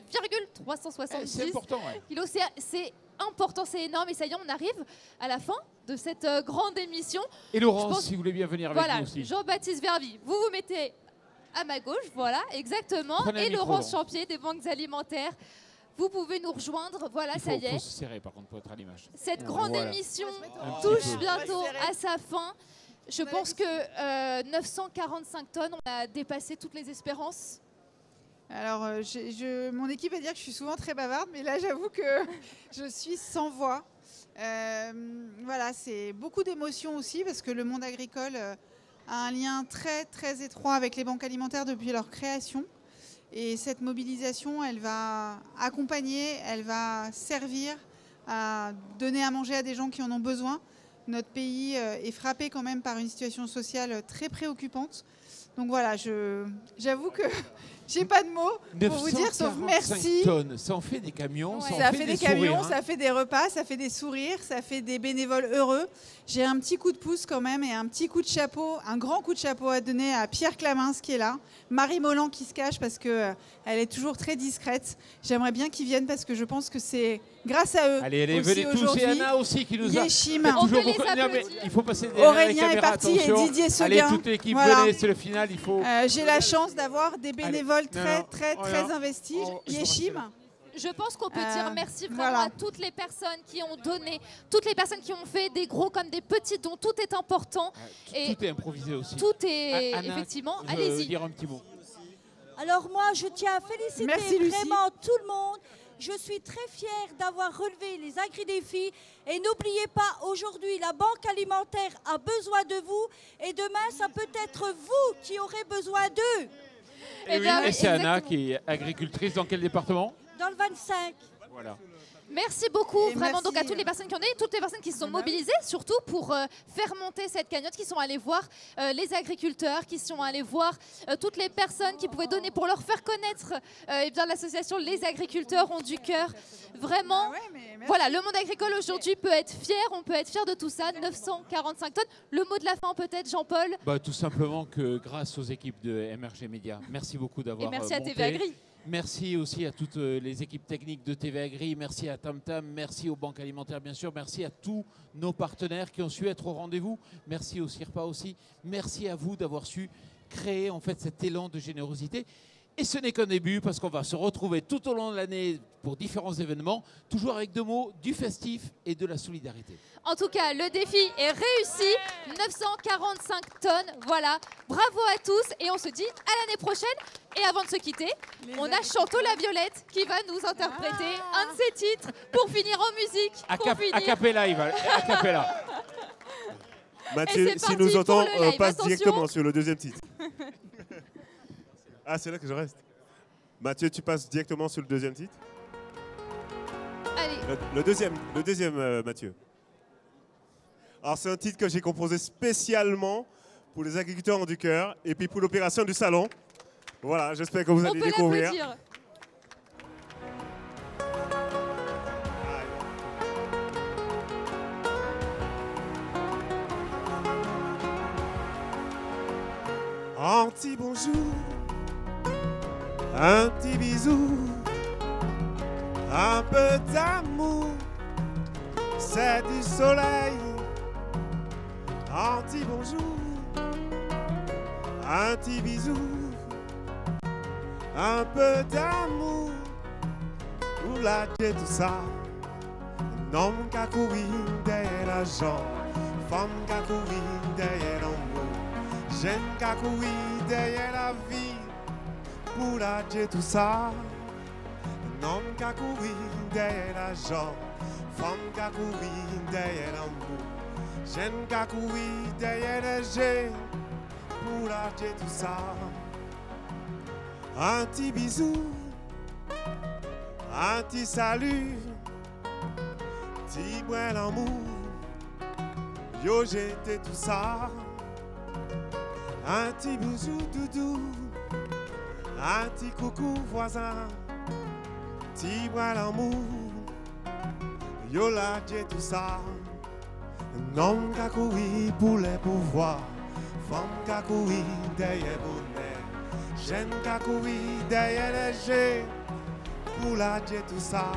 S5: 370
S2: c'est important, ouais.
S5: kilos. C'est important, c'est énorme. Et ça y est, on arrive à la fin de cette grande émission.
S2: Et Laurence, si vous voulez bien venir avec nous aussi.
S5: Jean-Baptiste Vervi, vous vous mettez à ma gauche, voilà, exactement.
S2: Prenez
S5: et
S2: le micro,
S5: Laurence
S2: Laurence.
S5: Champier des banques alimentaires. Vous pouvez nous rejoindre, voilà, ça y est.
S2: Il faut se serrer par contre pour être à l'image.
S5: Cette grande
S2: Voilà.
S5: émission
S2: Un petit
S5: touche
S2: peu.
S5: bientôt à sa fin. Je pense que 945 tonnes, on a dépassé toutes les espérances.
S4: Alors, mon équipe va dire que je suis souvent très bavarde, mais là, j'avoue que je suis sans voix. Voilà, c'est beaucoup d'émotions aussi, parce que le monde agricole a un lien très, très étroit avec les banques alimentaires depuis leur création. Et cette mobilisation, elle va accompagner, elle va servir à donner à manger à des gens qui en ont besoin. Notre pays est frappé quand même par une situation sociale très préoccupante. Donc voilà, j'avoue que j'ai pas de mots pour vous dire sauf
S2: 945
S4: merci.
S2: tonnes, ça en fait des camions,
S4: Ouais.
S2: ça en
S4: Ça
S2: fait
S4: fait
S2: des
S4: des camions,
S2: sourires, hein.
S4: ça fait des repas, ça fait des sourires, ça fait des bénévoles heureux. J'ai un petit coup de pouce quand même et un petit coup de chapeau, un grand coup de chapeau à donner à Pierre Clamins qui est là, Marie Molland qui se cache parce que elle est toujours très discrète. J'aimerais bien qu'ils viennent parce que je pense que c'est grâce à eux.
S2: Allez,
S4: aussi
S2: venez tous.
S4: aujourd'hui.
S2: Et Anna aussi qui nous a.
S4: Yeshim.
S2: fait toujours
S4: On peut les
S2: beaucoup- Non, mais
S4: applaudir.
S2: il faut passer derrière
S4: Aurélien
S2: les caméras,
S4: est parti et
S2: attention.
S4: Didier Seguin.
S2: Allez, toute l'équipe,
S4: Voilà.
S2: venez, c'est le final. Il faut.
S4: J'ai la chance d'avoir des bénévoles
S2: Allez.
S4: très investis. Yeshim.
S5: Je pense qu'on peut dire merci vraiment
S4: voilà.
S5: à toutes les personnes qui ont donné, toutes les personnes qui ont fait des gros comme des petits dons. Tout est important. Et
S2: Tout est improvisé aussi.
S5: tout est
S2: Anna,
S5: effectivement.
S2: je veux
S5: Allez-y.
S2: dire un petit mot.
S1: Alors moi, je tiens à féliciter
S4: Merci, Lucie.
S1: vraiment tout le monde. Je suis très fière d'avoir relevé les agri-défis. Et n'oubliez pas, aujourd'hui, la Banque alimentaire a besoin de vous. Et demain, ça peut être vous qui aurez besoin d'eux.
S2: Et, oui, et c'est Anna qui est agricultrice dans quel département?
S1: Dans le 25.
S2: Voilà.
S5: Merci beaucoup
S4: Et
S5: vraiment
S4: merci.
S5: donc à toutes les personnes qui ont donné, toutes les personnes qui se sont mobilisées, surtout pour faire monter cette cagnotte, qui sont allées voir les agriculteurs, qui sont allés voir toutes les personnes qui pouvaient donner pour leur faire connaître eh bien l'association Les Agriculteurs ont du cœur. Vraiment, voilà, le monde agricole aujourd'hui peut être fier, on peut être fier de tout ça. 945 tonnes. Le mot de la fin peut-être, Jean-Paul.
S2: Bah, tout simplement que grâce aux équipes de MRG Média, merci beaucoup d'avoir
S5: Et merci à
S2: monté.
S5: TV Agri.
S2: Merci aussi à toutes les équipes techniques de TV Agri, merci à Tam Tam, merci aux banques alimentaires bien sûr, merci à tous nos partenaires qui ont su être au rendez-vous, merci au CIRPA aussi, merci à vous d'avoir su créer en fait cet élan de générosité. Et ce n'est qu'un début parce qu'on va se retrouver tout au long de l'année pour différents événements, toujours avec deux mots, du festif et de la solidarité.
S5: En tout cas, le défi est réussi. 945 tonnes, voilà. Bravo à tous et on se dit à l'année prochaine. Et avant de se quitter, on a Chanto la Violette qui va nous interpréter un de ses titres pour finir en musique.
S2: A
S5: pour finir.
S2: cappella, il va. A cappella.
S22: Mathieu,
S5: c'est
S22: si
S5: parti
S22: nous entend,
S5: pour le live.
S22: passe
S5: Attention.
S22: directement sur le deuxième titre. Ah, c'est là que je reste. Mathieu, tu passes directement sur le deuxième titre.
S5: Allez.
S22: Le deuxième, Mathieu. Alors, c'est un titre que j'ai composé spécialement pour les agriculteurs en du cœur et puis pour l'opération du salon. Voilà, j'espère que vous
S5: On
S22: allez
S5: peut
S22: découvrir.
S5: l'applaudir.
S22: Un petit bonjour, un petit bisou, un peu d'amour, c'est du soleil. Un petit bonjour, un petit bisou, un peu d'amour, oula, j'ai tout ça. Non, qu'à courir derrière l'argent, femme qu'à courir derrière l'amour. J'aime qu'à courir derrière la vie, pour la Dieu tout ça. Un homme qu'à courir derrière l'argent, femme qu'à courir derrière l'amour. J'aime qu'à courir derrière les jeux, pour la Dieu tout ça. Un petit bisou, un petit salut, petit brin l'amour, yo j'étais tout ça. Un petit bisou doudou, un petit coucou voisin, petit brin l'amour, yo la j'ai tout ça. Un homme qui a couru pour les pouvoirs, femme qui a couru derrière bonheur, jeune qui a couru derrière les jeux, pour la j'ai tout ça.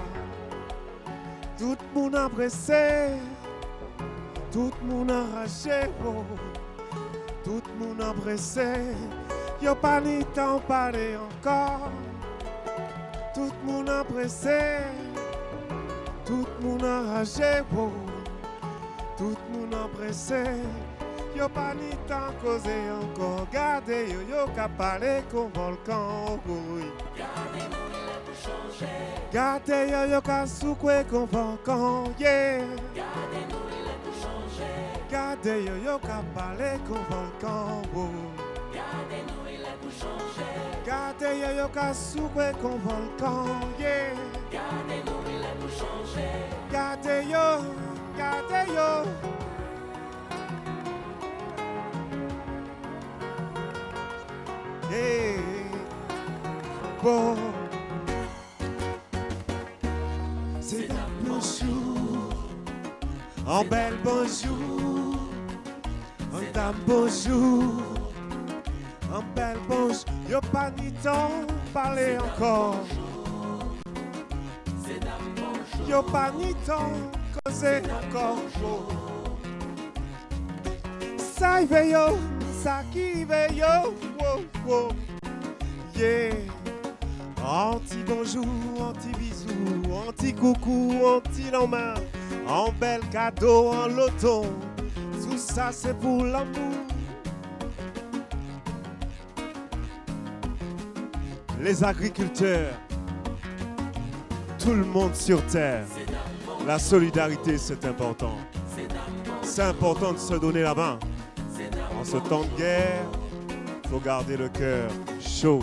S22: Tout le monde a pressé, tout le monde a arraché, oh. Tout le monde a pressé, y'a pas ni temps parler encore. Tout le monde a pressé, tout le monde a ragé, oh. Tout le monde a pressé, y'a pas ni temps causer encore. Gardez yo qu'à parler comme volcan, oh, oui. Gardez yo qu'à souquer comme volcan, yeah. Gardez yo qu'à parler comme volcan, oh. Gardez yo qu'à souquer comme volcan, yeah. Gardez yo, gardez yo. beau. C'est un bonjour, un bel bonjour, un bonjour, un bel bonjour. Y'a pas ni temps parler encore. Y'a pas ni temps causer encore. Ça y va yo, ça qui va yo, wow, wow, yeah. Un petit bonjour, un petit bisou, un petit coucou, un petit lendemain, un bel cadeau, un loto, tout ça c'est pour l'amour. Les agriculteurs, tout le monde sur terre, la solidarité c'est important. C'est important de se donner la main. En ce temps de guerre, il faut garder le cœur chaud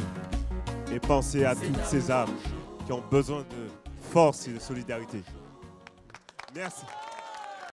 S22: et penser à toutes ces âmes qui ont besoin de force et de solidarité. Merci.